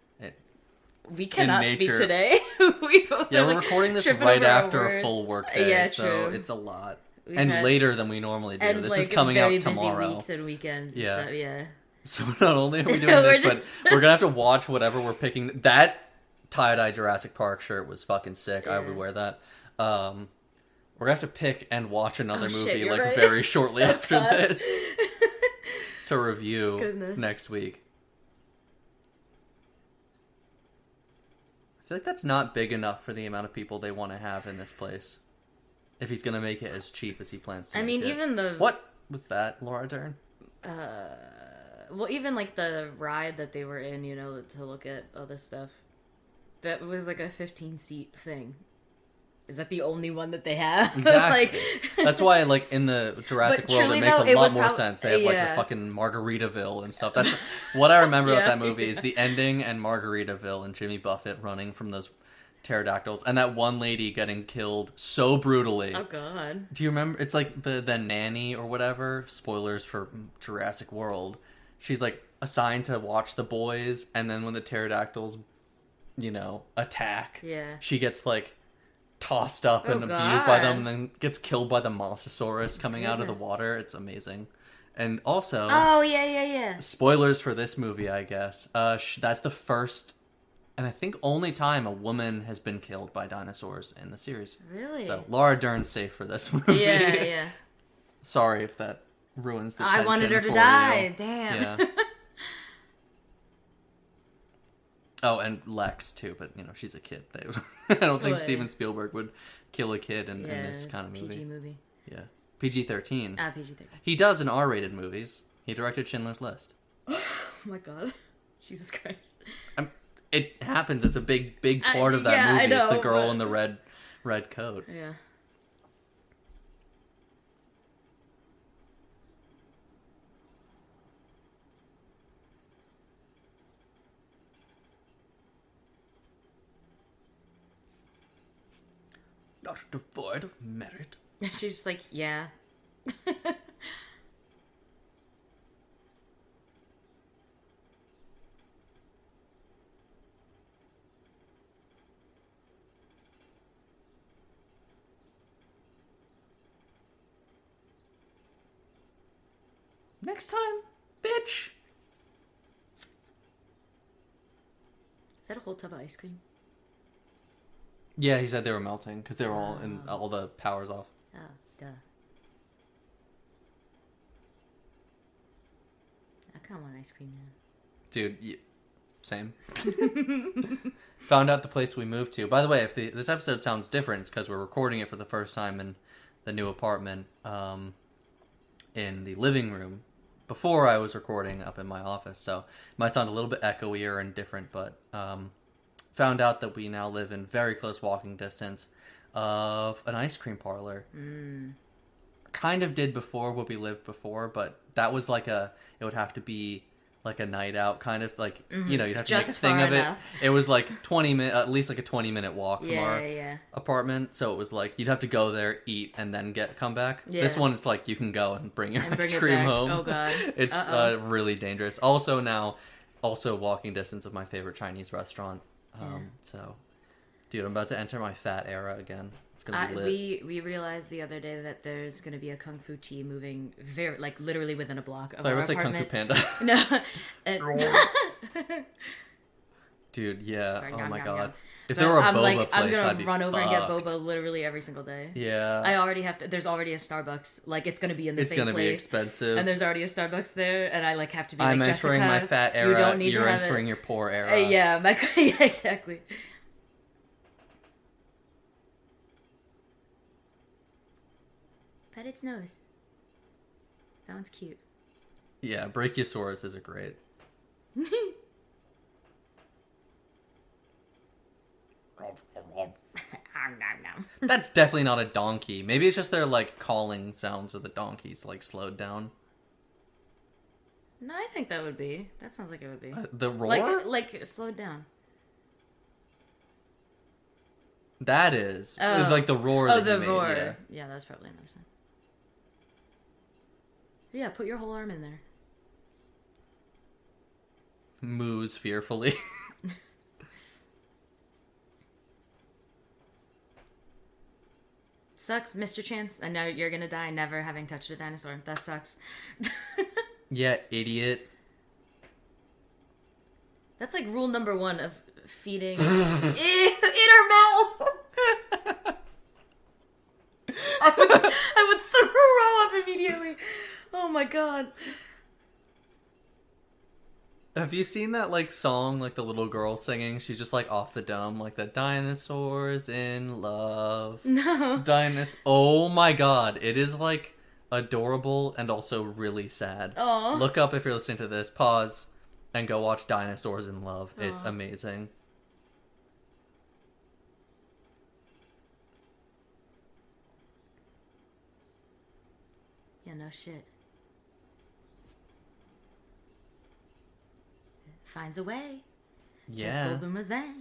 We cannot speak nature. today. We're recording this tripping right over our after a words. full work day, Yeah, so true. it's a lot. We've And had- later than we normally do. And This like is coming very out tomorrow. busy weeks and weekends. Yeah. And stuff, yeah. So not only are we doing We're this, just- but we're gonna have to watch whatever we're picking. That tie-dye Jurassic Park shirt was fucking sick. I Yeah. would wear that. We're gonna have to pick and watch another Oh, shit, movie you're like right. very shortly after Fuck. this to review Goodness. next week. I feel like that's not big enough for the amount of people they want to have in this place. If he's gonna make it as cheap as he plans to. I mean, make it. even the What was that, Laura Dern? well, even like the ride that they were in, you know, to look at all this stuff. That was like a 15-seat thing. Is that the only one that they have? Exactly. Like, That's why, like, in the Jurassic But World, truly, it makes though, a it lot would more prob- sense. They have, like, yeah. the fucking Margaritaville and stuff. That's what I remember about Yeah. that movie is the ending and Margaritaville and Jimmy Buffett running from those pterodactyls. And that one lady getting killed so brutally. oh god. Do you remember? It's like the nanny or whatever. Spoilers for Jurassic World. She's, like, assigned to watch the boys. And then when the pterodactyls, you know, attack, Yeah. she gets, like, tossed up and Oh, abused by them, God. and then gets killed by the Mosasaurus coming out of the Goodness. water. It's amazing. And also, Oh yeah. spoilers for this movie, I guess. That's the first, and I think only time a woman has been killed by dinosaurs in the series. Really? So Laura Dern's safe for this movie. Yeah. Sorry if that ruins the I tension wanted her to for die. you. Damn. Yeah. Oh, and Lex too, but you know she's a kid. I don't think Boy. Steven Spielberg would kill a kid in Yeah, this kind of movie. PG movie. Yeah, PG-13. PG-13. He does in R-rated movies. He directed Schindler's List. Oh my god. Jesus Christ. It happens. It's a big part of that movie. I know, is the girl but... in the red coat. Yeah. Not devoid of merit. And she's just like, yeah. Next time, bitch. Is that a whole tub of ice cream? Yeah, he said they were melting because they were all in all the powers off. Oh, duh. I kind of want ice cream now. Dude, same. Found out the place we moved to. By the way, if this episode sounds different, it's because we're recording it for the first time in the new apartment in the living room. Before I was recording up in my office, so it might sound a little bit echoier and different, but found out that we now live in very close walking distance of an ice cream parlor. Kind of did before where we lived before, but that was like it would have to be like a night out kind of like, you'd have to Just make a thing far of enough. it. It was like at least like a 20-minute walk from our Yeah. apartment, so it was like you'd have to go there, eat, and then come back. Yeah. This one is like you can go and bring your And ice bring it cream back. home. Oh, God. It's really dangerous. Also walking distance of my favorite Chinese restaurant. So, dude, I'm about to enter my fat era again. It's gonna be lit. We realized the other day that there's going to be a Kung Fu tea moving very, like, literally within a block of I our was like Kung Fu apartment. Panda. No. Dude, yeah. Sorry, Oh nom, my nom, god. nom. If But there were a I'm boba like, place, I'm gonna I'd be run over and get fucked. boba literally every single day. Yeah. I already have to. There's already a Starbucks. Like, it's going to be in the It's same gonna be place. expensive. And there's already a Starbucks there, and I like have to be I'm like, entering Jessica, my fat era. You don't need You're to have entering it. your poor era. Yeah, yeah, exactly. Pet its nose. That one's cute. Yeah, Brachiosaurus is a great. That's definitely not a donkey. Maybe it's just their like calling sounds with the donkeys like slowed down. No, I think that would be. That sounds like it would be. The roar? Like slowed down. That is. Oh. Like the roar Oh, that the you made, roar. yeah. Yeah, that's probably another sound. Yeah, put your whole arm in there. Moos fearfully. Sucks, Mr. Chance. And now you're gonna die never having touched a dinosaur. That sucks. Yeah, idiot. That's like rule number 1 of feeding in her mouth. I would throw up immediately. Oh my god. Have you seen that like song like the little girl singing? She's just like off the dome like the dinosaurs in love. No. Oh my god, it is like adorable and also really sad. Aw. Look up if you're listening to this, pause and go watch Dinosaurs in Love. It's amazing. Yeah, no shit. Finds a way. Yeah. Goldblum was there.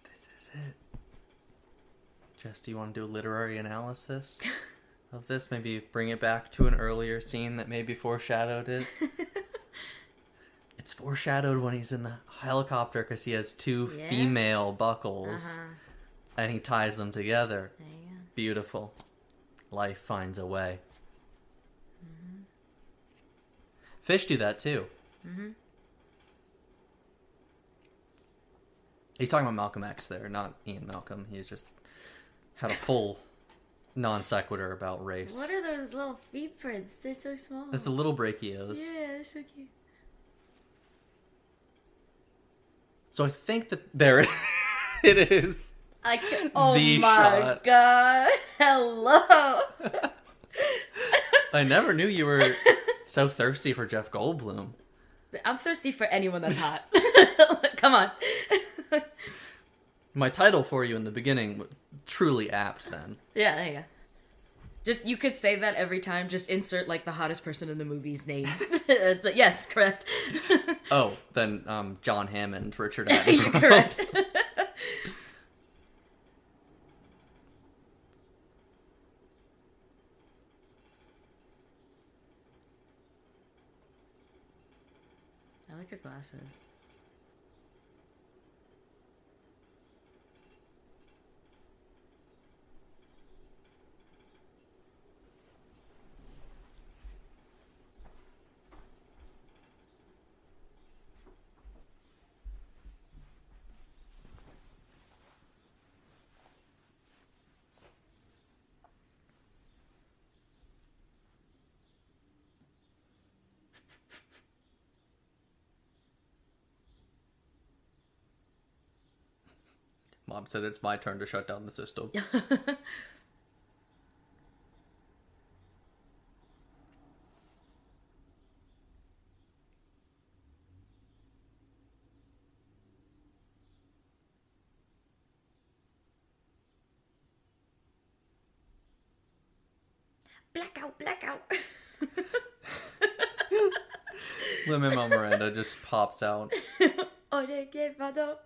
This is it. Jess, do you want to do a literary analysis of this? Maybe bring it back to an earlier scene that maybe foreshadowed it. It's foreshadowed when he's in the helicopter because he has two female buckles and he ties them together. There you go. Beautiful. Life finds a way. Mm-hmm. Fish do that too. Mm-hmm. He's talking about Malcolm X there, not Ian Malcolm. He's just had a full non sequitur about race. What are those little feet prints? They're so small. It's the little brachios. Yeah, they're so cute. So I think that there it is. Oh The my shot. god. Hello. I never knew you were so thirsty for Jeff Goldblum. I'm thirsty for anyone that's hot. Come on. My title for you in the beginning, truly apt then. Yeah, there you go. Just, you could say that every time. Just insert, like, the hottest person in the movie's name. It's like, yes, correct. Oh, then John Hammond, Richard You're Attenborough. correct. I like your glasses. Mom said it's my turn to shut down the system. Blackout, blackout. Lin-Manuel Miranda just pops out. Oye, ¿qué pasó?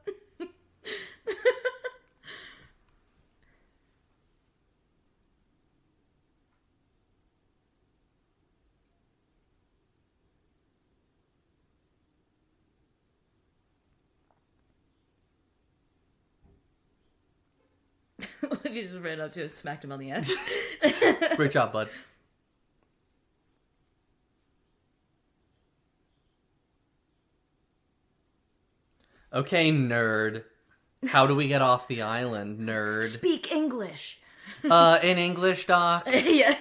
He just ran up to him, smacked him on the ass. Great job, bud. Okay, nerd. How do we get off the island, nerd? Speak English. In English, Doc? Yeah.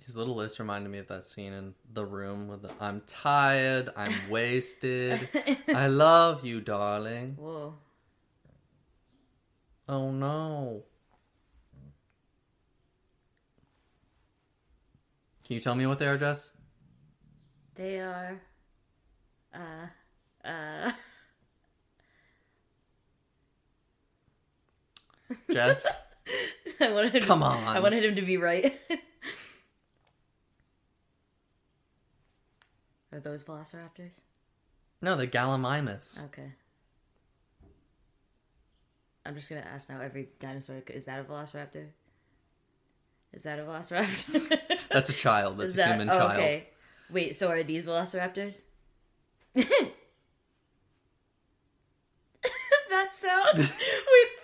His little list reminded me of that scene in The Room with the, I'm tired, I'm wasted, I love you, darling. Whoa. Oh no. Can you tell me what they are, Jess? They are, Jess? I wanted him Come to, on. I wanted him to be right. Are those velociraptors? No, the Gallimimus. Okay. I'm just gonna ask now every dinosaur, is that a velociraptor? Is that a velociraptor? That's a child. That's Is a human child. Okay. Wait, so are these velociraptors? That sound. Wait,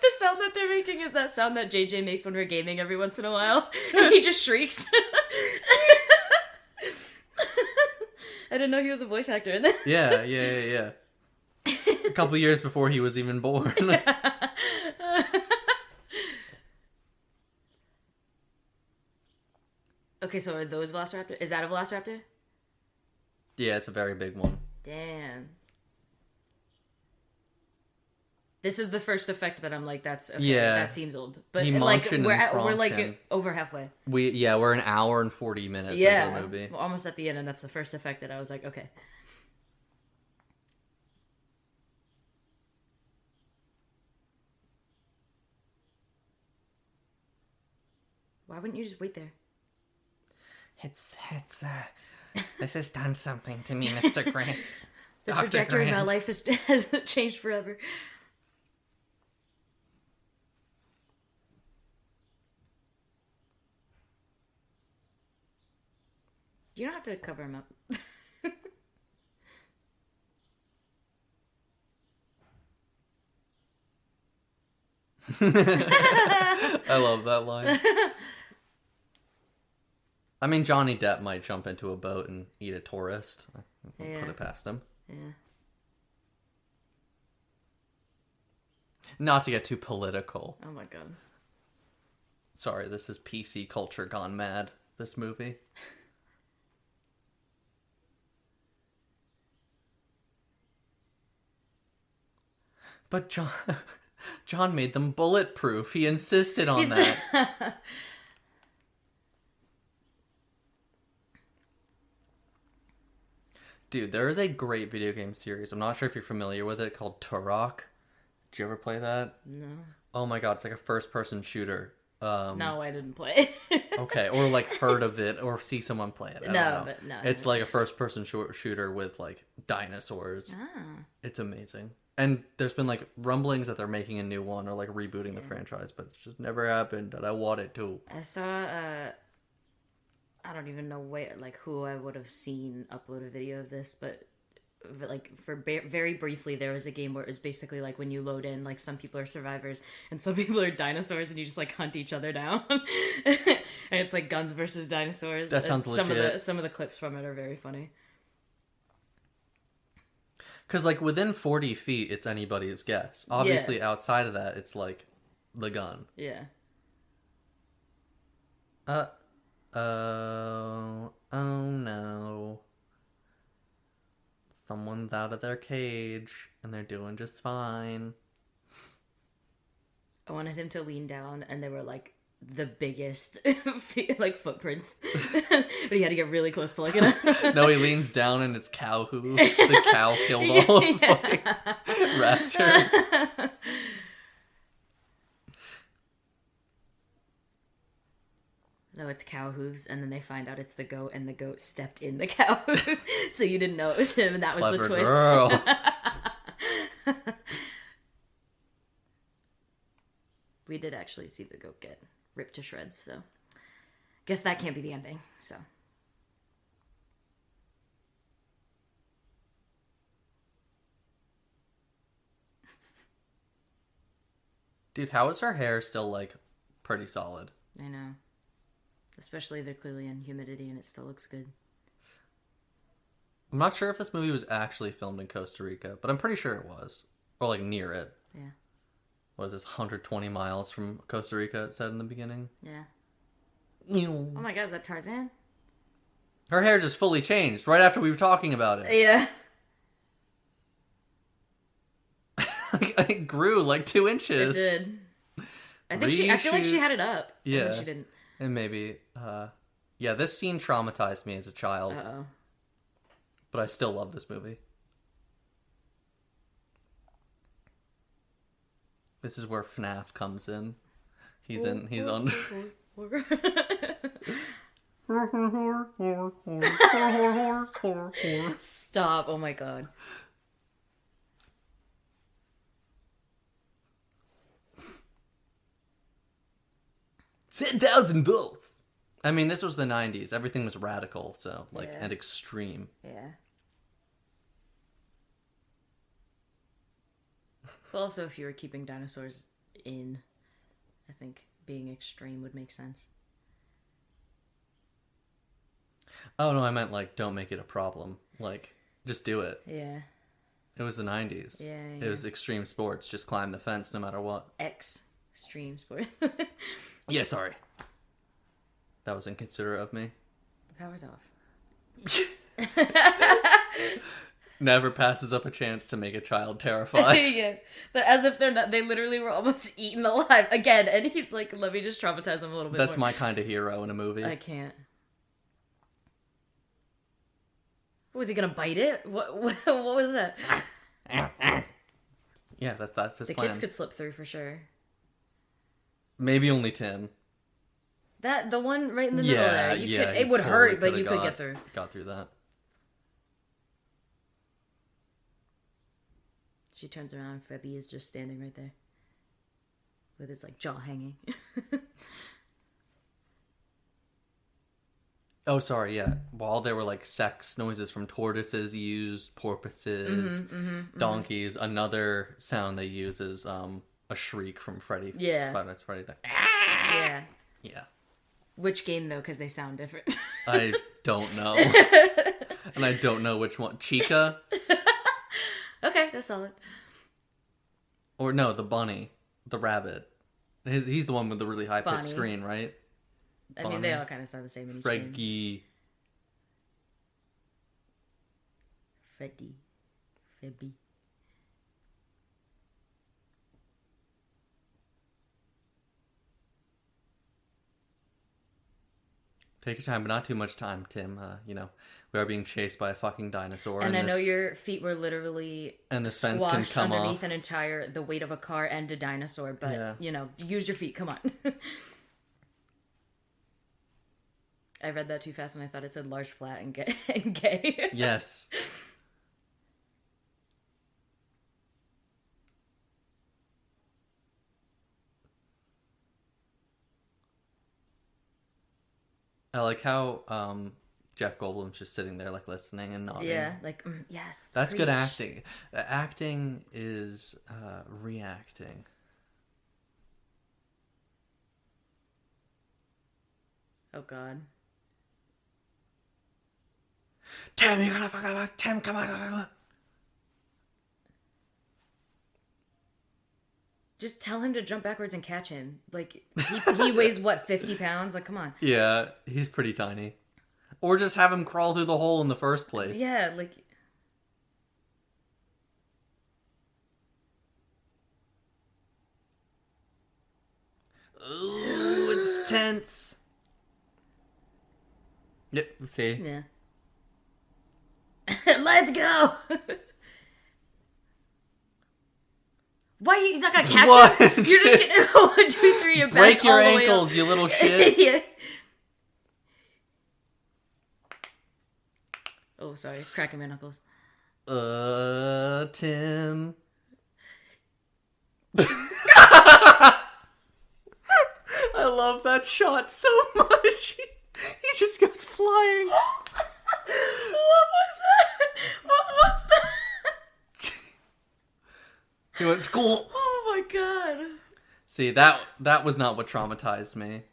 the sound that they're making is that sound that JJ makes when we're gaming every once in a while. And he just shrieks. I didn't know he was a voice actor in that. Yeah. A couple years before he was even born. Okay, so are those velociraptors? Is that a velociraptor? Yeah, it's a very big one. Damn. This is the first effect that I'm like, that's okay, Yeah. that seems old. But He like munchin' we're and we're like crunchin'. over halfway. We're an hour and 40 minutes Yeah, into the movie. we're almost at the end, and that's the first effect that I was like, okay. Why wouldn't you just wait there? This has done something to me, Mr. Grant. The Dr. trajectory of my Grant. life has changed forever. You don't have to cover him up. I love that line. I mean, Johnny Depp might jump into a boat and eat a tourist. Yeah. Put it past him. Yeah. Not to get too political. Oh my god. Sorry, this is PC culture gone mad, this movie. But John made them bulletproof. He insisted on that. Dude, there is a great video game series. I'm not sure if you're familiar with it, called Turok. Did you ever play that? No. Oh my god, it's like a first-person shooter. No, I didn't play it. Okay, or like heard of it, or see someone play it. I don't know. But no. It's like a first-person shooter with like dinosaurs. Ah. It's amazing. And there's been like rumblings that they're making a new one or like rebooting the franchise, but it's just never happened, and I want it to. I saw, I don't even know who I would have seen upload a video of this, but like very briefly, there was a game where it was basically like when you load in, like some people are survivors and some people are dinosaurs, and you just like hunt each other down, and it's like guns versus dinosaurs. That sounds legit. Some of the clips from it are very funny. Because, like, within 40 feet, it's anybody's guess. Obviously, outside of that, it's, like, the gun. Yeah. Oh no. Someone's out of their cage, and they're doing just fine. I wanted him to lean down, and they were, like, the biggest, like, footprints. But he had to get really close to look at him. No, he leans down, and it's cow hooves. The cow killed all of the fucking raptors. No, it's cow hooves, and then they find out it's the goat, and the goat stepped in the cow hooves, so you didn't know it was him, and that was the twist. Girl. We did actually see the goat get ripped to shreds, so guess that can't be the ending. So Dude, how is her hair still, like, pretty solid? I know, especially they're clearly in humidity, and it still looks good. I'm not sure if this movie was actually filmed in Costa Rica, but I'm pretty sure it was. Or, like, near it. Yeah. What is this, 120 miles from Costa Rica, it said in the beginning? Yeah. Oh my god, is that Tarzan? Her hair just fully changed right after we were talking about it. Yeah. It grew like 2 inches. It did. I feel like she had it up. Yeah. She didn't. And maybe, yeah, this scene traumatized me as a child. Uh-oh. But I still love this movie. This is where FNAF comes in. He's on. Stop. Oh my god. $10,000. I mean, this was the 90s. Everything was radical, so, like, Yeah. and extreme. Yeah. But also, if you were keeping dinosaurs in, I think being extreme would make sense. Oh, no, I meant, like, don't make it a problem. Like, just do it. Yeah. It was the 90s. Yeah. It was extreme sports. Just climb the fence no matter what. Extreme sport. Yeah, sorry. That was inconsiderate of me. The power's off. Never passes up a chance to make a child terrified. Yeah. As if they're not, they literally were almost eaten alive again, and he's like, let me just traumatize them a little bit That's more. my kind of hero in a movie. I can't. Was he gonna bite it? What was that? Yeah, that's his The plan. kids could slip through for sure. Maybe only Tim. The one right in the middle there. It you would totally hurt, but coulda you could get through. Got through that. She turns around and Febby is just standing right there. With his like jaw hanging. Oh, sorry, yeah. While there were like sex noises from tortoises used, porpoises, donkeys, another sound they use is a shriek from Freddy. Yeah. Five Nights at Freddy. Yeah. Yeah. Which game though? Because they sound different. I don't know. And I don't know which one. Chica? Okay, that's solid. Or no, the bunny. The rabbit. He's the one with the really high pitched Bonnie. screen, right? I mean, they all kind of sound the same in each game. Freddy. Febby. Take your time, but not too much time, Tim. We are being chased by a fucking dinosaur. And I know your feet were literally and this fence squashed can come underneath off. the weight of a car and a dinosaur, but, use your feet, come on. I read that too fast and I thought it said large, flat, and gay. Yes. I like how Jeff Goldblum's just sitting there, like, listening and nodding. Yeah, like, yes. That's preach. good acting. Acting is reacting. Oh, God. Tim, you gotta fuck up. Tim, come on. Just tell him to jump backwards and catch him. Like, he weighs, what, 50 pounds? Like, come on. Yeah, he's pretty tiny. Or just have him crawl through the hole in the first place. Yeah, like... Ooh, it's tense. Yep, see? Yeah. Let's go! Why? He's not gonna catch What? him? You're just gonna 1, 2, 3, and Break best your all the way ankles, up. you little shit. Yeah. Oh, sorry. Cracking my knuckles. Tim. I love that shot so much. He just goes flying. What was that? What was that? He went, school. Oh my god. See, that was not what traumatized me.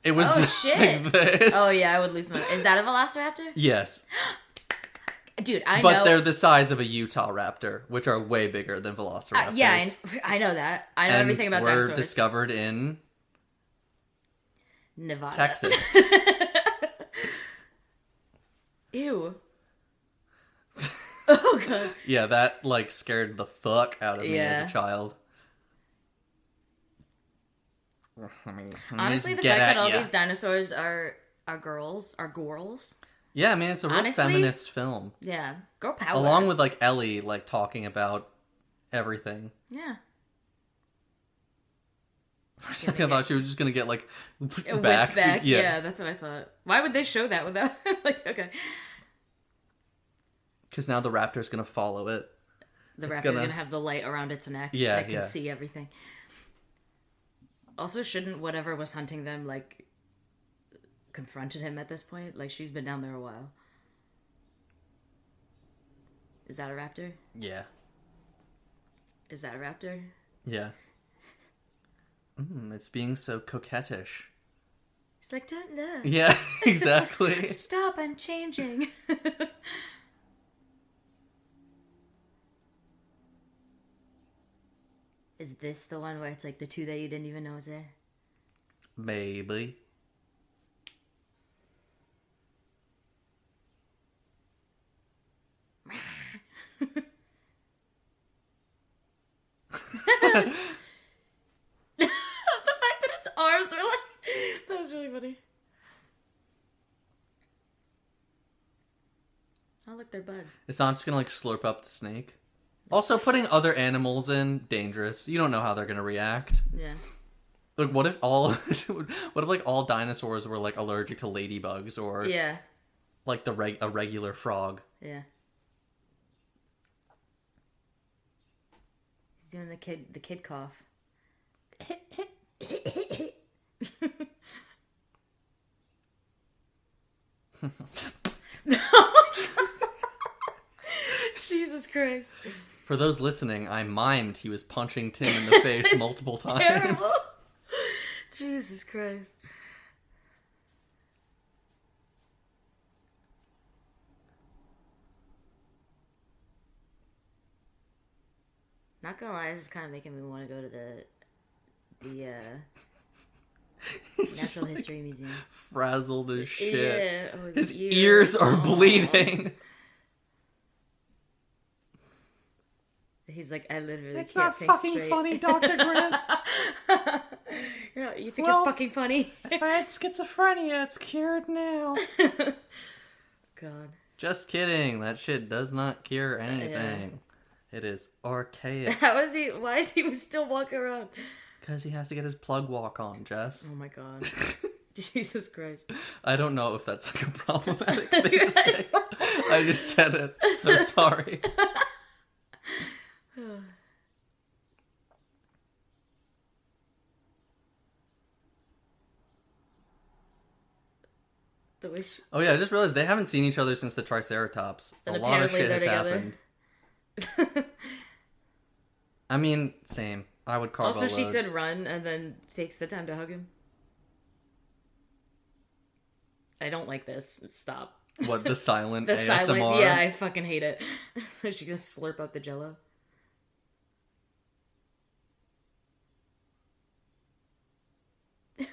It was just shit. like this. Oh yeah, I would lose my... Is that a velociraptor? Yes. Dude, I know... But they're the size of a Utah raptor, which are way bigger than velociraptors. yeah, I know that. I know and everything about were dinosaurs. discovered in Nevada. Texas. Ew. Oh god. Yeah, that like scared the fuck out of me Yeah. as a child. Honestly, the Get fact that at all ya. these dinosaurs are girls. Yeah, I mean it's a real Honestly, feminist film. Yeah. Girl power. Along with like Ellie like talking about everything. Yeah. I thought she was just gonna get like Whipped back. back. Yeah, that's what I thought. Why would they show that without like okay. Because now the raptor's gonna follow it. The It's raptor's gonna have the light around its neck that can see everything. Also, shouldn't whatever was hunting them like confronted him at this point? Like she's been down there a while. Is that a raptor? Yeah. Is that a raptor? Yeah. It's being so coquettish. He's like, don't look. Yeah, exactly. Stop, I'm changing. Is this the one where it's like the two that you didn't even know was there? Maybe. The fact that its arms were like... That was really funny. Oh, look, they're bugs. It's not just gonna like slurp up the snake. Also, putting other animals in, dangerous. You don't know how they're gonna react. Yeah. Like, what if like all dinosaurs were like allergic to ladybugs or Yeah. like a regular frog? Yeah. He's doing the kid cough. Jesus Christ. For those listening, I mimed he was punching Tim in the face multiple times. Terrible. Jesus Christ. Not gonna lie, this is kind of making me want to go to the the He's just, Natural like, History Museum. frazzled as shit. Yeah. Oh, His ears are Aw. bleeding. He's like, I literally It's can't not think fucking straight. funny, Dr. Grant. You think Well, you're fucking funny? If I had schizophrenia, it's cured now. God. Just kidding. That shit does not cure anything. It is archaic. Why is he still walking around? Because he has to get his plug walk on, Jess. Oh my god. Jesus Christ. I don't know if that's like a problematic thing to say. I just said it. So sorry. The wish. Oh yeah, I just realized they haven't seen each other since the Triceratops. And a lot of apparently shit has they're together. happened. I mean, same. I would carve Also, a she load. said run and then takes the time to hug him. I don't like this. Stop. What, the silent The ASMR? silent. Yeah, I fucking hate it. She can slurp up the jello.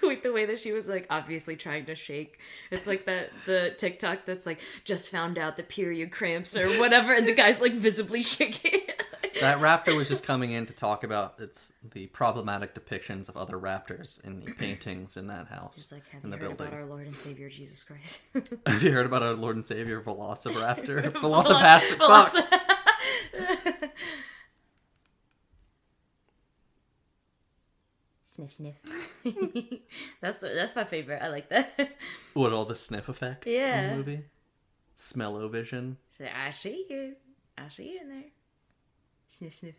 With the way that she was like obviously trying to shake. It's like the TikTok that's like just found out the period cramps or whatever, and the guy's like visibly shaking. That raptor was just coming in to talk about the problematic depictions of other raptors in the paintings in that house. Just like, have in you the heard building. about our Lord and Savior Jesus Christ? Have you heard about our Lord and Savior Velociraptor? Velocipastor. Fuck. Sniff, sniff. That's my favorite. I like that. What, all the sniff effects in Yeah. the movie? Smell-o-vision. She's like, I see you. I see you in there. Sniff, sniff.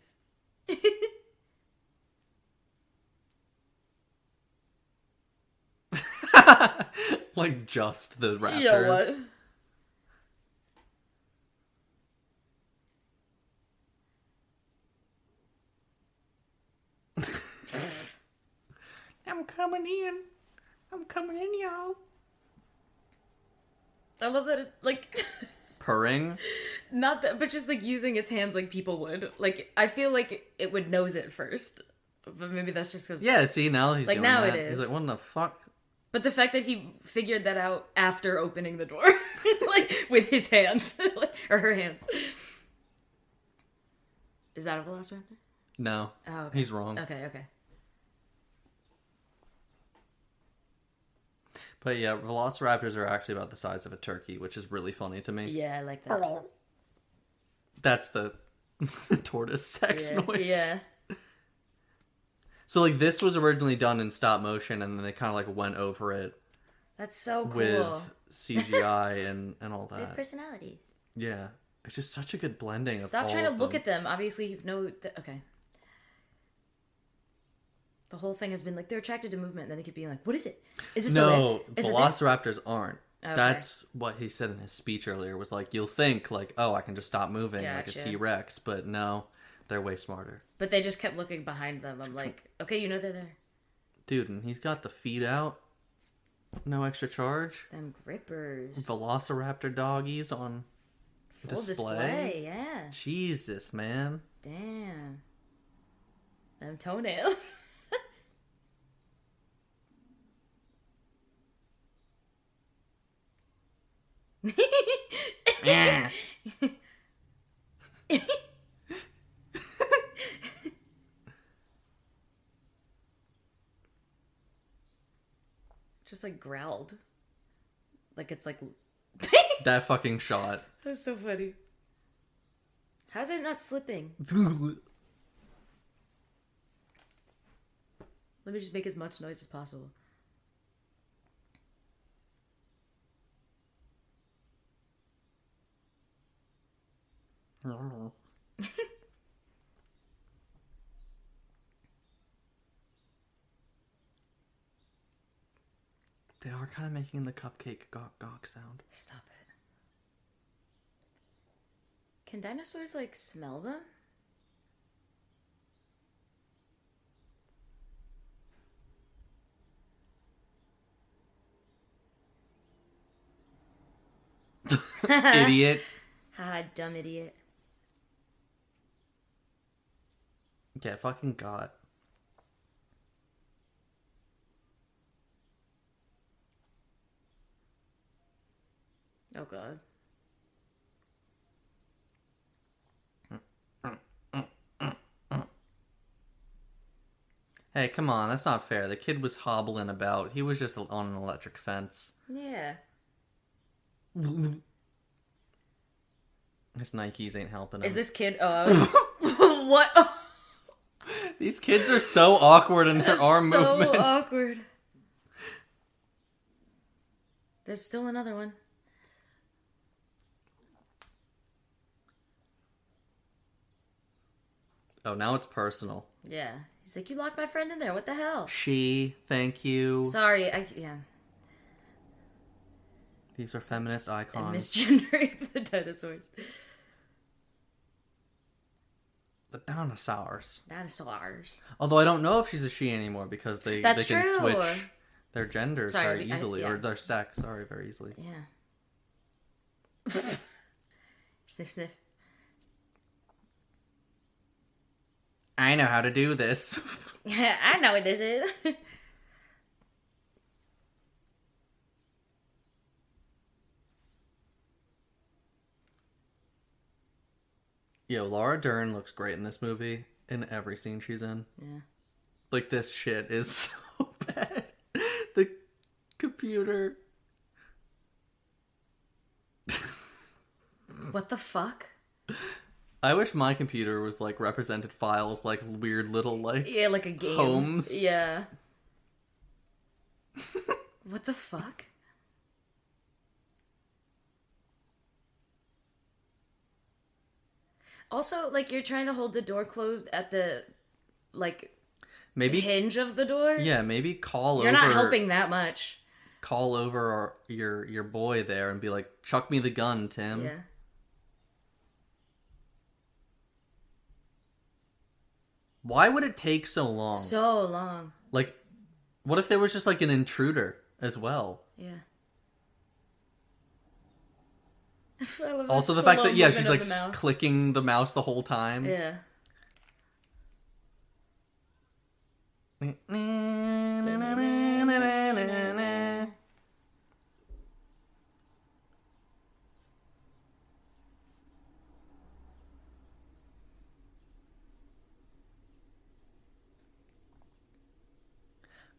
Like just the raptors. You know what? I'm coming in. I'm coming in, y'all. I love that it's like Purring. not that, but just like using its hands like people would. Like I feel like it would nose it first, but maybe that's just because. Yeah, see, now he's Like, doing now that. it is. He's like, what the fuck? But the fact that he figured that out after opening the door, like with his hands or her hands. Is that a velociraptor? No. Oh, okay. He's wrong. Okay. But yeah, velociraptors are actually about the size of a turkey, which is really funny to me. Yeah, I like that. That's the tortoise sex noise. Yeah. So like this was originally done in stop motion, and then they kind of like went over it That's so cool. with CGI and all They have that. personalities. Yeah, it's just such a good blending. Stop of trying all to of look them. at them. Obviously, you know. Okay. The whole thing has been like they're attracted to movement, and then they keep being like, "What is it? Is this No, the red? velociraptors aren't. Okay. That's what he said in his speech earlier. Was like you'll think like, oh, I can just stop moving like a Gotcha. T-Rex, but no, they're way smarter. But they just kept looking behind them. I'm like, okay, you know they're there. Dude, and he's got the feet out. No extra charge. Them grippers. Velociraptor doggies on Full display. Yeah. Jesus, man. Damn. Them toenails. Just like growled. Like it's like. That fucking shot. That's so funny. How's it not slipping? Let me just make as much noise as possible. They are kind of making the cupcake gawk sound. Stop it. Can dinosaurs, like, smell them? Idiot. Haha, dumb idiot. Yeah, fucking got. Oh god. Hey, come on, that's not fair. The kid was hobbling about. He was just on an electric fence. Yeah. His Nikes ain't helping him. Is this kid... what? These kids are so awkward in their arm movements. So awkward. There's still another one. Oh, now it's personal. Yeah. He's like, you locked my friend in there. What the hell? She, thank you. Sorry, yeah. These are feminist And icons. misgendering the dinosaurs. The dinosaurs. Dinosaurs. Although I don't know if she's a she anymore because they can true. switch their genders Sorry, very easily. yeah. Or their sex, sorry, very easily. Yeah. Sniff, sniff. I know how to do this. Yeah, I know what this is. Yo, Laura Dern looks great in this movie. In every scene she's in. Yeah. Like, this shit is so bad. The computer. What the fuck? I wish my computer was, like, represented files, like, weird little, like... Yeah, like a game. Homes. Yeah. What the fuck? Also, like, you're trying to hold the door closed at the, like, Maybe... hinge of the door? Yeah, maybe call You're over... not helping that much. Call over your boy there and be like, chuck me the gun, Tim. Yeah. Why would it take so long? So long. Like, what if there was just, like, an intruder as well? Yeah. Also the fact that, yeah, she's, like, clicking the mouse the whole time. Yeah.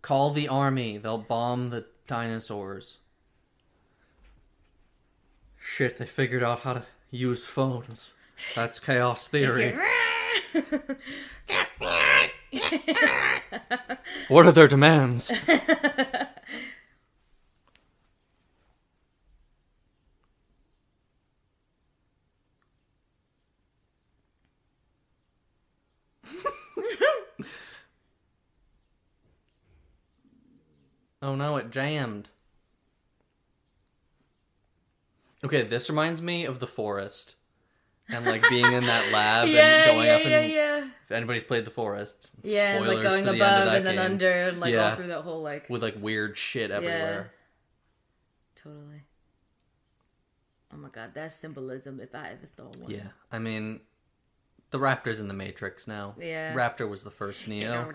Call the army. They'll bomb the dinosaurs. Shit, they figured out how to use phones. That's chaos theory. What are their demands? Oh no, it jammed. Okay, this reminds me of The Forest. And, like, being in that lab and going up and... Yeah. If anybody's played The Forest, Yeah, and, spoilers like, going for the end of above that and then game. under and, like, Yeah. all through that whole, like... With, like, weird shit everywhere. Totally. Oh my god, that's symbolism if I ever saw one. Yeah, I mean, the Raptor's in the Matrix now. Yeah. Raptor was the first Neo.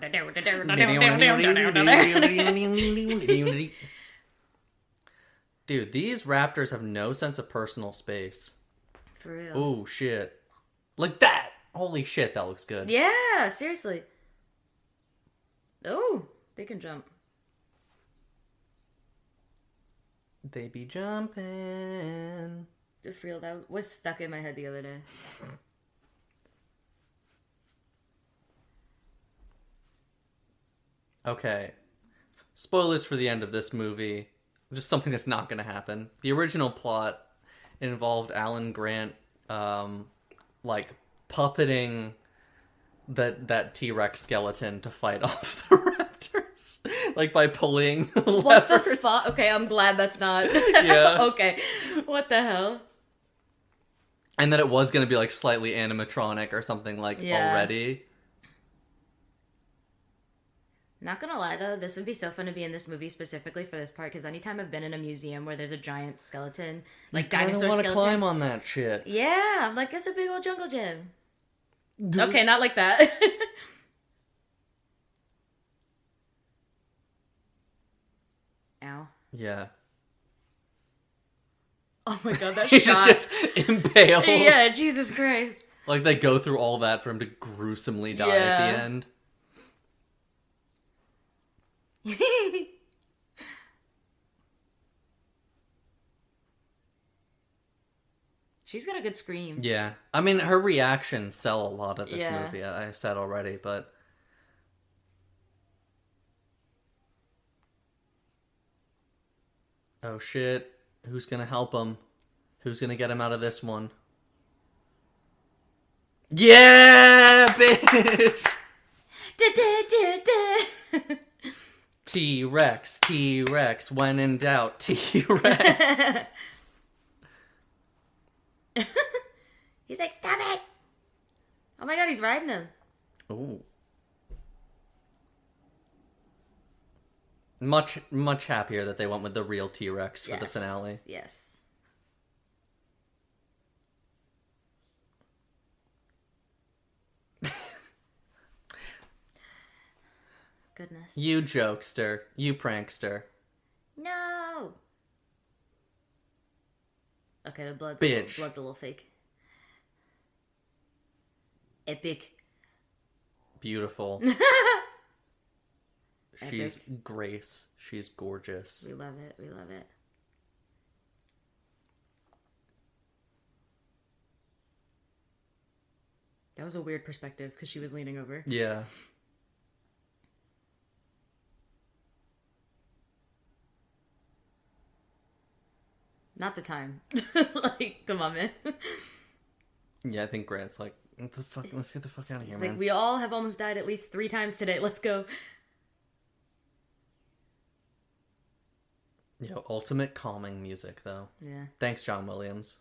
Dude, these Raptors have no sense of personal space. For real. Oh, shit. Like that! Holy shit, that looks good. Yeah, seriously. Oh, they can jump. They be jumping. For real, that was stuck in my head the other day. Okay. Spoilers for the end of this movie. Just something that's not going to happen. The original plot involved Alan Grant, like, puppeting that T-Rex skeleton to fight off the raptors. Like, by pulling What levers. the fuck? Okay, I'm glad that's not. Yeah. Okay. What the hell? And that it was going to be, like, slightly animatronic or something, like, Yeah. already. Not gonna lie though, this would be so fun to be in this movie specifically for this part, because anytime I've been in a museum where there's a giant skeleton, like dinosaur I want to skeleton. climb on that shit. Yeah, I'm like, it's a big old jungle gym. Okay, not like that. Ow. Yeah. Oh my god, that He shot. just gets impaled. Yeah, Jesus Christ. Like, they go through all that for him to gruesomely die at the end. She's got a good scream. Yeah. I mean, her reactions sell a lot of this Yeah. movie, I said already, but... Oh shit. Who's gonna help him? Who's gonna get him out of this one? Yeah, bitch! T-Rex, T-Rex, when in doubt, T-Rex. He's like, stop it! Oh my god, he's riding him. Ooh. Much happier that they went with the real T-Rex for the finale. Yes. Goodness. You jokester. You prankster. No! Okay, the blood's Bitch. blood's a little fake. Epic. Beautiful. She's Grace. She's gorgeous. We love it. We love it. That was a weird perspective because she was leaning over. Yeah. Not the time. Like, come on, man. Yeah, I think Grant's like, what the fuck? Let's get the fuck out of here, It's man. like, we all have almost died at least 3 times today. Let's go. Yo, ultimate calming music, though. Yeah. Thanks, John Williams.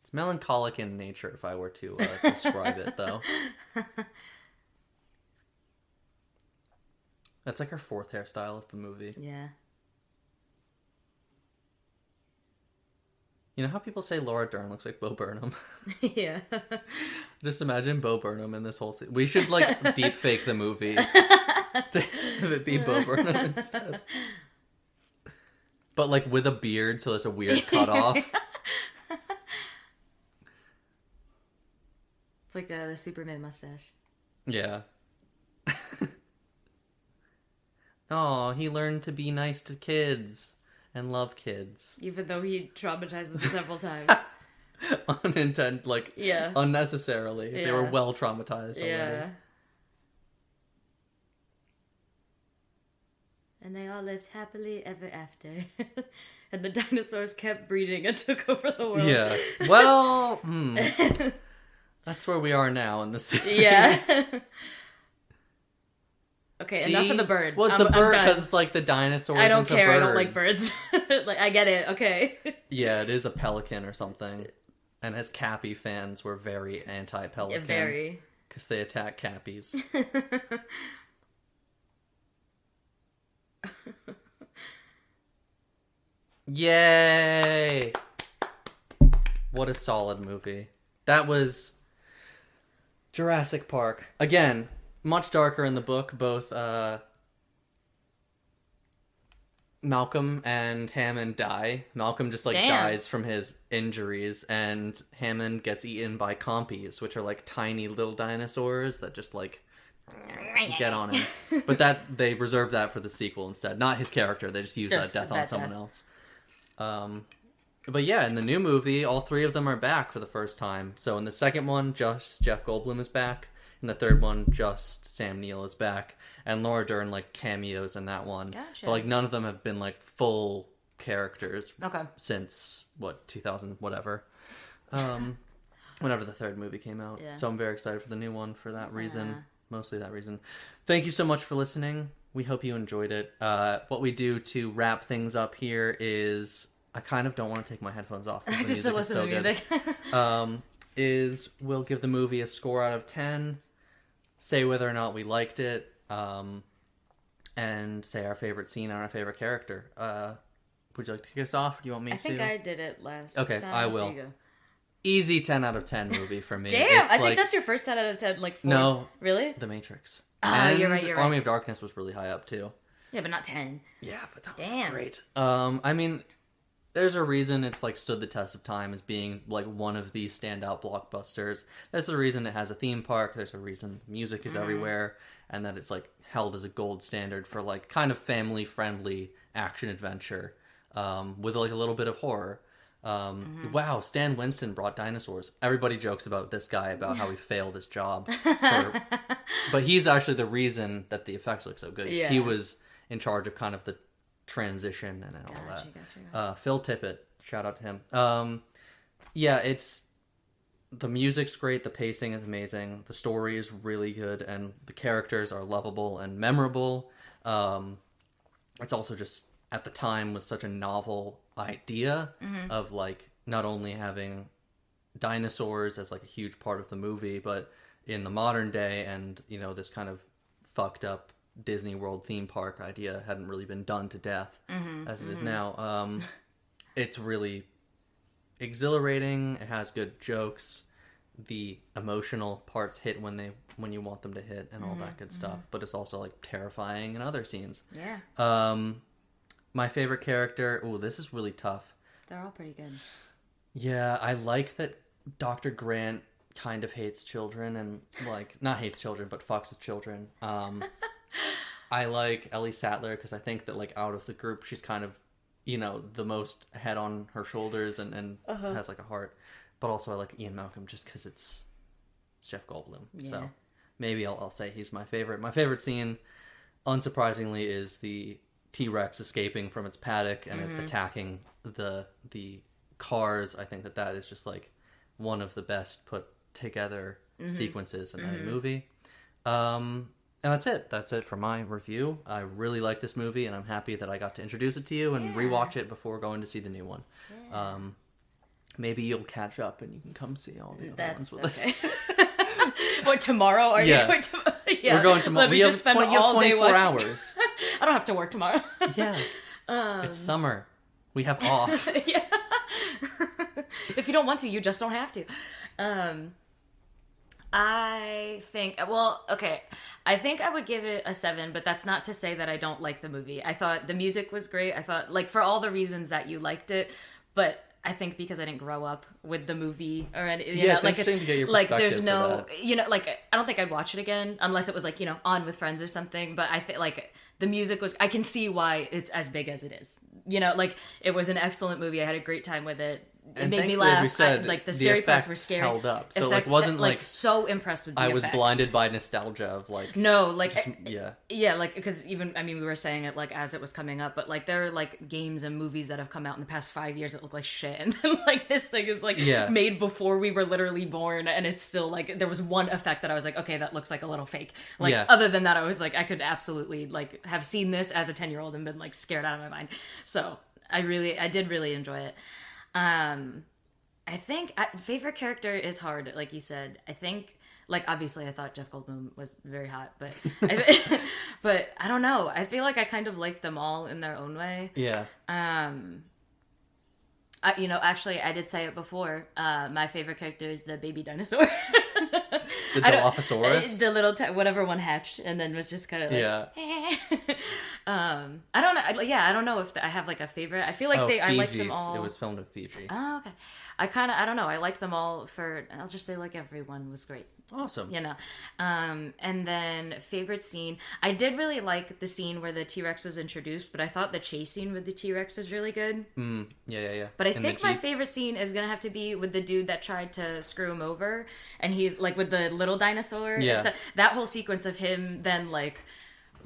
It's melancholic in nature, if I were to describe it, though. That's like her 4th hairstyle of the movie. Yeah. You know how people say Laura Dern looks like Bo Burnham? Yeah. Just imagine Bo Burnham in this whole scene. We should, like, deep fake the movie to have it be Bo Burnham instead. But, like, with a beard, so there's a weird cutoff. It's like the Superman mustache. Yeah. Oh, he learned to be nice to kids and love kids. Even though he traumatized them several times. Unintended, like, Yeah. unnecessarily. They were Yeah. well traumatized already. Yeah. And they all lived happily ever after. And the dinosaurs kept breeding and took over the world. Yeah. Well, that's where we are now in the series. Yeah. Okay, See? enough of the bird. Well, it's a bird because it's like the dinosaurs. I don't into care. Birds. I don't like birds. Like, I get it. Okay. Yeah, it is a pelican or something. And as Cappy fans, we're very anti-pelican. Yeah, very. Because they attack Cappies. Yay! What a solid movie. That was Jurassic Park. Again, much darker in the book. Both Malcolm and Hammond die. Malcolm just like Damn. dies from his injuries, and Hammond gets eaten by compies, which are like tiny little dinosaurs that just like get on him. But that they reserve that for the sequel instead. Not his character. They just use that death on someone else. But yeah, in the new movie, all 3 of them are back for the first time. So in the second one, just Jeff Goldblum is back. In the third one, just Sam Neill is back. And Laura Dern, like, cameos in that one. Gotcha. But, like, none of them have been, like, full characters Okay. since, 2000, whatever. Whenever the third movie came out. Yeah. So I'm very excited for the new one for that reason. Mostly that reason. Thank you so much for listening. We hope you enjoyed it. What we do to wrap things up here is... I kind of don't want to take my headphones off. Just to listen to music. Is we'll give the movie a score out of 10, say whether or not we liked it, and say our favorite scene and our favorite character. Would you like to kick us off? Do you want me to? I think I did it last Okay, time. I so will. you go. Easy 10 out of 10 movie for me. Damn, It's I like think that's your first 10 out of 10. Like 4. No. Really? The Matrix. Oh, And you're right. Army of Darkness was really high up too. Yeah, but not 10. Yeah, but that was Damn. great. I mean, there's a reason it's like stood the test of time as being like one of these standout blockbusters. There's a reason it has a theme park. There's a reason music is everywhere, and that it's like held as a gold standard for like kind of family friendly action adventure with like a little bit of horror. Wow, Stan Winston brought dinosaurs. Everybody jokes about this guy about how he failed his job, but he's actually the reason that the effects look so good. Yeah. He was in charge of kind of the transition and all that. Gotcha. Phil Tippett, shout out to him. Yeah, it's the music's great, the pacing is amazing, the story is really good, and the characters are lovable and memorable. It's also just at the time was such a novel idea of like not only having dinosaurs as like a huge part of the movie, but in the modern day, and you know, this kind of fucked up Disney World theme park idea hadn't really been done to death as it is now. It's really exhilarating. It has good jokes. The emotional parts hit when you want them to hit, and all that good stuff. But it's also like terrifying in other scenes. Yeah. My favorite character. Ooh, this is really tough. They're all pretty good. Yeah, I like that Dr. Grant kind of hates children, and like not hates children, but fucks with children. I like Ellie Sattler because I think that like out of the group, she's kind of, you know, the most head on her shoulders and has like a heart. But also I like Ian Malcolm just because it's Jeff Goldblum. Yeah. So maybe I'll say he's my favorite. My favorite scene, unsurprisingly, is the T-Rex escaping from its paddock and attacking the cars. I think that is just like one of the best put together sequences in any movie. And that's it. That's it for my review. I really like this movie, and I'm happy that I got to introduce it to you and rewatch it before going to see the new one. Yeah. Maybe you'll catch up and you can come see all the other ones with us. What, tomorrow? Are you going to? Yeah. We're going tomorrow. We just spend all day 24 watching. hours. I don't have to work tomorrow. Yeah. It's summer. We have off. Yeah. If you don't want to, you just don't have to. I think, I think I would give it a 7, but that's not to say that I don't like the movie. I thought the music was great. I thought, like, for all the reasons that you liked it, but I think because I didn't grow up with the movie or anything, it's interesting to get your perspective. Like, there's no, for that. you know, like, I don't think I'd watch it again unless it was, like, you know, on with friends or something, but I think, like, the music was, I can see why it's as big as it is. You know, like, it was an excellent movie. I had a great time with it. It made me laugh. As we said, like, the scary parts were scary. Held up. So effects, it wasn't like so impressed with the I was effects. blinded by nostalgia of like no, like just, like because even I mean we were saying it like as it was coming up, but like there are like games and movies that have come out in the past 5 years that look like shit, and then like this thing is like made before we were literally born, and it's still like there was one effect that I was like, okay, that looks like a little fake. Like other than that, I was like, I could absolutely like have seen this as a 10-year-old and been like scared out of my mind. So I did really enjoy it. I think favorite character is hard, like you said. I think, like, obviously I thought Jeff Goldblum was very hot, but but I don't know. I feel like I kind of like them all in their own way. Yeah. You know, actually, I did say it before. My favorite character is the baby dinosaur. The Dilophosaurus? The little, whatever one hatched and then was just kind of like, I don't know. I don't know if I have like a favorite. I feel like I like them all. It was filmed in Fiji. Oh, okay. I don't know. I like them all I'll just say like everyone was great. Awesome. You know. And then favorite scene. I did really like the scene where the T-Rex was introduced, but I thought the chase scene with the T-Rex was really good. Yeah. But I think my favorite scene is going to have to be with the dude that tried to screw him over, and he's like with the little dinosaur. Yeah. And stuff. That whole sequence of him then like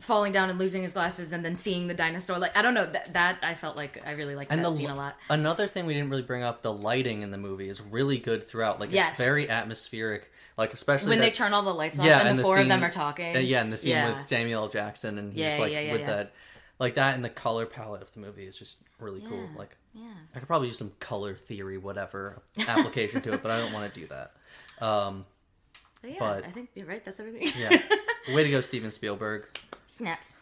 falling down and losing his glasses and then seeing the dinosaur, like I don't know, that I felt like I really liked that scene a lot. Another thing we didn't really bring up, the lighting in the movie is really good throughout. Like it's very atmospheric, like especially when they turn all the lights off and the four of them are talking. And the scene with Samuel L. Jackson and he's with that, like that, and the color palette of the movie is just really cool. Like I could probably use some color theory whatever application to it, but I don't want to do that. But I think you're right. That's everything. Way to go, Steven Spielberg. Snaps.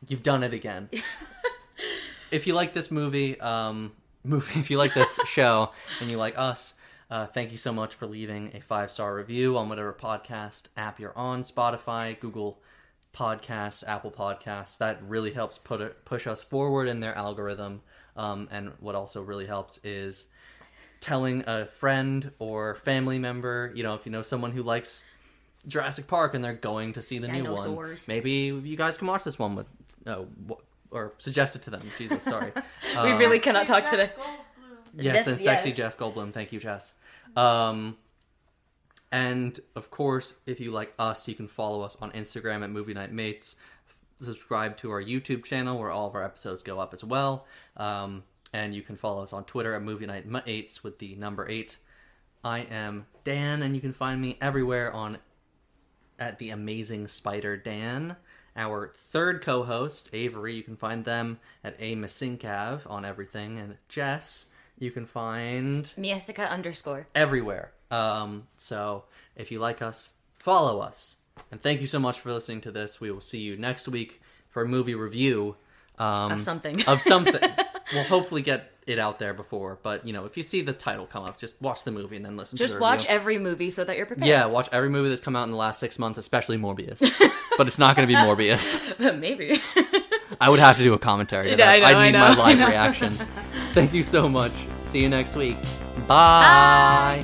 You've done it again. If you like this movie, if you like this show, and you like us, thank you so much for leaving a 5-star review on whatever podcast app you're on, Spotify, Google Podcasts, Apple Podcasts. That really helps push us forward in their algorithm. And what also really helps is telling a friend or family member, you know, if you know someone who likes Jurassic Park and they're going to see the new one, Dinosaurs. maybe you guys can watch this one with, or suggest it to them. Jesus, sorry. We really cannot talk today. Yes, and sexy Yes. Jeff Goldblum. Thank you, Jess. And of course, if you like us, you can follow us on Instagram at Movie Night Mates. Subscribe to our YouTube channel where all of our episodes go up as well. And you can follow us on Twitter at Movie Night Mates with the number 8. I am Dan, and you can find me everywhere at the Amazing Spider Dan. Our third co-host, Avery, you can find them at A_Masinkav on everything. And Jess, you can find Miesica_. everywhere. So if you like us, follow us. And thank you so much for listening to this. We will see you next week for a movie review. Of something. Of something. We'll hopefully get it out there before. But, you know, if you see the title come up, just watch the movie and then listen to the Just review. watch every movie so that you're prepared. Yeah, watch every movie that's come out in the last 6 months, especially Morbius. But it's not going to be Morbius. But maybe. I would have to do a commentary to that. I need know, my I live know. reactions. Thank you so much. See you next week. Bye.